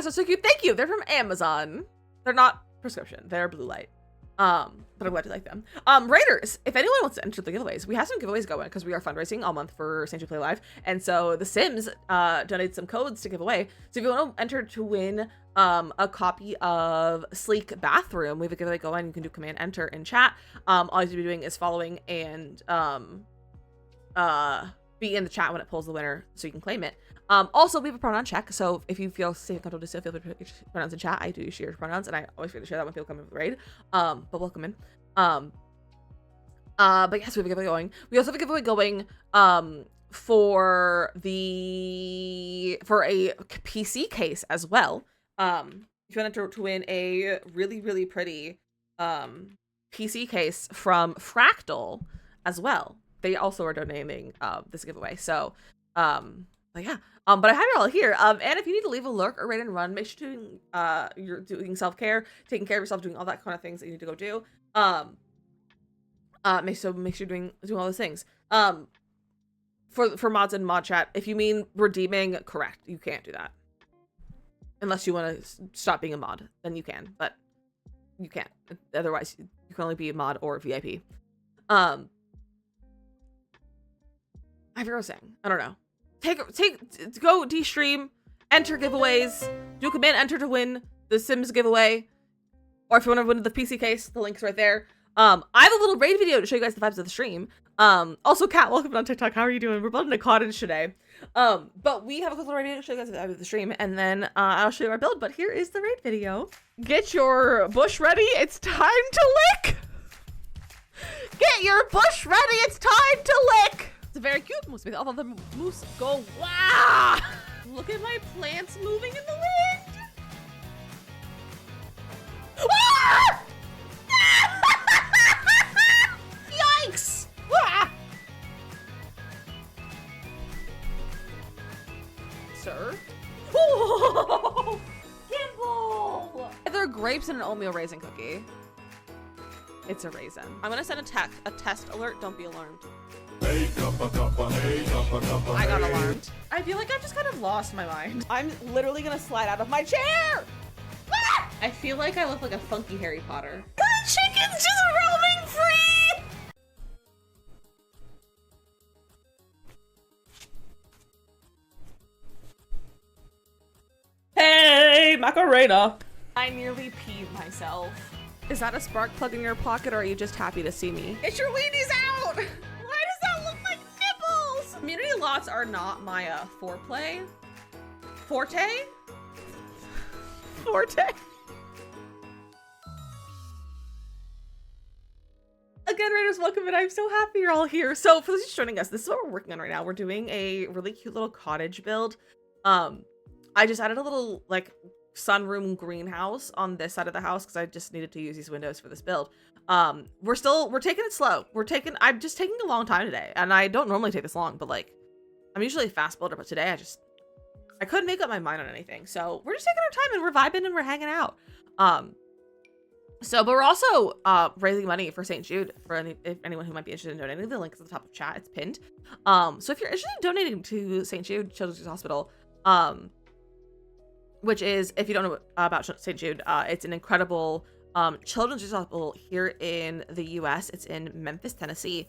are so cute. Thank you. They're from Amazon. They're not prescription. They're blue light. But I'm glad you like them. Raiders, if anyone wants to enter the giveaways, we have some giveaways going because we are fundraising all month for St. Play Live. And so the Sims donated some codes to give away. So if you want to enter to win a copy of Sleek Bathroom, we have a giveaway going. You can do command enter in chat. All you have to be doing is following and be in the chat when it pulls the winner so you can claim it. Also, we have a pronoun check, so if you feel safe and comfortable to say feel free to put your pronouns in chat. I do share pronouns, and I always forget to share that when people come in with the raid. But welcome in. But yes, we have a giveaway going. We also have a giveaway going for a PC case as well. If you want to win a really, really pretty PC case from Fractal as well. They also are donating this giveaway. So but yeah, but I have you all here. And if you need to leave a lurk or raid and run, make sure you're doing self-care, taking care of yourself, doing all that kind of things that you need to go do. Make sure you're doing all those things. For mods and mod chat, if you mean redeeming, correct, you can't do that. Unless you want to stop being a mod, then you can, but you can't. Otherwise, you can only be a mod or VIP. I forgot what I was saying. I don't know. Go de-stream, enter giveaways, do command enter to win the Sims giveaway. Or if you want to win the PC case, the link's right there. I have a little raid video to show you guys the vibes of the stream. Also, Kat, welcome on TikTok. How are you doing? We're building a cottage today. But we have a little raid video to show you guys the vibe of the stream, and then I'll show you our build. But here is the raid video. Get your bush ready. It's time to lick. Get your bush ready. It's time to lick. It's a very cute moose. All of the moose go wow. Look at my plants moving in the wind. Ah! Yikes! Ah! Sir? Oh! Gimbal! They're grapes and an oatmeal raisin cookie. It's a raisin. I'm gonna send a test alert. Don't be alarmed. I got alarmed. I feel like I've just kind of lost my mind. I'm literally gonna slide out of my chair! Ah! I feel like I look like a funky Harry Potter. The chicken's just roaming free! Hey, Macarena! I nearly peed myself. Is that a spark plug in your pocket, or are you just happy to see me? Get your weenies out! Why does that look like nipples? Community lots are not my foreplay. Forte? Forte? Again, Raiders, welcome, and I'm so happy you're all here. So for those just joining us, this is what we're working on right now. We're doing a really cute little cottage build. I just added a little like sunroom greenhouse on this side of the house because I just needed to use these windows for this build. We're taking it slow. I'm just taking a long time today, and I don't normally take this long, but like I'm usually a fast builder, but today I couldn't make up my mind on anything. So we're just taking our time and we're vibing and we're hanging out. But we're also raising money for St. Jude for anyone who might be interested in donating. The link is at the top of chat. It's pinned. So if you're interested in donating to St. Jude Children's Hospital, which is, if you don't know about St. Jude, it's an incredible children's hospital here in the US. It's in Memphis, Tennessee.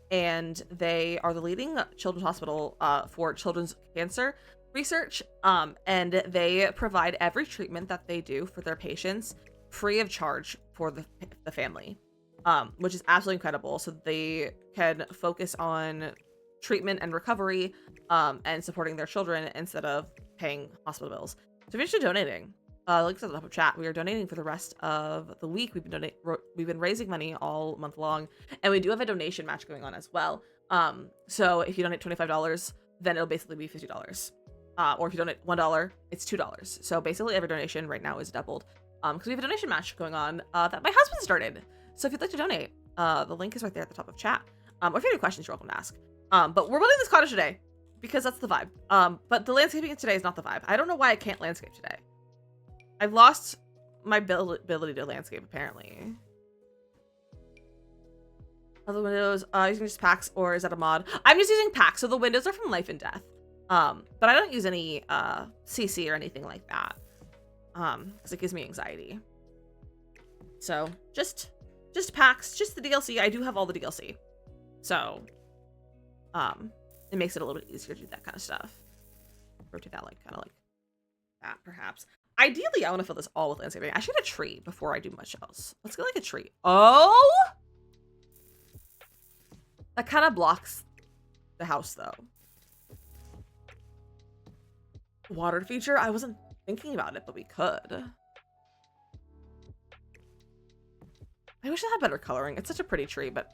And they are the leading children's hospital for children's cancer research. And they provide every treatment that they do for their patients free of charge for the family, which is absolutely incredible. So they can focus on treatment and recovery and supporting their children instead of paying hospital bills. So if you're interested in donating, links at the top of chat. We are donating for the rest of the week. We've been raising money all month long, and we do have a donation match going on as well. So if you donate $25, then it'll basically be $50. Or if you donate $1, it's $2. So basically every donation right now is doubled. Because we have a donation match going on that my husband started. So if you'd like to donate, the link is right there at the top of chat. Or if you have any questions, you're welcome to ask. But we're building this cottage today because that's the vibe. But the landscaping today is not the vibe. I don't know why I can't landscape today. I've lost my ability to landscape, apparently. Other windows, using just packs, or is that a mod? I'm just using packs, so the windows are from Life and Death. But I don't use any CC or anything like that. Because it gives me anxiety. So just packs, just the DLC. I do have all the DLC. So it makes it a little bit easier to do that kind of stuff. Rotate that like kind of like that, perhaps. Ideally, I want to fill this all with landscaping. I should get a tree before I do much else. Let's get like a tree. Oh! That kind of blocks the house though. Water feature? I wasn't thinking about it, but we could. I wish it had better coloring. It's such a pretty tree, but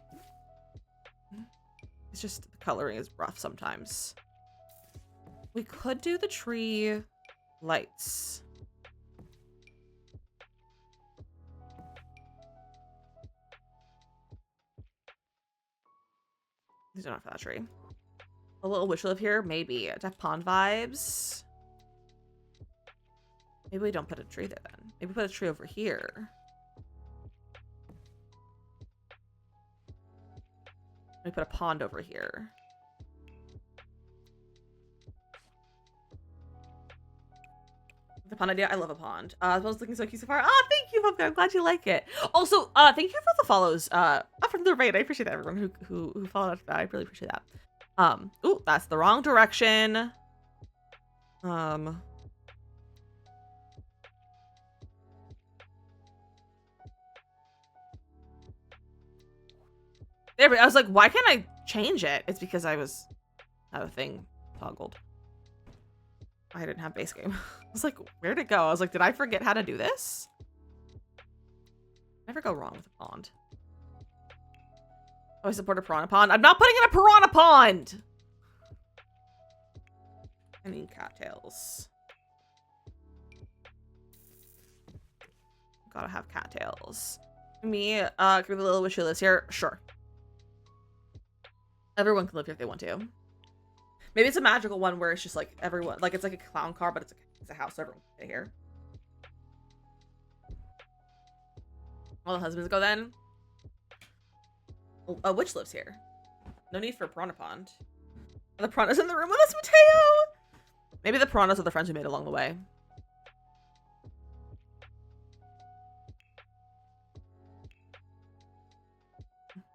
it's just the coloring is rough sometimes. We could do the tree lights. These are not for that tree. A little wish live here, maybe. To have pond vibes. Maybe we don't put a tree there then. Maybe put a tree over here. We put a pond over here. pond idea. I love a pond. I was looking so cute so far. Oh, thank you, Pumpkin. I'm glad you like it. Also, thank you for the follows. From the raid. I appreciate that, everyone who followed after that. I really appreciate that. Ooh, that's the wrong direction. There, I was like, why can't I change it? It's because I was had a thing toggled. I didn't have base game. I was like, where'd it go? I was like, did I forget how to do this? Never go wrong with a pond. Oh, I support a piranha pond. I'm not putting in a piranha pond! I need cattails. Gotta have cattails. Me, can we little wish who lives here? Sure. Everyone can live here if they want to. Maybe it's a magical one where it's just like everyone, like it's like a clown car, but it's a house, so everyone can stay here. All the husbands go then. A witch lives here. No need for a piranha pond. Are the piranhas in the room with us, Mateo? Maybe the piranhas are the friends we made along the way.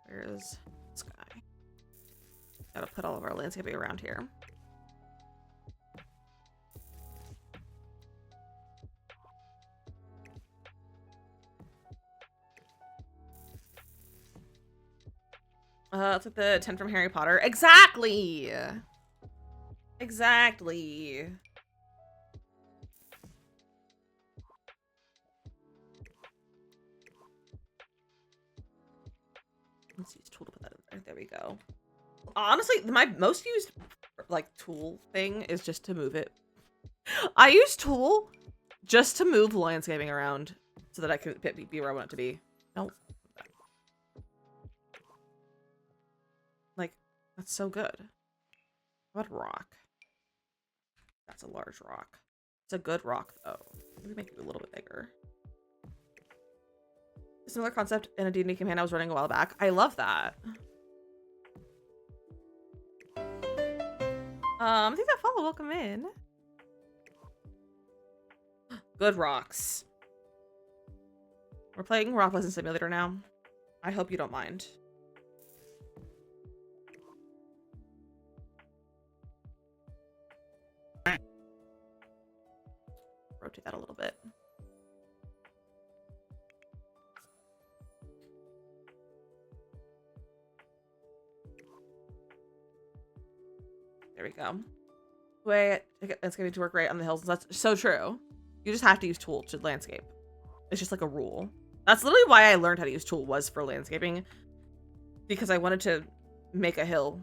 Where's this guy? Gotta put all of our landscaping around here. It's like the tent from Harry Potter. Exactly! Exactly. Let's use tool to put that in there. There we go. Honestly, my most used like tool thing is just to move it. I use tool just to move landscaping around so that I can be where I want it to be. No. Like, that's so good. What rock? That's a large rock. It's a good rock though. Maybe make it a little bit bigger. A similar concept in a D&D campaign I was running a while back. I love that. I think that follow. Welcome in. Good rocks. We're playing Rock Lesson Simulator now. I hope you don't mind. Rotate that a little bit. There we go. Way landscaping to work right on the hills. That's so true. You just have to use tool to landscape. It's just like a rule. That's literally why I learned how to use tool, was for landscaping, because I wanted to make a hill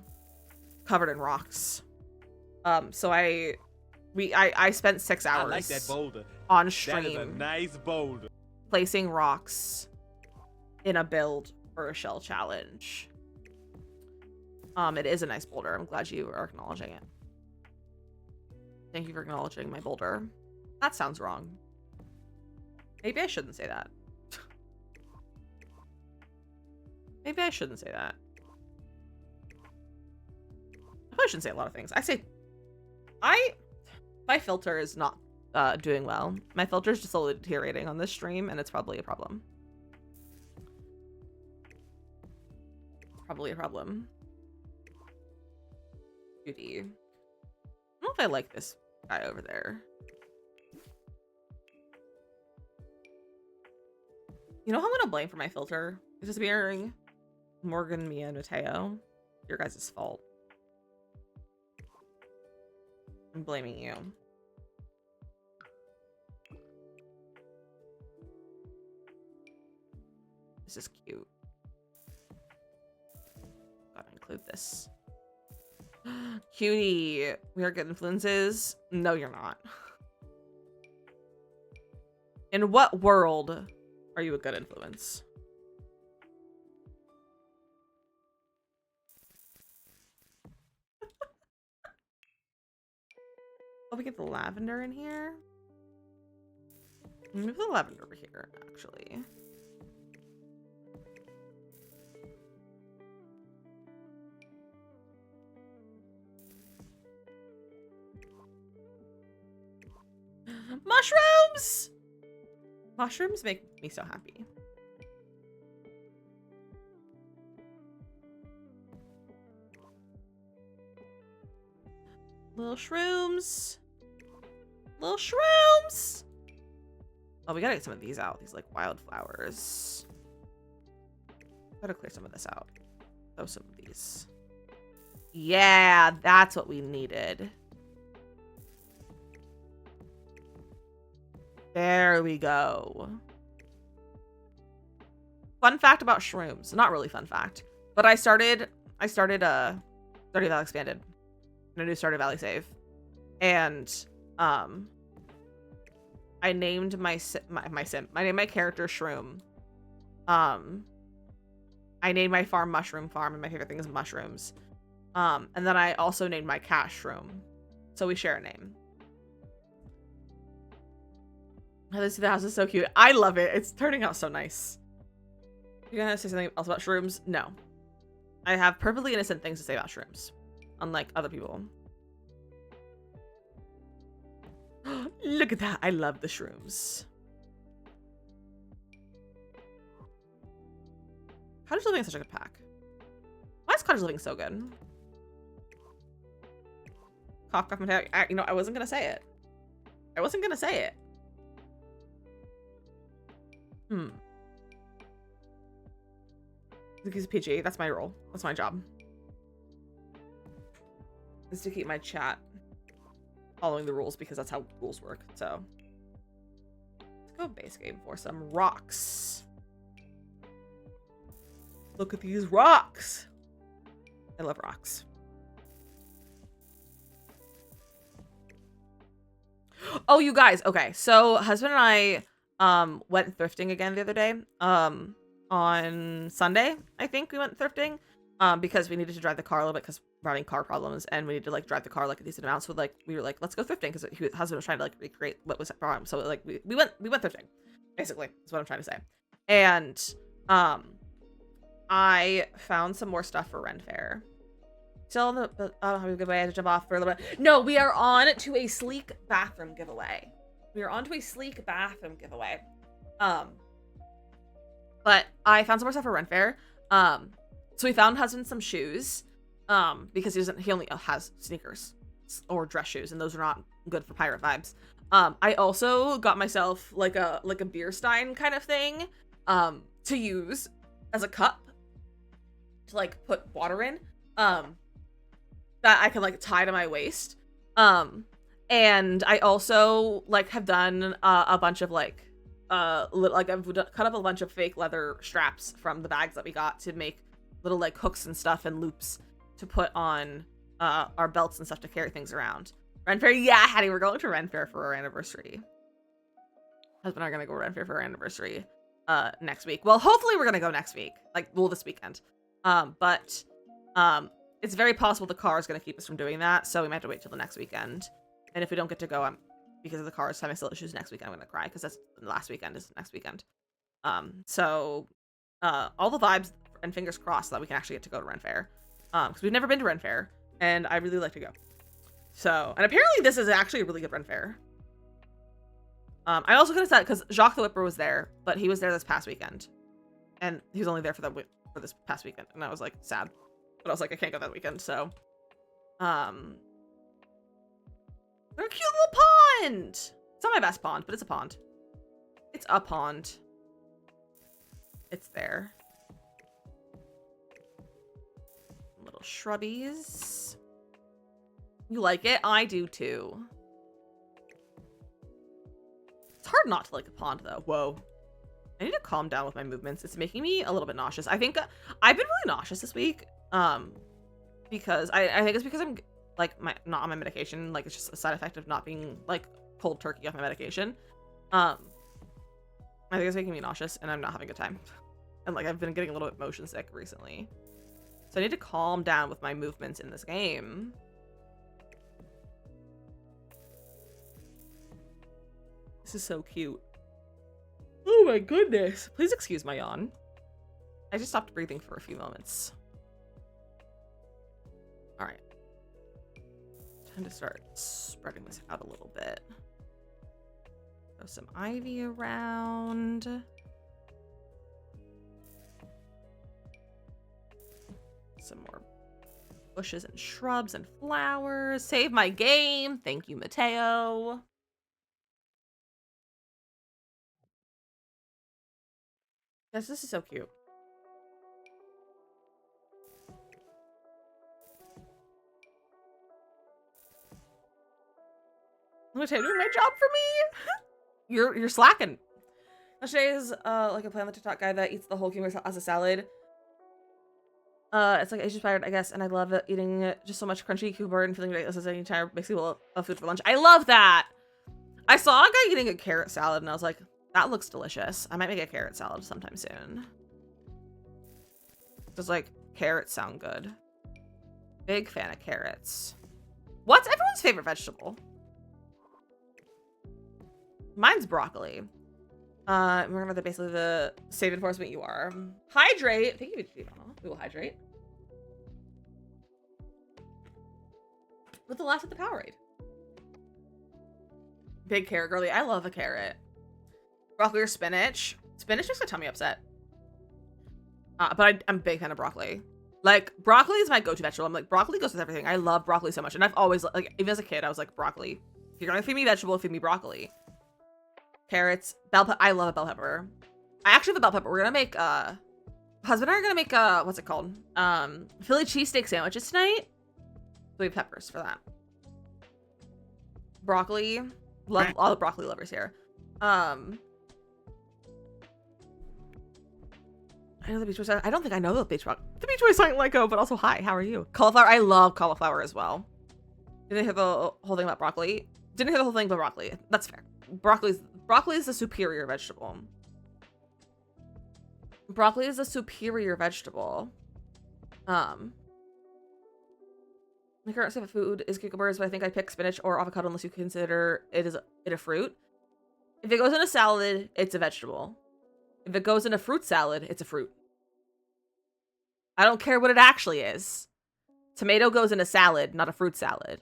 covered in rocks. So I spent 6 hours I like that boulder. On That stream is a nice boulder. placing rocks in a build for a shell challenge. It is a nice boulder. I'm glad you are acknowledging it. Thank you for acknowledging my boulder. That sounds wrong. Maybe I shouldn't say that. Maybe I shouldn't say that. I probably shouldn't say a lot of things. My filter is not doing well. My filter is just slowly deteriorating on this stream, and it's probably a problem. Probably a problem. Beauty. I don't know if I like this guy over there. You know who I'm gonna blame for my filter? It's just being Morgan, Mia, and Mateo. Your guys' fault. I'm blaming you. This is cute. Gotta include this. Cutie. We are good influences. No, you're not. In what world are you a good influence? Oh, we get the lavender in here. Move the lavender over here, actually. Mushroom! Mushrooms! Mushrooms make me so happy. Little shrooms. Little shrooms! Oh, we gotta get some of these out. These, like, wildflowers. Gotta clear some of this out. Oh, some of these. Yeah, that's what we needed. There we go. Fun fact about shrooms. Not really fun fact. But I started Stardew Valley Expanded. In a new Stardew Valley save. And I named my character Shroom. I named my farm Mushroom Farm, and my favorite thing is mushrooms. And then I also named my cat Shroom. So we share a name. Oh, this house is so cute. I love it. It's turning out so nice. You gonna say something else about shrooms? No. I have perfectly innocent things to say about shrooms. Unlike other people. Look at that. I love the shrooms. Cottage Living is such a good pack. Why is Cottage Living so good? Cough, cough, you know, I wasn't gonna say it. I wasn't gonna say it. He's a PG. That's my role. That's my job. Is to keep my chat following the rules because that's how rules work. So let's go base game for some rocks. Look at these rocks. I love rocks. Oh, you guys. Okay. So husband and I went thrifting again the other day. On Sunday, I think we went thrifting. Because we needed to drive the car a little bit because we're having car problems and we need to like drive the car like a decent amount. So like we were like, let's go thrifting because husband was trying to like recreate what was the problem. So like we went thrifting, basically, is what I'm trying to say. And I found some more stuff for Ren Fair. Still on the have a good way to jump off for a little bit. No, we are on to a sleek bathroom giveaway. We are on to a sleek bathroom giveaway. But I found some more stuff for Ren Fair. So we found husband some shoes, because he only has sneakers or dress shoes, and those are not good for pirate vibes. I also got myself like a beer stein kind of thing, to use as a cup to like put water in, that I can like tie to my waist. And I also like have done a bunch of like I've cut up a bunch of fake leather straps from the bags that we got to make little like hooks and stuff and loops to put on our belts and stuff to carry things around. Ren Fair, yeah, Hattie, we're going to Ren Fair for our anniversary. Husband and I are gonna go to Ren Fair for our anniversary next week. Well, hopefully we're gonna go next week, this weekend. But it's very possible the car is gonna keep us from doing that, so we might have to wait till the next weekend. And if we don't get to go, because of the cars having still issues next weekend, I'm gonna cry because that's the last weekend is next weekend. So all the vibes and fingers crossed that we can actually get to go to Ren Fair, because we've never been to Ren Fair and I really like to go. So, and apparently this is actually a really good Ren Fair. I also could have said, because Jacques the Whipper was there, but he was there this past weekend, and he was only there for this past weekend, and I was like sad, but I was like, I can't go that weekend. So they're a cute little pond. It's not my best pond, but it's a pond. It's a pond. It's there. Little shrubbies. You like it? I do too. It's hard not to like a pond though. Whoa. I need to calm down with my movements. It's making me a little bit nauseous. I think I've been really nauseous this week. Because I think it's because I'm like not on my medication. Like it's just a side effect of not being like cold turkey off my medication. I think it's making me nauseous and I'm not having a good time. And like I've been getting a little bit motion sick recently. So I need to calm down with my movements in this game. This is so cute. Oh my goodness. Please excuse my yawn. I just stopped breathing for a few moments. All right. Time to start spreading this out a little bit. Throw some ivy around. Some more bushes and shrubs and flowers. Save my game. Thank you, Mateo. Yes, this is so cute. Mateo doing my job for me. You're slacking. Lachey is like a plant on the TikTok guy that eats the whole cucumber as a salad. It's like Asian inspired, I guess, and I love it, eating it just so much crunchy cucumber and feeling like this is any time makes me well of food for lunch. I love that. I saw a guy eating a carrot salad and I was like, that looks delicious. I might make a carrot salad sometime soon. Just like carrots sound good. Big fan of carrots. What's everyone's favorite vegetable? Mine's broccoli. Remember that basically the save enforcement you are. Hydrate. Thank you, we will hydrate. With the last of the Powerade. Big carrot girly. I love a carrot. Broccoli or spinach. Spinach makes my tummy upset. But I'm a big fan of broccoli. Like, broccoli is my go-to vegetable. I'm like, broccoli goes with everything. I love broccoli so much. And I've always, like, even as a kid, I was like, broccoli. If you're gonna feed me vegetable, feed me broccoli. Carrots. Bell pepper. I love a bell pepper. I actually have a bell pepper. We're gonna make, husband and I are gonna make, what's it called? Philly cheesesteak sandwiches tonight. So we have peppers for that. Broccoli. Love all the broccoli lovers here. I know the Beach Boys. I don't think I know the Beach Boys. The Beach Boys song Let Go, but also hi, how are you? Cauliflower. I love cauliflower as well. Didn't hear the whole thing about broccoli. Didn't hear the whole thing about broccoli. That's fair. Broccoli is a superior vegetable. Broccoli is a superior vegetable. My current favorite food is cucumbers, but I think I'd pick spinach or avocado unless you consider it a fruit. If it goes in a salad, it's a vegetable. If it goes in a fruit salad, it's a fruit. I don't care what it actually is. Tomato goes in a salad, not a fruit salad.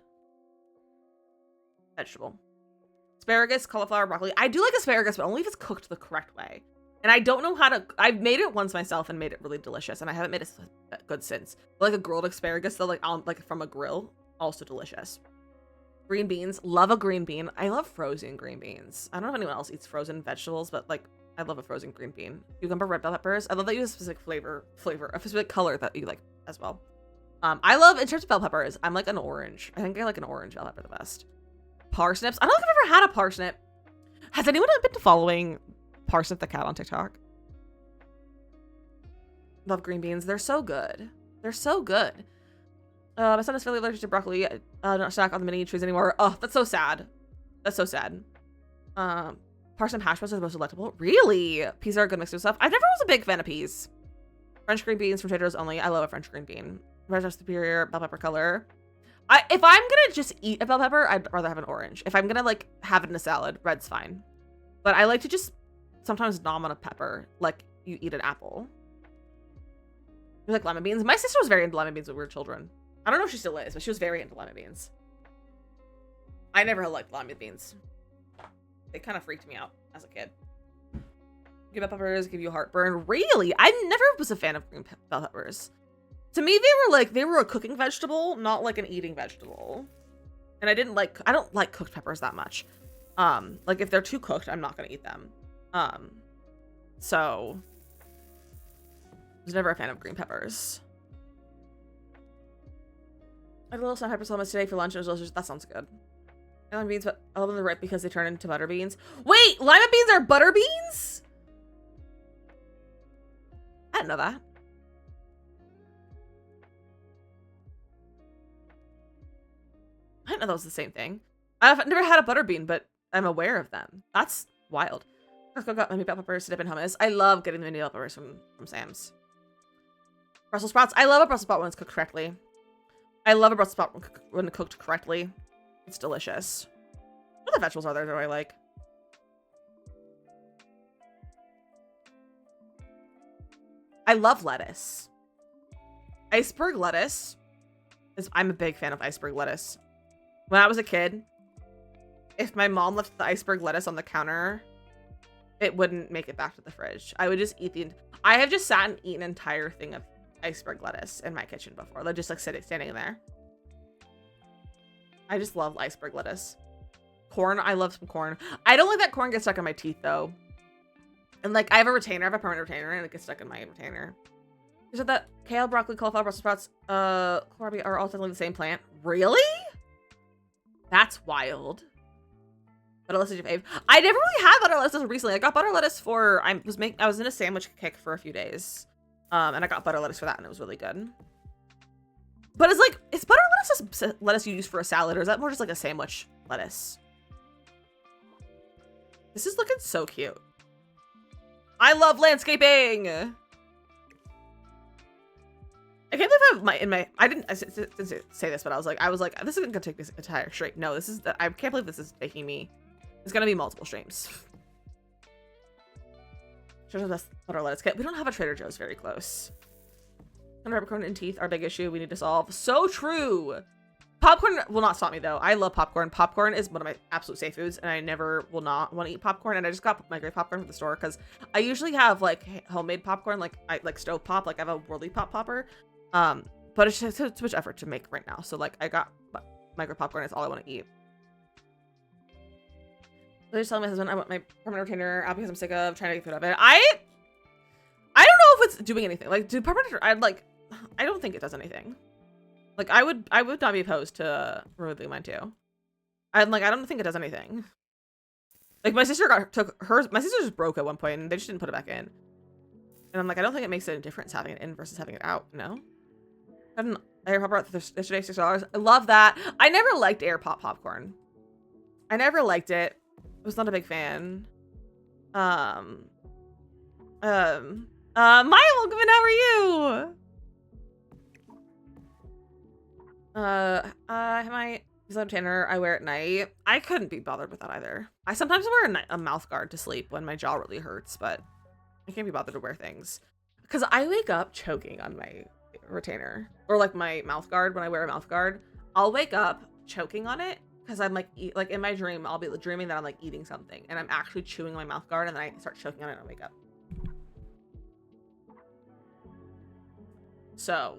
Vegetable. Asparagus, cauliflower, broccoli. I do like asparagus, but only if it's cooked the correct way. And I don't know how to... I've made it once myself and made it really delicious, and I haven't made it good since. But like a grilled asparagus, though, like from a grill, also delicious. Green beans. Love a green bean. I love frozen green beans. I don't know if anyone else eats frozen vegetables, but like, I love a frozen green bean. Cucumber, red bell peppers. I love that you have a specific flavor, a specific color that you like as well. I love, in terms of bell peppers, I'm like an orange. I think I like an orange bell pepper the best. Parsnips. I don't think I've ever had a parsnip. Has anyone been following Parsnip the cat on TikTok? Love green beans. They're so good. They're so good. My son is fairly allergic to broccoli. Don't snack on the mini trees anymore. Oh, that's so sad. That's so sad. Parsnip hash browns are the most delectable. Really? Peas are a good mix of stuff. I never was a big fan of peas. French green beans from Trader Joe's only. I love a French green bean. Red superior bell pepper color. If I'm gonna just eat a bell pepper, I'd rather have an orange. If I'm gonna like have it in a salad, red's fine. But I like to just sometimes nom on a pepper like you eat an apple. You like lemon beans? My sister was very into lemon beans when we were children. I don't know if she still is, but she was very into lemon beans. I never liked lemon beans. They kind of freaked me out as a kid. Give bell peppers, give you heartburn. Really? I never was a fan of green bell peppers. To me, they were a cooking vegetable, not like an eating vegetable. And I don't like cooked peppers that much. Like if they're too cooked, I'm not gonna eat them. So I was never a fan of green peppers. I had a little sun pepper hummus today for lunch. It was delicious. That sounds good. I love beans, but I love them the right because they turn into butter beans. Wait, lima beans are butter beans? I didn't know that. I didn't know that was the same thing. I've never had a butter bean, but I'm aware of them. That's wild. Let's go got my meat bell peppers to dip in hummus. I love getting the meat bell peppers from Sam's. Brussels sprouts. I love a Brussels sprout when it's cooked correctly. I love a Brussels sprout when cooked correctly. It's delicious. What other vegetables are there that I like? I love lettuce. Iceberg lettuce. I'm a big fan of iceberg lettuce. When I was a kid, if my mom left the iceberg lettuce on the counter, it wouldn't make it back to the fridge. I would just eat I have just sat and eaten an entire thing of iceberg lettuce in my kitchen before. Like just like standing there. I just love iceberg lettuce. Corn, I love some corn. I don't like that corn gets stuck in my teeth though. And like I have a retainer, I have a permanent retainer, and it gets stuck in my retainer. You said that kale, broccoli, cauliflower, Brussels sprouts, kohlrabi are all technically the same plant. Really? That's wild. Butter lettuce is your fave. I never really had butter lettuce recently. I got butter lettuce for I was in a sandwich kick for a few days. And I got butter lettuce for that and it was really good. But it's like, is butter lettuce just lettuce you use for a salad, or is that more just like a sandwich lettuce? This is looking so cute. I love landscaping. I can't believe I didn't say this, but I was like, this isn't gonna take this entire stream. No, I can't believe this is taking me. It's gonna be multiple streams. Trader Joe's butter lettuce kit. We don't have a Trader Joe's very close. Popcorn and teeth, our big issue we need to solve. So true. Popcorn will not stop me though. I love popcorn. Popcorn is one of my absolute safe foods, and I never will not want to eat popcorn. And I just got my great popcorn from the store because I usually have like homemade popcorn, like I like stove pop, like I have a Worldy Pop popper. But it's just too much effort to make right now. So like I got micro popcorn. It's all I want to eat. I just telling my husband I want my permanent retainer out because I'm sick of trying to get food out of it. I don't know if it's doing anything. Like, do permanent? I don't think it does anything. Like, I would not be opposed to removing mine too. I don't think it does anything. Like, my sister took hers. My sister just broke at one point, and they just didn't put it back in. And I'm like, I don't think it makes a difference having it in versus having it out. No. I had an air pop yesterday, $6. I love that. I never liked air pop popcorn. I never liked it. I was not a big fan. Maya, welcome in. How are you? My retainer I wear at night. I couldn't be bothered with that either. I sometimes wear a mouth guard to sleep when my jaw really hurts, but I can't be bothered to wear things because I wake up choking on my retainer or like my mouth guard. When I wear a mouth guard, I'll wake up choking on it because I'm like in my dream I'll be dreaming that I'm like eating something and I'm actually chewing my mouth guard and then I start choking on it and I wake up. So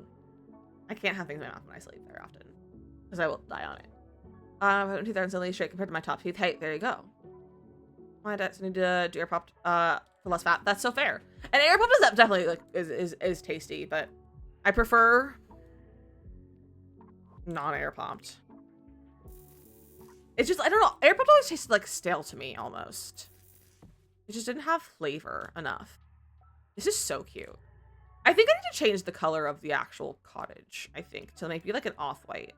I can't have things in my mouth when I sleep very often because I will die on it. My teeth are instantly straight compared to my top teeth. Hey, there you go. My dads need to do air popped for less fat. That's so fair. And air popped is definitely like is tasty, but I prefer non-air popped. It's just I don't know. Air popped always tasted like stale to me almost. It just didn't have flavor enough. This is so cute. I think I need to change the color of the actual cottage, I think, to maybe like an off-white.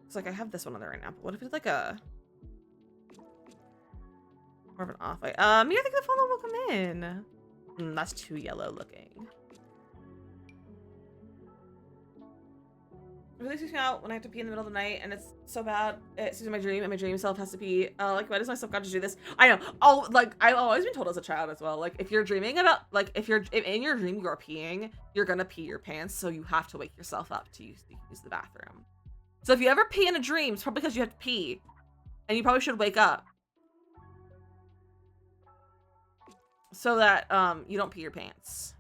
It's like I have this one on there right now, but what if it's like a more of an off-white? Yeah, I think the follow will come in. That's too yellow looking. It really freaks me out when I have to pee in the middle of the night, and it's so bad. It's in my dream, and my dream self has to pee. Like, why does my self got to do this? I know. Oh, like I've always been told as a child as well. Like, if you're dreaming about, like, if in your dream you are peeing, you're gonna pee your pants, so you have to wake yourself up to use the bathroom. So if you ever pee in a dream, it's probably because you have to pee, and you probably should wake up so that you don't pee your pants.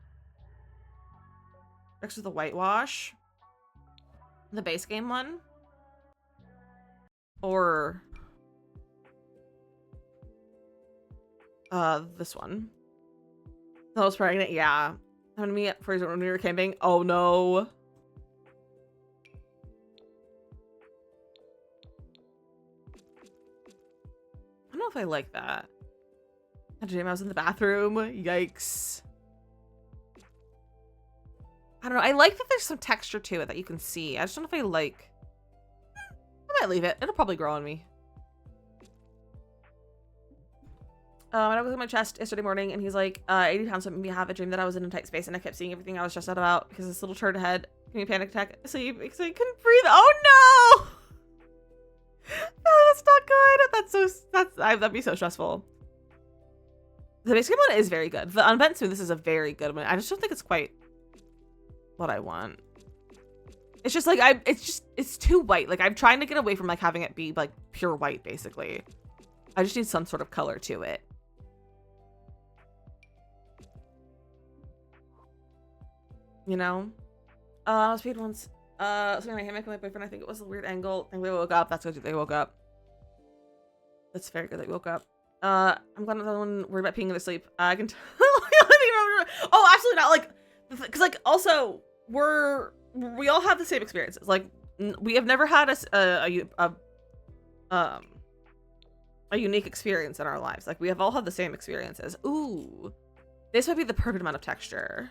Next to the whitewash. The base game one? Or this one. I was pregnant, yeah. Happened to me when we were camping. Oh no. I don't know if I like that. I dream I was in the bathroom. Yikes. I don't know. I like that there's some texture to it that you can see. I just don't know if I like. I might leave it. It'll probably grow on me. I was in my chest yesterday morning, and he's like, 80 pounds made me have a dream that I was in a tight space, and I kept seeing everything I was stressed out about because this little turd head gave me a panic attack. So I couldn't breathe. Oh no! No, that's not good. That'd be so stressful. The base game one is very good. The unbent smooth, this is a very good one. I just don't think it's quite what I want. It's just like, it's too white. Like, I'm trying to get away from like having it be like pure white, basically. I just need some sort of color to it. You know? Speed once. Something I hammock with my boyfriend. I think it was a weird angle. I think they woke up. That's good. They woke up. That's very good. They woke up. I'm glad no one worried about peeing in their sleep. I can tell. Oh, absolutely not. Like, because like also we all have the same experiences. Like, we have never had a unique experience in our lives. Like, we have all had the same experiences. Ooh, this might be the perfect amount of texture.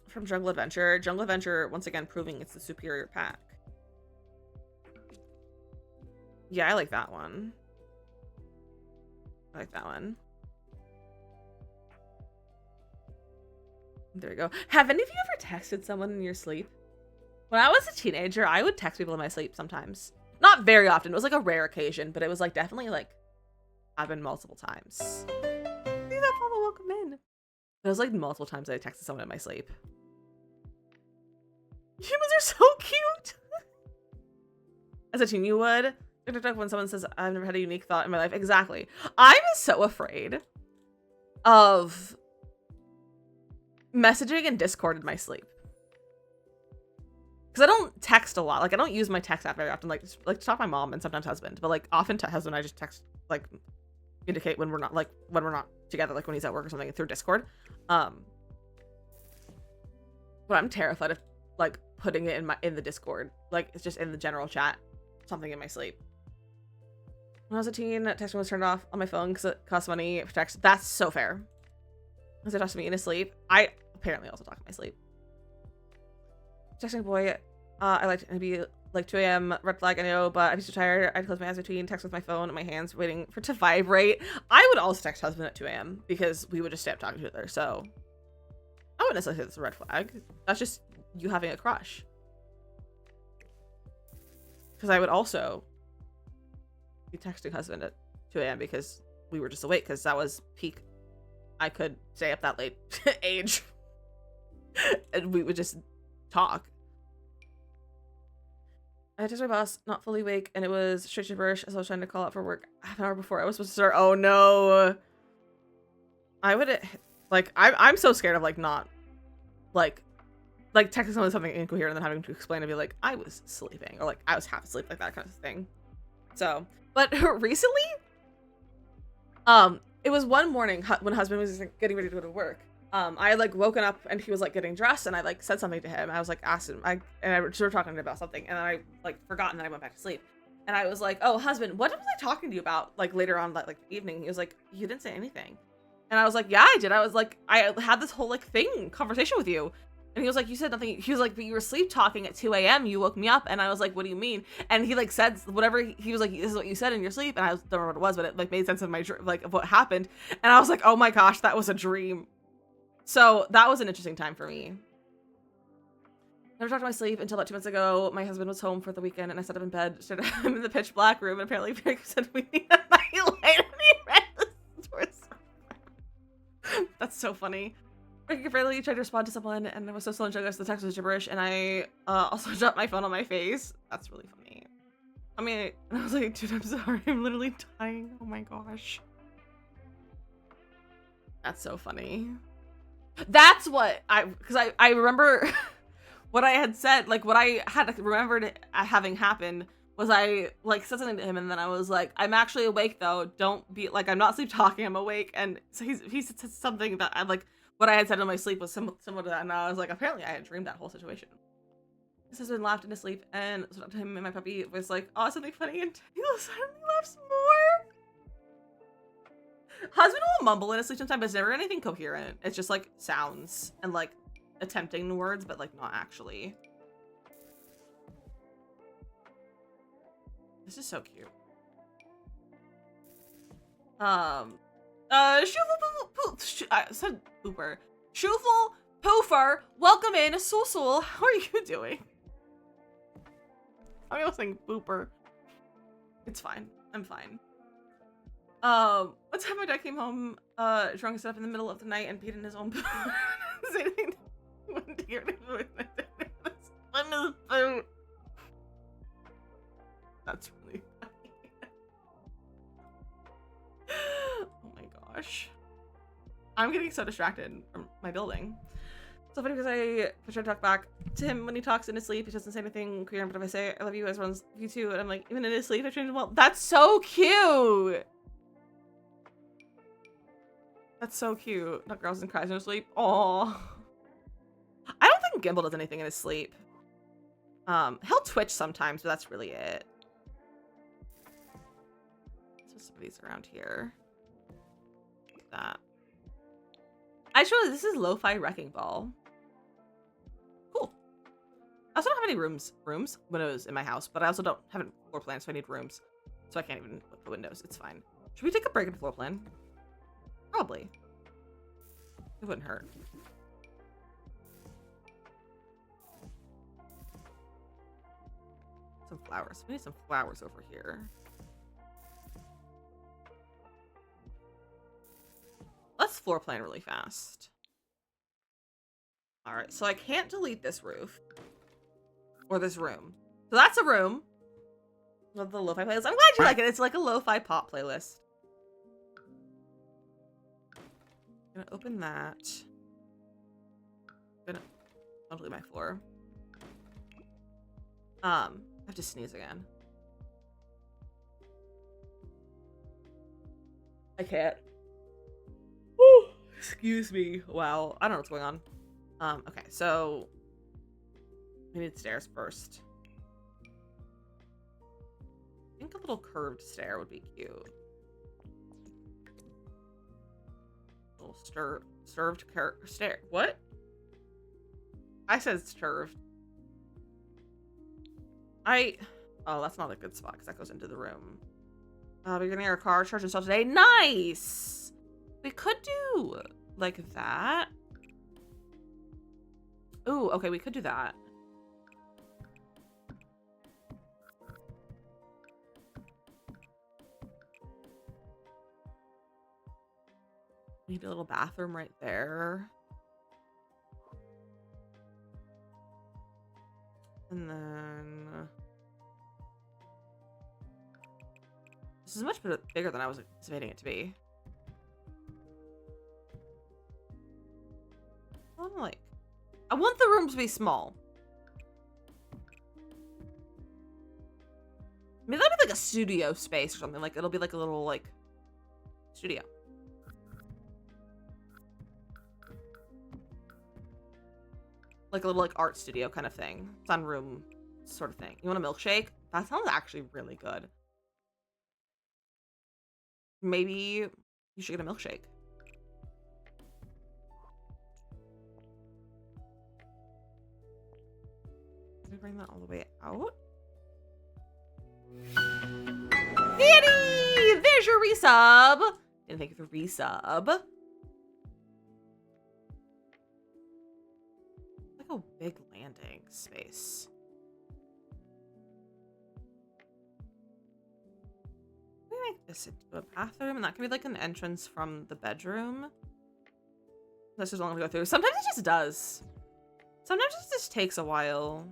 From Jungle Adventure. Jungle Adventure, once again, proving it's the superior pack. Yeah, I like that one. I like that one. There we go. Have any of you ever texted someone in your sleep? When I was a teenager, I would text people in my sleep sometimes. Not very often. It was like a rare occasion, but it was like definitely like happened multiple times. See that follow, welcome in. It was like multiple times I texted someone in my sleep. Humans are so cute. As a teen, you would. When someone says, I've never had a unique thought in my life. Exactly. I'm so afraid of messaging in Discord in my sleep. Because I don't text a lot. Like, I don't use my text app very often. Like to talk to my mom and sometimes husband. But like often to husband, I just text, like, indicate when we're not together, like when he's at work or something, through Discord. But I'm terrified of like putting it in the Discord, like it's just in the general chat, something in my sleep. When I was a teen, texting was turned off on my phone because it costs money for text. That's so fair. Because it talks to me in his sleep. I apparently also talk in my sleep. Texting a boy, I like to be like 2 a.m. red flag, I know, but I'm so tired. I'd close my eyes between text with my phone and my hands waiting for it to vibrate. I would also text husband at 2 a.m. because we would just stay up talking to each other. So I wouldn't necessarily say that's a red flag. That's just you having a crush. Because I would also be texting husband at 2 a.m. because we were just awake, because that was peak I could stay up that late age. And we would just talk. I texted my boss, not fully awake, and it was straight gibberish as I was trying to call out for work half an hour before I was supposed to start. Oh no. I would, like, I'm so scared of, like, not, like texting someone something incoherent and then having to explain and be like, I was sleeping, or like, I was half asleep, like that kind of thing. So, but recently, it was one morning when husband was getting ready to go to work. I had like woken up and he was like getting dressed, and I like said something to him. I was like asked him, and I was sort of talking to him about something, and then I like forgot, and then I went back to sleep. And I was like, oh, husband, what was I talking to you about? Like later on, like the evening, he was like, you didn't say anything. And I was like, yeah, I did. I was like, I had this whole like conversation with you. And he was like, you said nothing. He was like, but you were sleep talking at 2 a.m. You woke me up. And I was like, what do you mean? And he like said whatever. He was like, this is what you said in your sleep. And I don't remember what it was, but it like made sense of my like of what happened. And I was like, oh my gosh, that was a dream. So that was an interesting time for me. Never talked to my sleep until about 2 months ago. My husband was home for the weekend, and I sat up in bed, stared at him in the pitch black room, and apparently Eric said we need a nightlight, and he ran the doors. That's so funny. Ricky Fairley tried to respond to someone, and I was so slow and joke, the text was gibberish, and I also dropped my phone on my face. That's really funny. I mean, I was like, dude, I'm sorry. I'm literally dying. Oh my gosh. That's so funny. That's what because I remember what I had said, like what I had remembered having happened was I like said something to him, and then I was like, I'm actually awake though. Don't be like, I'm not sleep talking. I'm awake. And so he said something that I like. What I had said in my sleep was similar to that, and I was like, apparently I had dreamed that whole situation. His husband laughed in his sleep, and stood up to him, and my puppy was like, oh, something funny, and he suddenly laughs more. Husband will mumble in his sleep sometimes, but it's never anything coherent. It's just like sounds and like attempting words, but like not actually. This is so cute. I said pooper. Shufel Poofer, welcome in. Sul, how are you doing? I'm also saying pooper. It's fine. I'm fine. One time my dad came home, drunk and stuff in the middle of the night and peed in his own poo. That's really funny. Oh my gosh. I'm getting so distracted from my building. So funny because I try to talk back to him when he talks in his sleep. He doesn't say anything queer, but if I say I love you, everyone loves you too, and I'm like, even in his sleep, I change him. Well, that's so cute. That's so cute. Not girls and cries in her sleep. Aww. I don't think Gimbal does anything in his sleep. He'll twitch sometimes, but that's really it. So somebody's around here. Like that. I just realized this is Lo-Fi Wrecking Ball. Cool. I also don't have any windows in my house, but I also don't have a floor plan, so I need rooms. So I can't even look at the windows. It's fine. Should we take a break in the floor plan? Probably. It wouldn't hurt. Some flowers. We need some flowers over here. Let's floor plan really fast. All right, so I can't delete this roof or this room. So that's a room. Love the lo-fi playlist. I'm glad you like it. It's like a lo-fi pop playlist. I'm gonna open that. I'll delete my floor. I have to sneeze again. I can't. Woo, excuse me. Wow, I don't know what's going on. Okay, so we need stairs first. I think a little curved stair would be cute. Little served stair. What? I said served. Oh, that's not a good spot because that goes into the room. We're getting our car charged and stuff today. Nice. We could do like that. Ooh, okay, we could do that. We need a little bathroom right there. And then this is much bigger than I was anticipating it to be. I want the room to be small. Maybe that'll be like a studio space or something. Like it'll be like a little like studio. Like a little like art studio kind of thing. Sunroom sort of thing. You want a milkshake? That sounds actually really good. Maybe you should get a milkshake. Let me bring that all the way out. Danny! There's your resub! Didn't thank you for resub. Like a big landing space. Let me make this into a bathroom, and that can be like an entrance from the bedroom. This is long to go through. Sometimes it just does. Sometimes it just takes a while.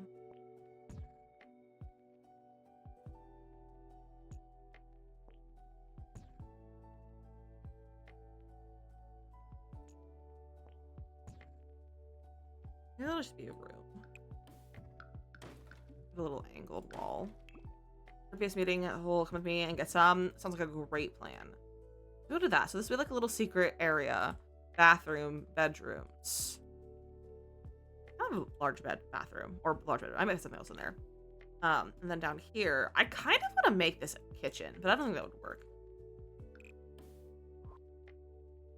Maybe it'll just be a room. A little angled wall. Previous meeting at Hole, come with me and get some. Sounds like a great plan. Go to that. So this will be like a little secret area. Bathroom, bedrooms. I have a large bathroom. Or large bedroom. I might have something else in there. And then down here, I kind of want to make this a kitchen, but I don't think that would work.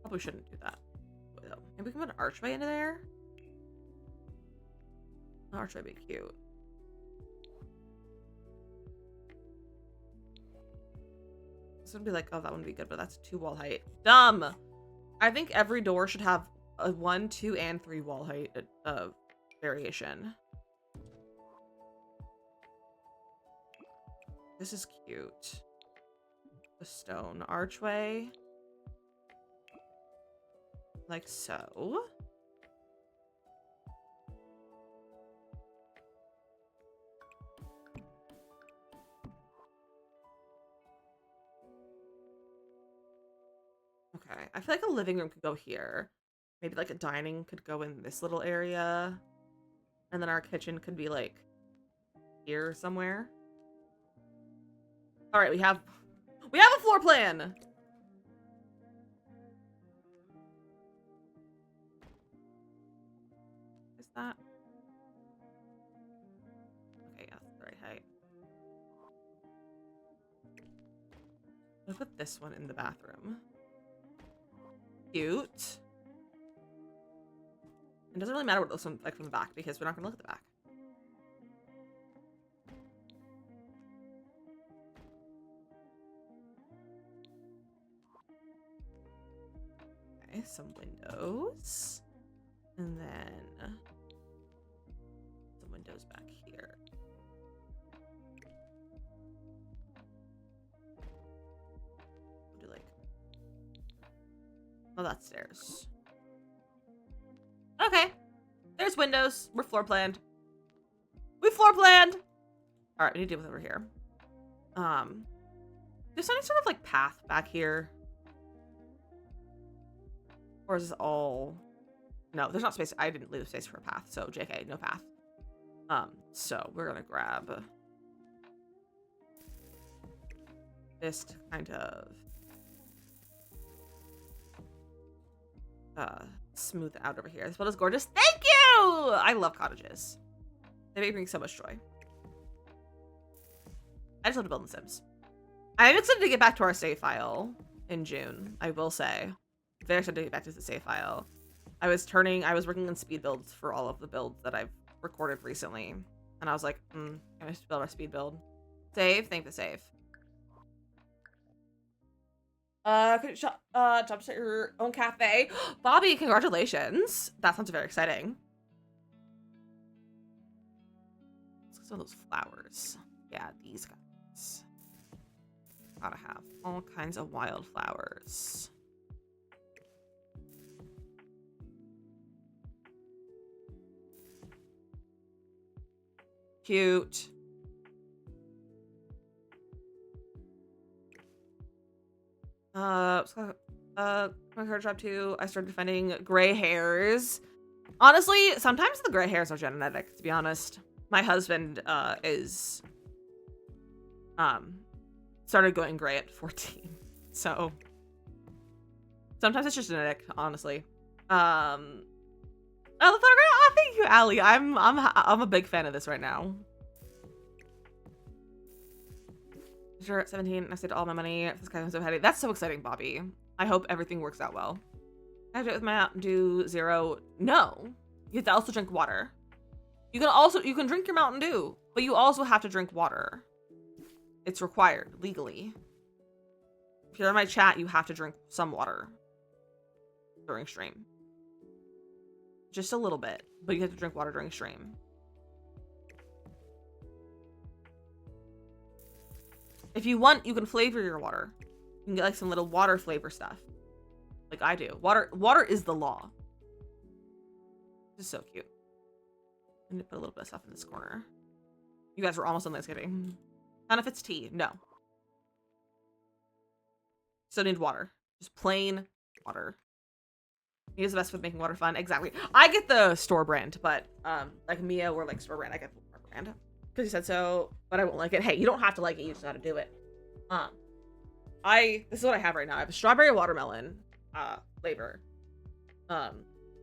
Probably shouldn't do that. Maybe we can put an archway into there. An archway would be cute. This would be like, oh, that wouldn't be good, but that's 2 wall height. Dumb! I think every door should have a 1, 2, and 3 wall height variation. This is cute. The stone archway. Like so. I feel like a living room could go here. Maybe like a dining could go in this little area. And then our kitchen could be like here somewhere. All right, we have a floor plan. Is that? Okay, yeah, that's the right height. I'll put this one in the bathroom. Cute. It doesn't really matter what it looks like from the back because we're not going to look at the back. Okay, some windows. And then some windows back here. We'll do like... Oh, that's stairs. Okay. There's windows. We're floor planned. We floor planned. All right, we need to deal with over here. There's any sort of like path back here, or is this all? No, there's not space. I didn't leave space for a path, so JK, no path. So we're gonna grab this to kind of smooth it out over here. This one is gorgeous. Thank you! I love cottages. They bring so much joy. I just love to build in Sims. I'm excited to get back to our save file in June, I will say. Very excited to get back to the save file. I was working on speed builds for all of the builds that I've recorded recently. And I was like, I just build our speed build. Save, thank the save. Could you jump at your own cafe? Bobby, congratulations. That sounds very exciting. Let's look at some of those flowers. Yeah, these guys. Gotta have all kinds of wildflowers. Cute. My hard job too. I started finding gray hairs. Honestly, sometimes the gray hairs are genetic, to be honest. My husband is started going gray at 14. So sometimes it's just genetic, honestly. Oh, thank you, Allie. I'm a big fan of this right now. Sure, at 17, I saved all my money. This guy was so heady. That's so exciting, Bobby. I hope everything works out well. I do it with my Mountain Dew Zero. No, you have to also drink water. You can drink your Mountain Dew, but you also have to drink water. It's required legally. If you're in my chat, you have to drink some water during stream. Just a little bit, but you have to drink water during stream. If you want, you can flavor your water. You can get like some little water flavor stuff. Like I do. Water is the law. This is so cute. I'm gonna put a little bit of stuff in this corner. You guys were almost on Thanksgiving. None if it's tea. No. Still need water. Just plain water. He is the best with making water fun. Exactly. I get the store brand, but like Mia or like store brand, I get the brand. Because you said so, but I won't like it. Hey, you don't have to like it, you just know how to do it. This is what I have right now. I have a strawberry watermelon flavor. And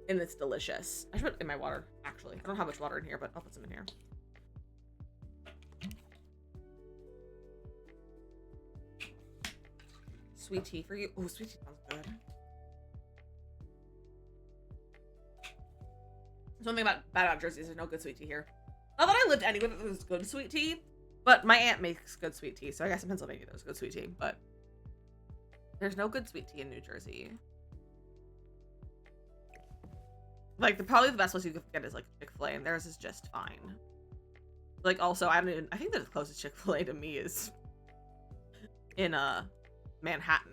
it's delicious. I should put it in my water, actually. I don't have much water in here, but I'll put some in here. Sweet tea for you. Oh, sweet tea sounds good. Something bad about Jersey is there's no good sweet tea here. Not that I lived anywhere that there's good sweet tea, but my aunt makes good sweet tea, so I guess in Pennsylvania there's good sweet tea, but there's no good sweet tea in New Jersey. Like, probably the best place you could get is like Chick-fil-A, and theirs is just fine. Like, also, I think the closest Chick-fil-A to me is in Manhattan.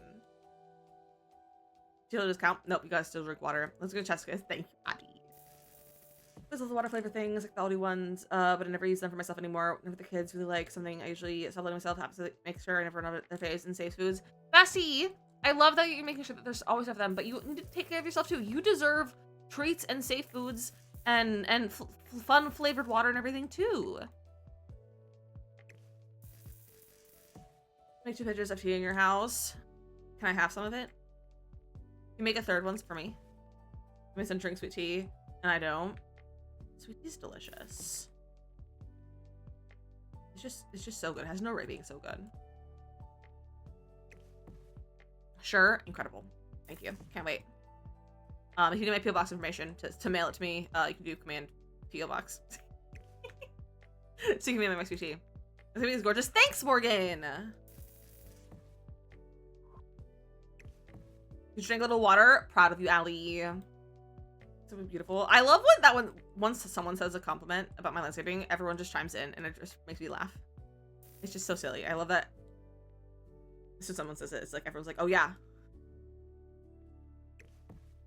Still discount? Nope, you guys still drink water. Let's go, Jessica. Thank you, Abby. There's all the water flavor things, like the Aldi ones, but I never use them for myself anymore. Whenever the kids really like something, I usually stop letting myself have to make sure I never run out of their face and save foods. Bessie, I love that you're making sure that there's always enough of them, but you need to take care of yourself too. You deserve treats and safe foods and fun flavored water and everything too. Make 2 pictures of tea in your house. Can I have some of it? You make a third one for me. My son drinks sweet tea, and I don't. Sweet tea's delicious. It's just so good. It has no rate being so good. Sure, incredible. Thank you. Can't wait. If you need my PO box information to mail it to me, you can do command PO box. So you can mail me my sweet tea. This is gorgeous. Thanks, Morgan. You drink a little water. Proud of you, Allie. So beautiful. I love when once someone says a compliment about my landscaping, everyone just chimes in and it just makes me laugh. It's just so silly. I love that. As soon as someone says it, it's like everyone's like, oh yeah.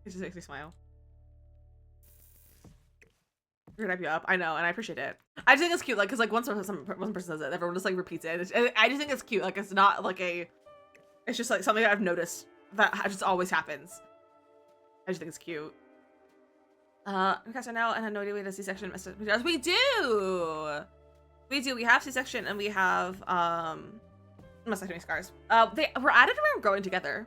It just makes me smile. We're gonna hype you up. I know, and I appreciate it. I just think it's cute, like, cause like once one person says it, everyone just like repeats it. I just think it's cute. Like it's not like it's just like something that I've noticed that just always happens. I just think it's cute. Okay, now and I have no idea we have a C-section. We do. We have C-section and we have mastectomy scars. They were added around growing together.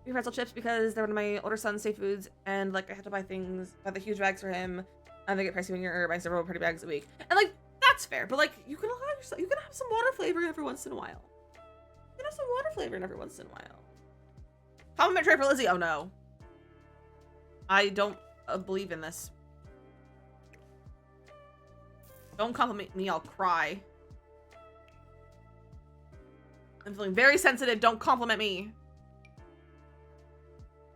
We have pretzel chips because they're one of my older son's safe foods, and like I had to buy the huge bags for him, and they get pricey when you're buying several pretty bags a week. And like that's fair, but like you can allow yourself, you can have some water flavor every once in a while. You can have some water flavor every once in a while. Compliment tray for Lizzie. Oh no, I don't believe in this. Don't compliment me, I'll cry. I'm feeling very sensitive. Don't compliment me.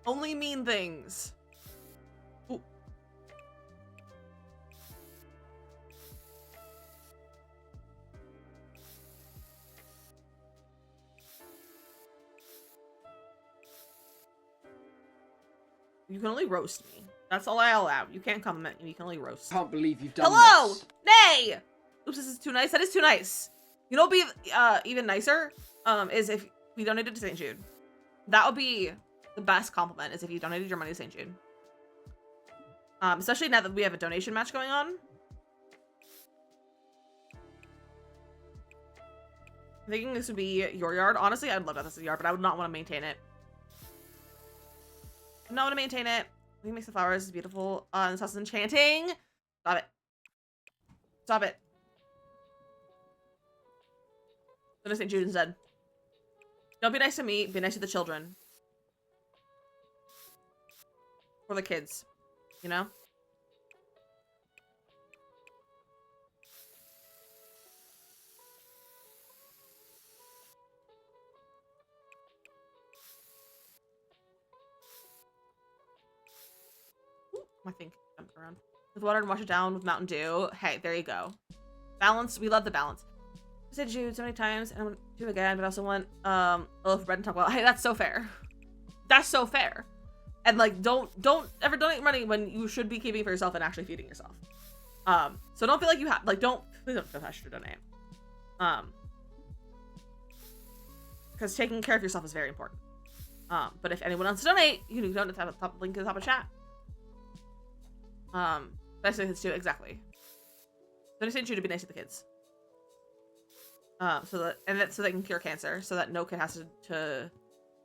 Only mean things. Ooh. You can only roast me. That's all I allow. You can't compliment me. You can only roast. Can't believe you've done Hello! this. Nay! Oops, this is too nice. That is too nice. You know what would be even nicer? Is if we donated to St. Jude. That would be the best compliment, is if you donated your money to St. Jude. Especially now that we have a donation match going on. I'm thinking this would be your yard. Honestly, I'd love that this is a yard, but I would not want to maintain it. I would not want to maintain it. We make the flowers. It's beautiful. This house is enchanting. Stop it. Stop it. Go to St. Jude instead. Don't be nice to me. Be nice to the children. Or the kids. You know? I think jumped around. With water and wash it down with Mountain Dew. Hey, there you go. Balance. We love the balance. I said Jude so many times, and I want to do it again, but I also want a loaf of bread and talk about. Hey, that's so fair. That's so fair. And like, don't ever donate money when you should be keeping it for yourself and actually feeding yourself. So don't feel like you have please don't feel pressure to donate. Because taking care of yourself is very important. But if anyone wants to donate, you can donate at the top link in the top of chat. Best thing to do exactly. So I just need you to be nice to the kids. So they can cure cancer, so that no kid has to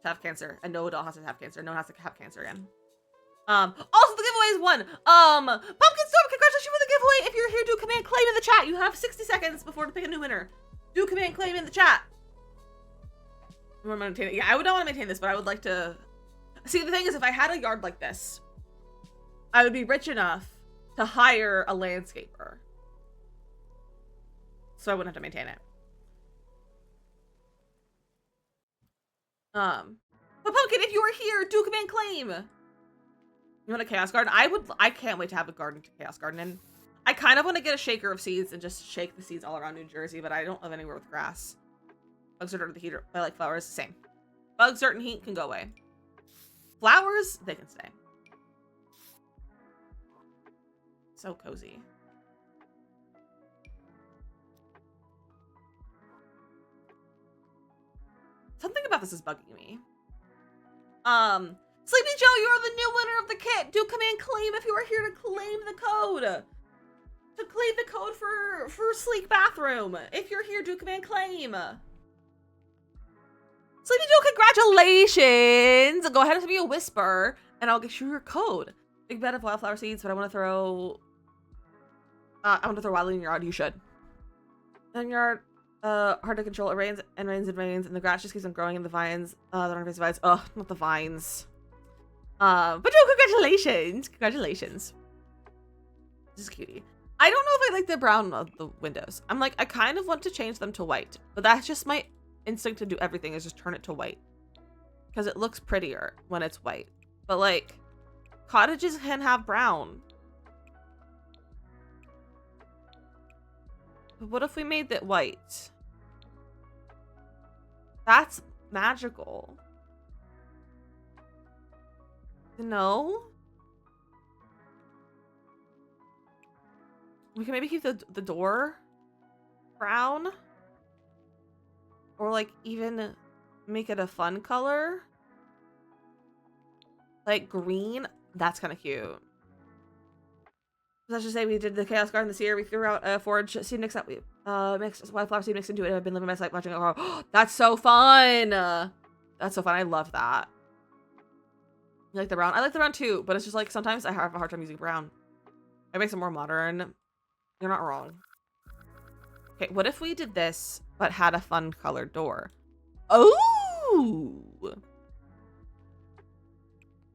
have cancer, and no adult has to have cancer. No one has to have cancer again. Also the giveaway is won. Pumpkin Storm, congratulations for the giveaway. If you're here, do command claim in the chat. You have 60 seconds before to pick a new winner. Do command claim in the chat. I want to maintain it. Yeah, I would not want to maintain this, but I would like to. See, the thing is, if I had a yard like this, I would be rich enough to hire a landscaper, so I wouldn't have to maintain it. But Pumpkin, if you were here, do command claim. You want a chaos garden? I can't wait to have a garden to chaos garden in. I kind of want to get a shaker of seeds and just shake the seeds all around New Jersey, but I don't live anywhere with grass. Bugs, dirt, the heater. I like flowers. Same. Bugs, dirt, and heat can go away. Flowers, they can stay. So cozy. Something about this is bugging me. Sleepy Joe, you are the new winner of the kit. Do come and claim if you are here to claim the code. To claim the code for Sleek Bathroom. If you're here, do come and claim. Sleepy Joe, congratulations. Go ahead and send me a whisper, and I'll get you your code. Big bed of wildflower seeds, but I want to throw... wildly in your yard. You should. In your yard, hard to control. It rains and rains and rains, and the grass just keeps on growing in the vines. The non-invasive vines. Ugh, not the vines. But Joe, congratulations. Congratulations. This is cutie. I don't know if I like the brown of the windows. I'm like, I kind of want to change them to white, but that's just my instinct to do everything is just turn it to white. Because it looks prettier when it's white. But like, cottages can have brown. But what if we made it white? That's magical. No? We can maybe keep the door brown. Or like even make it a fun color. Like green. That's kind of cute. Let's just say we did the Chaos Garden this year. We threw out a forage seed mix that we mixed wildflower seed mixed into it. I've been living my life watching it. Oh, that's so fun. That's so fun. I love that. You like the brown? I like the brown too, but it's just like sometimes I have a hard time using brown. It makes it more modern. You're not wrong. Okay, what if we did this but had a fun colored door? Oh!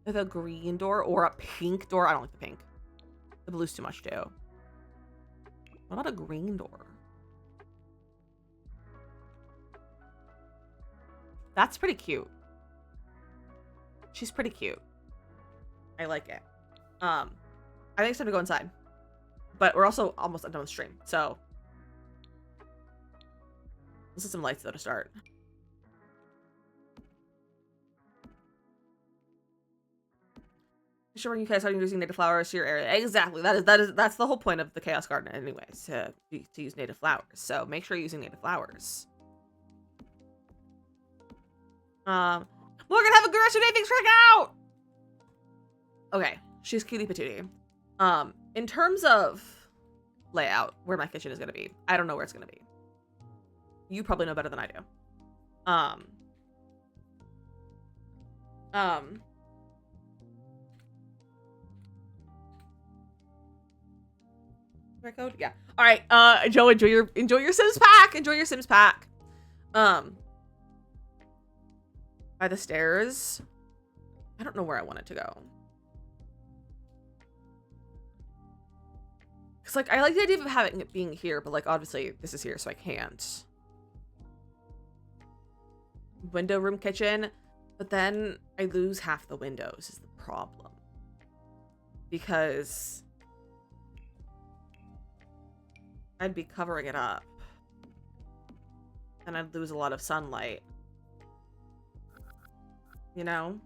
With a green door or a pink door. I don't like the pink. The blue's too much too. What about a green door? That's pretty cute. She's pretty cute. I like it. I think it's time to go inside. But we're also almost done with the stream, so let's get some lights though to start. Sure, you guys are using native flowers to your area. Exactly. That's the whole point of the Chaos Garden, anyways, to use native flowers. So make sure you're using native flowers. Morgan, have a good rest of your day. Thanks for hanging out. Okay, she's cutie patootie. In terms of layout, where my kitchen is gonna be, I don't know where it's gonna be. You probably know better than I do. Right code? Yeah. All right. Joe, enjoy your Sims pack. Enjoy your Sims pack. By the stairs. I don't know where I want it to go. Cause like I like the idea of having it being here, but like obviously this is here, so I can't. Window room kitchen, but then I lose half the windows is the problem. Because I'd be covering it up. And I'd lose a lot of sunlight. You know?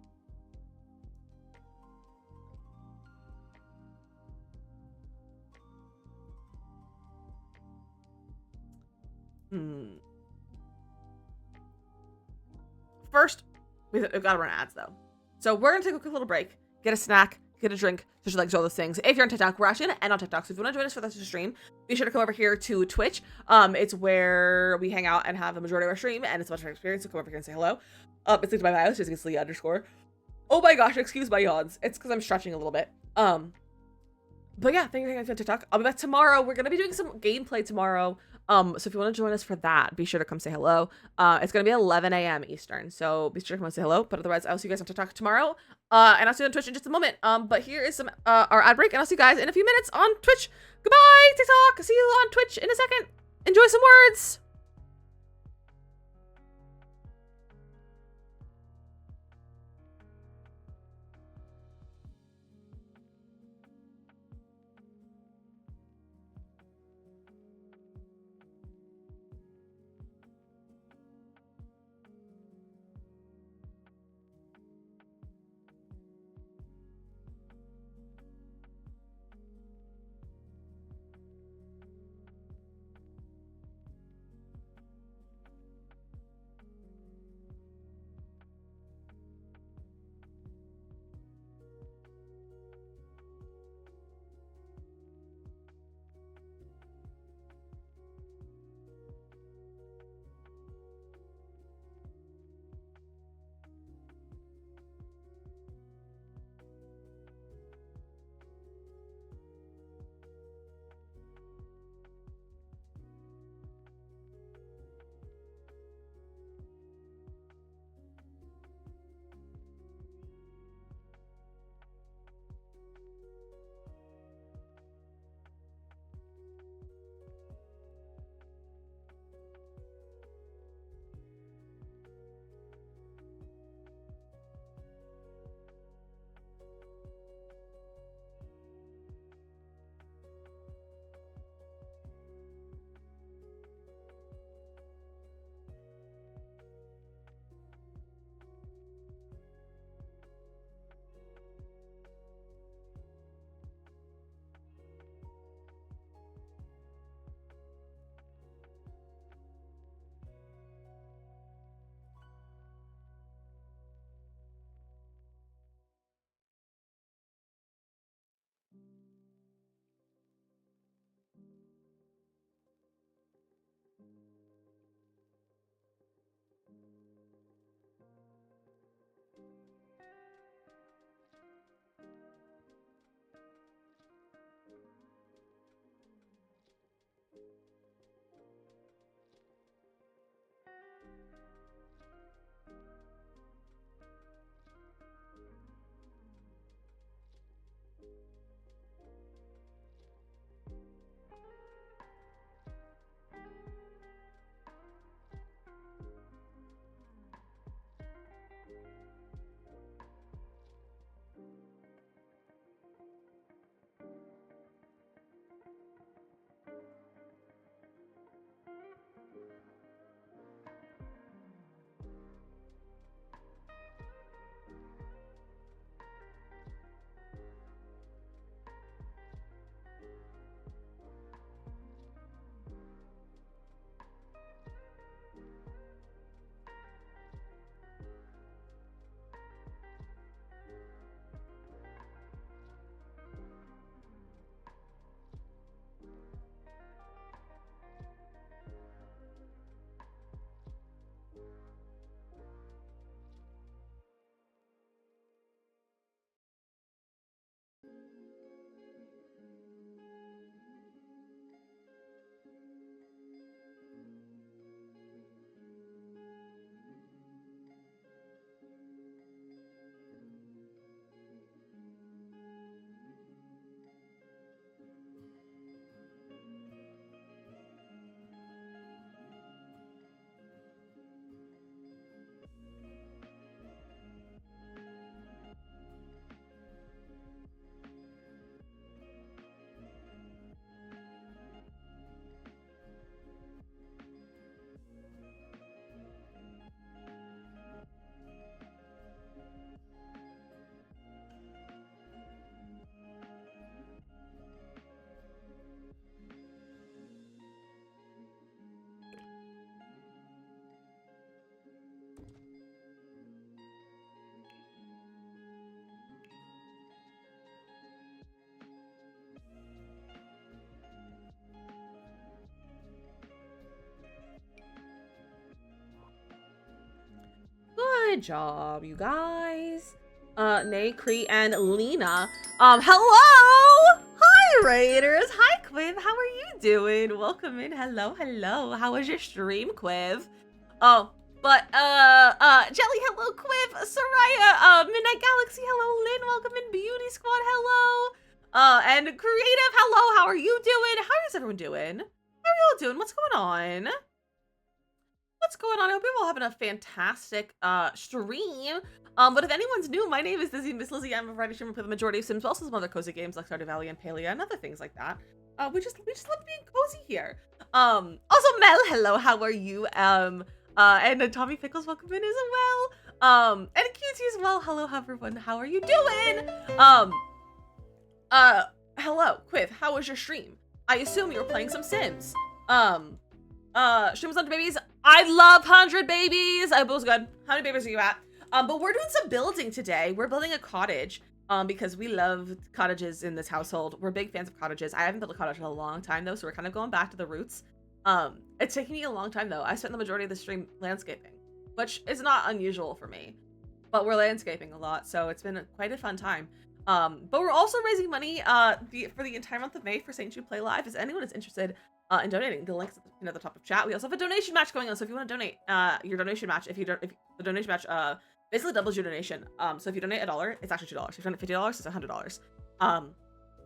First, we've got to run ads though. So we're going to take a quick little break, get a snack, get a drink, just like all those things. If you're on TikTok, we're actually going to end on TikTok. So if you want to join us for this stream, be sure to come over here to Twitch. It's where we hang out and have the majority of our stream, and it's a much of our experience. So come over here and say hello. It's linked to my bio, DizzyMissLizzy_. Oh my gosh, excuse my yawns. It's because I'm stretching a little bit. But yeah, thank you for hanging out on TikTok. I'll be back tomorrow. We're going to be doing some gameplay tomorrow. So if you want to join us for that, be sure to come say hello. It's going to be 11 a.m. Eastern, so be sure to come and say hello. But otherwise, I'll see you guys on TikTok tomorrow. And I'll see you on Twitch in just a moment. But here is some our ad break, and I'll see you guys in a few minutes on Twitch. Goodbye, TikTok. See you on Twitch in a second. Enjoy some words. Good job, you guys. Nay, Cree, and Lena. Hello! Hi, Raiders! Hi, Quiv! How are you doing? Welcome in. Hello, hello. How was your stream, Quiv? Oh, but, Jelly, hello, Quiv! Soraya, Midnight Galaxy, hello, Lynn, welcome in. Beauty Squad, hello! And Creative, hello, how are you doing? How is everyone doing? How are you all doing? What's going on? What's going on? I hope you're all having a fantastic stream. But if anyone's new, my name is DizzyMissLizzy. I'm a variety streamer for the majority of Sims, but also some other cozy games like Stardew Valley and Palia and other things like that. We just love being cozy here. Also Mel, hello, how are you? And Tommy Pickles, welcome in as well. And Cutie as well. Hello everyone, how are you doing? Hello, Quiv, how was your stream? I assume you were playing some Sims. Stream was 100 babies. I love 100 babies. I hope it was good. How many babies are you at? But we're doing some building today. We're building a cottage, because we love cottages in this household. We're big fans of cottages. I haven't built a cottage in a long time though, so we're kind of going back to the roots. It's taking me a long time though. I spent the majority of the stream landscaping, which is not unusual for me, but we're landscaping a lot, so it's been quite a fun time. But we're also raising money for the entire month of May for St. Jude Play Live. If anyone is interested in donating, the link's at the top of chat. We also have a donation match going on, so if you want to donate, your donation match, if the donation match basically doubles your donation. So if you donate $1, it's actually $2. If you donate $50, it's $100.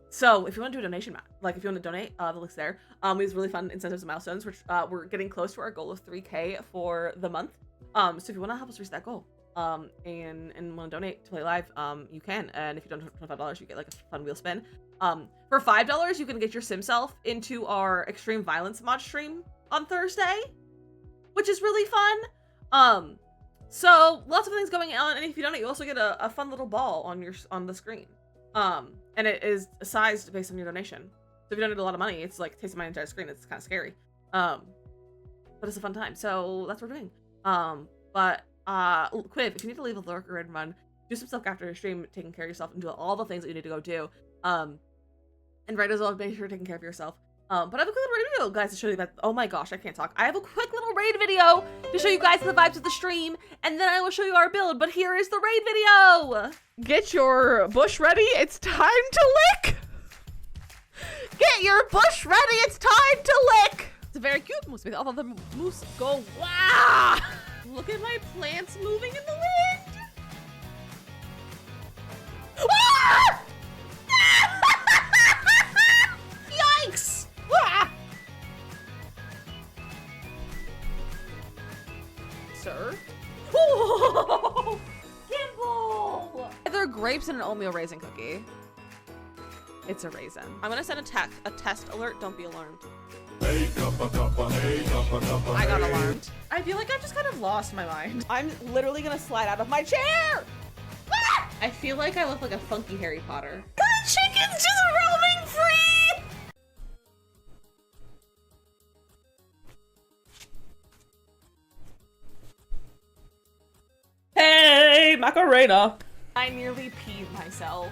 So if you want to do a donation match, like if you want to donate, the link's there. We have really fun incentives and milestones, which we're getting close to our goal of 3K for the month. So if you want to help us reach that goal, and want to donate to Play Live, you can. And if you don't have $25, you get like a fun wheel spin. For $5, you can get your sim self into our extreme violence mod stream on Thursday, which is really fun. So lots of things going on, and if you donate, you also get a fun little ball on the screen. And it is sized based on your donation. So if you donate a lot of money, it's like tasting my entire screen. It's kind of scary. But it's a fun time. So that's what we're doing. But Quiv, if you need to leave a lurker and run, do some stuff after your stream, taking care of yourself, and do all the things that you need to go do. And right as well, make sure you're taking care of yourself. But I have a quick little raid video, guys, to show you that. Oh my gosh, I can't talk. I have a quick little raid video to show you guys the vibes of the stream, and then I will show you our build. But here is the raid video. Get your bush ready. It's time to lick. Get your bush ready. It's time to lick. It's a very cute moose with all of the moose go wow. Look at my plants moving in the wind. Ah! Yikes! Ah! Sir? Oh! Gimbal! They're grapes and an oatmeal raisin cookie. It's a raisin. I'm gonna send a test alert. Don't be alarmed. I got alarmed. I feel like I've just kind of lost my mind. I'm literally gonna slide out of my chair! Ah! I feel like I look like a funky Harry Potter. The chicken's just roaming free! Hey, Macarena! I nearly peed myself.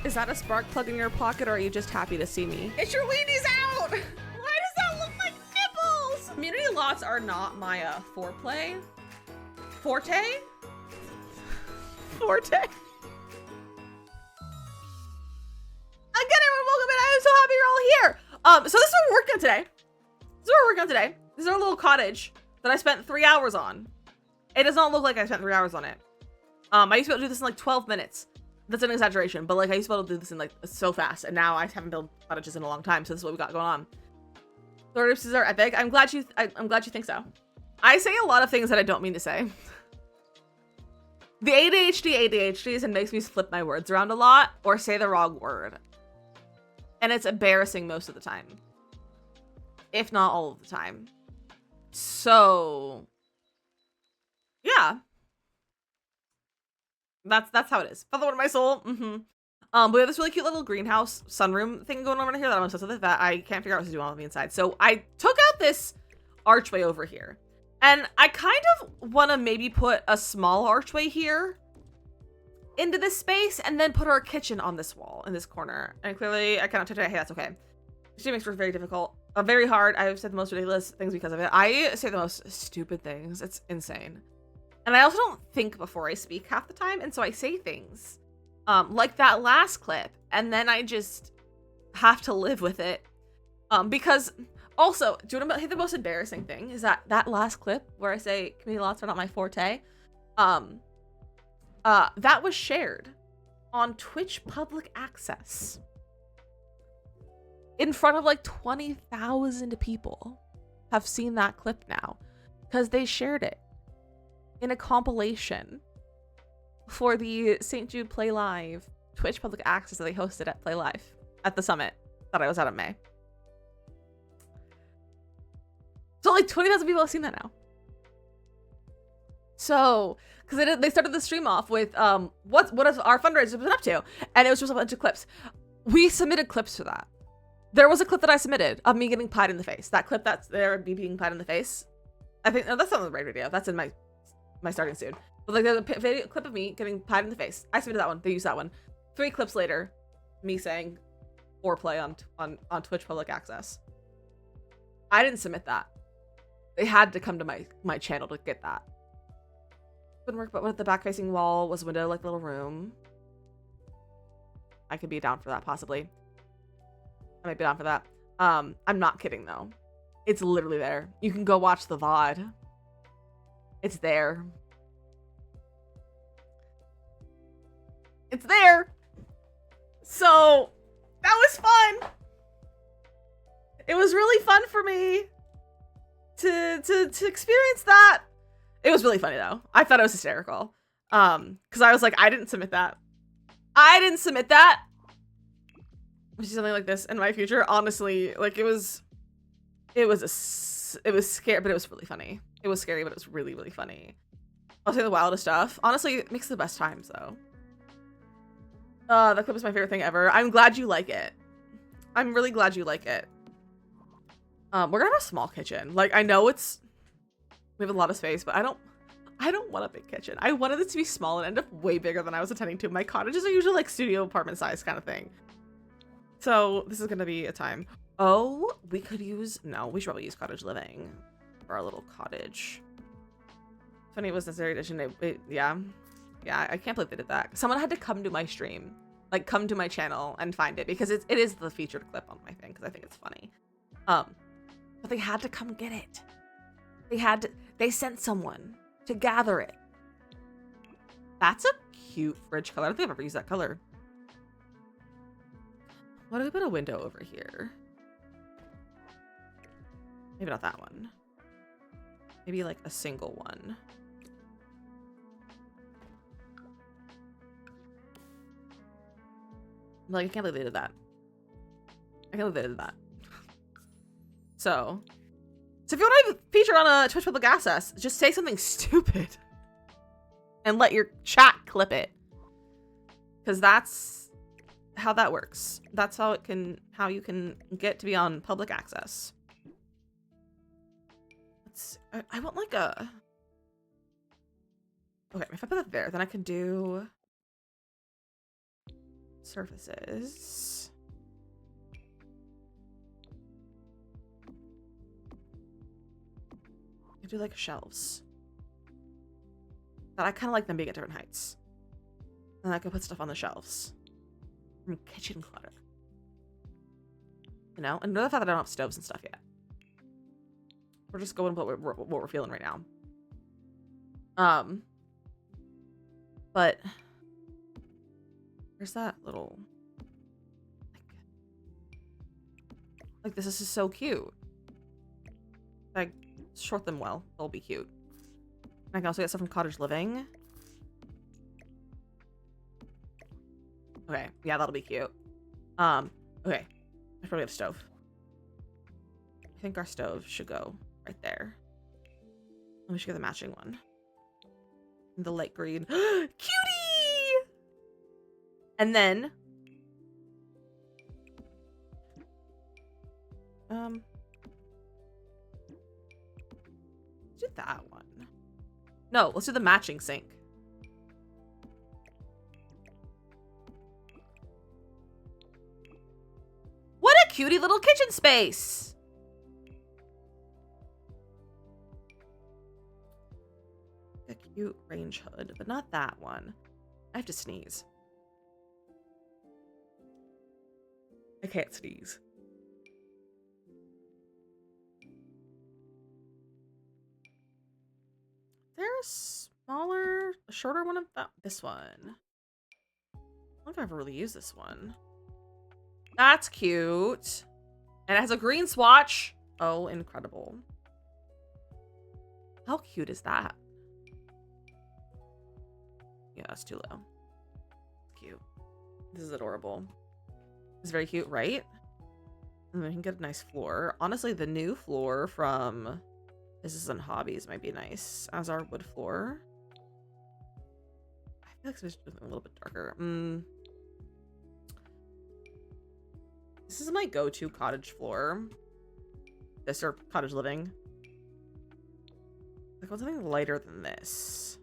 Is that a spark plug in your pocket, or are you just happy to see me? It's your weenies out! Why does that look like nipples? Community lots are not my foreplay. Forte? Forte? Again, everyone, welcome in. I'm so happy you're all here. So this is what we're working on today. This is our little cottage that I spent 3 hours on. It does not look like I spent 3 hours on it. I used to be able to do this in like 12 minutes. That's an exaggeration, but like I used to be able to do this in like so fast, and now I haven't built cottages in a long time, so this is what we got going on. Thordips are epic. I'm glad you think so. I say a lot of things that I don't mean to say. The ADHDs and makes me flip my words around a lot or say the wrong word. And it's embarrassing most of the time. If not all of the time. So yeah. That's how it is. Father of my soul. But we have this really cute little greenhouse sunroom thing going on over here that I'm obsessed with, that I can't figure out what to do on the inside. So I took out this archway over here. And I kind of want to maybe put a small archway here into this space, and then put our kitchen on this wall in this corner. And clearly I cannot touch it. Hey, that's okay. She makes it very difficult. Very hard. I've said the most ridiculous things because of it. I say the most stupid things. It's insane. And I also don't think before I speak half the time, and so I say things like that last clip, and then I just have to live with it. Because also, do you want to hit the most embarrassing thing? Is that last clip where I say community lots are not my forte? That was shared on Twitch public access in front of like 20,000 people have seen that clip now because they shared it in a compilation for the St. Jude Play Live Twitch public access that they hosted at Play Live at the summit that I was at in May. So like 20,000 people have seen that now. So, because they started the stream off with what has our fundraiser been up to, and it was just a bunch of clips. We submitted clips for that. There was a clip that I submitted of me getting pied in the face. That clip that's there, me being pied in the face. I think that's not the right video. That's in my starting soon. But like there's a video clip of me getting pied in the face. I submitted that one. They used that one. 3 clips later, me saying foreplay on Twitch public access. I didn't submit that. They had to come to my channel to get that. Wouldn't work, but what if the back facing wall was a window like a little room? I could be down for that possibly. I might be down for that. I'm not kidding though. It's literally there. You can go watch the VOD. It's there. It's there. So that was fun. It was really fun for me to experience that. It was really funny though. I thought it was hysterical. Because I was like, I didn't submit that. I didn't submit that. Something like this in my future. Honestly, like it was scary, but it was really funny. It was scary, but it was really, really funny. I'll say the wildest stuff. Honestly, it makes the best times though. That clip is my favorite thing ever. I'm glad you like it. I'm really glad you like it. We're gonna have a small kitchen. Like I know we have a lot of space, but I don't want a big kitchen. I wanted it to be small and end up way bigger than I was intending to. My cottages are usually like studio apartment size kind of thing. So this is gonna be a time. Oh, we should probably use cottage living for our little cottage. Funny it was necessary addition. Yeah, I can't believe they did that. Someone had to come to my stream, like come to my channel and find it because it is the featured clip on my thing because I think it's funny. But they had to come get it. They sent someone to gather it. That's a cute fridge color. I don't think I've ever used that color. What if we put a window over here? Maybe not that one. Maybe like a single one. Like, I can't believe they did that. I can't believe they did that. So if you want to feature on a Twitch public access, just say something stupid and let your chat clip it. Because that's how that works. That's how you can get to be on public access. I want like a... Okay, if I put that there, then I can do surfaces. I do like shelves. But I kind of like them being at different heights. And I can put stuff on the shelves. From kitchen clutter. You know? And know the fact that I don't have stoves and stuff yet. We're just going with what we're feeling right now. But where's that little like this is so cute. Like short them well, they'll be cute. I can also get stuff from cottage living. Okay, yeah, that'll be cute. Okay, I probably have a stove. I think our stove should go right there. And we should get the matching one. The light green. Cutie! And then do that one. No, let's do the matching sink. What a cutie little kitchen space. cute range hood, but not that one. I have to sneeze. I can't sneeze. Is there a smaller, a shorter one of that? This one. I don't know if I've ever really used this one. That's cute. And it has a green swatch. Oh, incredible. How cute is that? Yeah, that's too low. Cute. This is adorable. It's very cute, right? And then we can get a nice floor. Honestly, the new floor from This and Hobbies might be nice as our wood floor. I feel like it's a little bit darker. This is my go-to cottage floor. This or cottage living. Like, what's something lighter than this?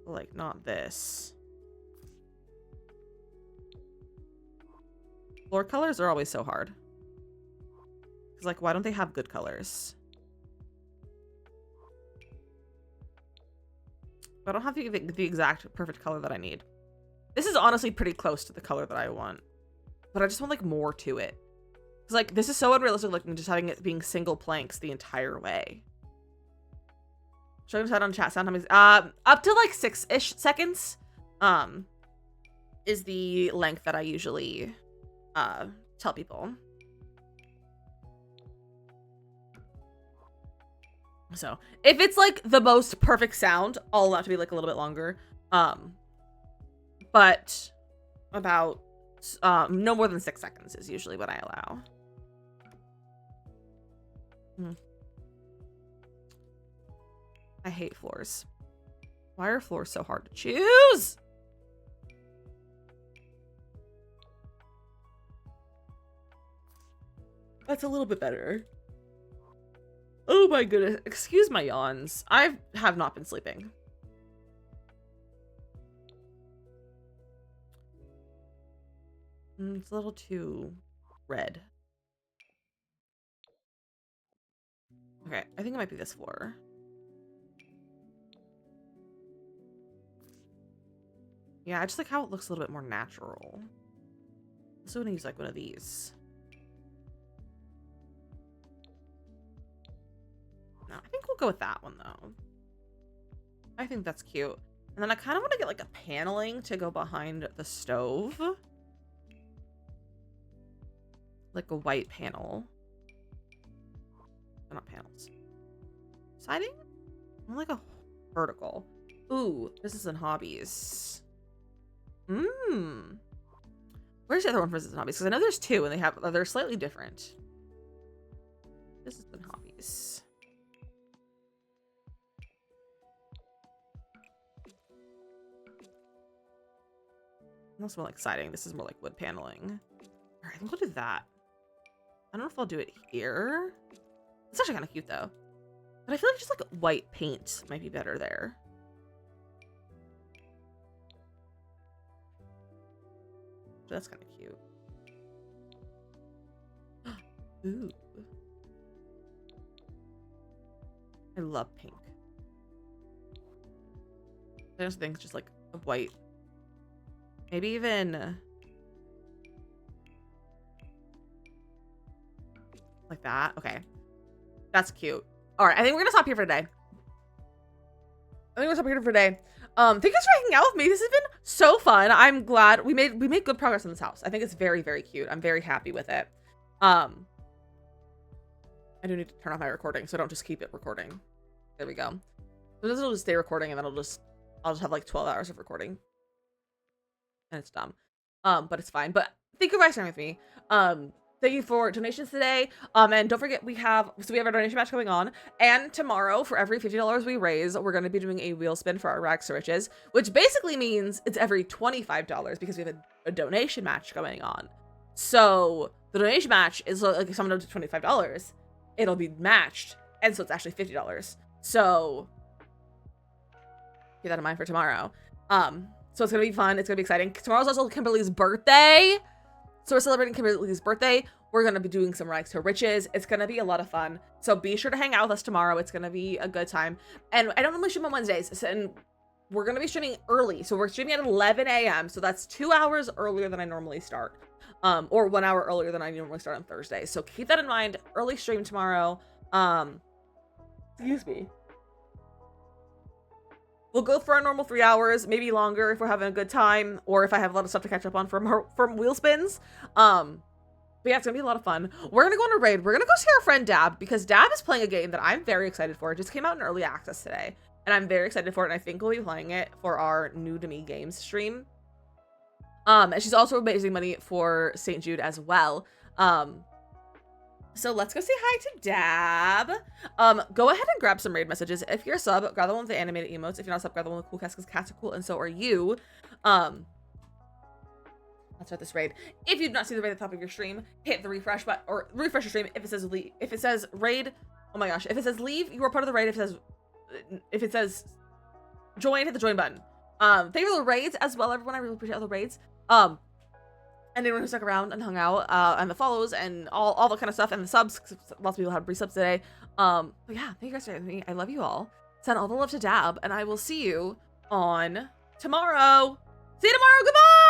Like, not this. Floor colors are always so hard. Because, like, why don't they have good colors? I don't have the exact perfect color that I need. This is honestly pretty close to the color that I want. But I just want, like, more to it. Because, like, this is so unrealistic looking, just having it being single planks the entire way. Showing us out on chat sometimes. Up to, like, 6-ish seconds, is the length that I usually, tell people. So, if it's, like, the most perfect sound, I'll allow it to be, like, a little bit longer. But about, no more than 6 seconds is usually what I allow. I hate floors. Why are floors so hard to choose? That's a little bit better. Oh my goodness. Excuse my yawns. I have not been sleeping. It's a little too red. Okay, I think it might be this floor. Yeah, I just like how it looks a little bit more natural. So I'm gonna use like one of these. No, I think we'll go with that one though. I think that's cute. And then I kind of want to get like a paneling to go behind the stove. Like a white panel. They're not panels. Siding? I like a vertical. Ooh, Business and Hobbies. Where's the other one for Business and Hobbies? Because I know there's two and they're slightly different. Business and Hobbies. That's more like siding. This is more like wood paneling. All right, I think we'll do that. I don't know if I'll do it here. It's actually kind of cute though. But I feel like just like white paint might be better there. That's kind of cute. Ooh. I love pink. I just think it's just like a white. Maybe even like that. Okay. That's cute. All right. I think we're going to stop here for today. Thank you guys for hanging out with me. This has been so fun. I'm glad we made good progress in this house. I think it's very, very cute. I'm very happy with it. I do need to turn off my recording, so don't just keep it recording. There we go. So this will just stay recording, and then I'll just have like 12 hours of recording. And it's dumb. But it's fine. But thank you for sharing with me. Thank you for donations today. And don't forget we have our donation match going on. And tomorrow, for every $50 we raise, we're going to be doing a wheel spin for our Rags to Riches, which basically means it's every $25 because we have a donation match going on. So the donation match is like if someone does $25, it'll be matched. And so it's actually $50. So keep that in mind for tomorrow. So it's going to be fun. It's going to be exciting. Tomorrow's also Kimberly's birthday. So we're celebrating Kimberly's birthday. We're going to be doing some rags to riches. It's going to be a lot of fun. So be sure to hang out with us tomorrow. It's going to be a good time. And I don't normally stream on Wednesdays. And we're going to be streaming early. So we're streaming at 11 a.m. So that's 2 hours earlier than I normally start. Or 1 hour earlier than I normally start on Thursday. So keep that in mind. Early stream tomorrow. Excuse me. We'll go for our normal 3 hours, maybe longer if we're having a good time, or if I have a lot of stuff to catch up on from wheel spins. But yeah, it's gonna be a lot of fun. We're gonna go on a raid. We're gonna go see our friend Dab, because Dab is playing a game that I'm very excited for. It just came out in early access today, and I'm very excited for it, and I think we'll be playing it for our New to Me Games stream. And she's also raising money for St. Jude as well. So let's go say hi to Dab. Go ahead and grab some raid messages. If you're a sub, grab the one with the animated emotes. If you're not a sub, grab the one with cool cats, because cats are cool, and so are you. Let's start this raid. If you do not see the raid at the top of your stream, hit the refresh button, or refresh your stream. If it says leave, if it says raid, oh my gosh, if it says leave, you are part of the raid. If it says join, hit the join button. Thank you for the raids as well, everyone. I really appreciate all the raids. And anyone who stuck around and hung out, and the follows and all the kind of stuff, and the subs, 'cause lots of people had resubs today. But yeah, thank you guys for having me. I love you all. Send all the love to Dab, and I will see you on tomorrow. See you tomorrow. Goodbye.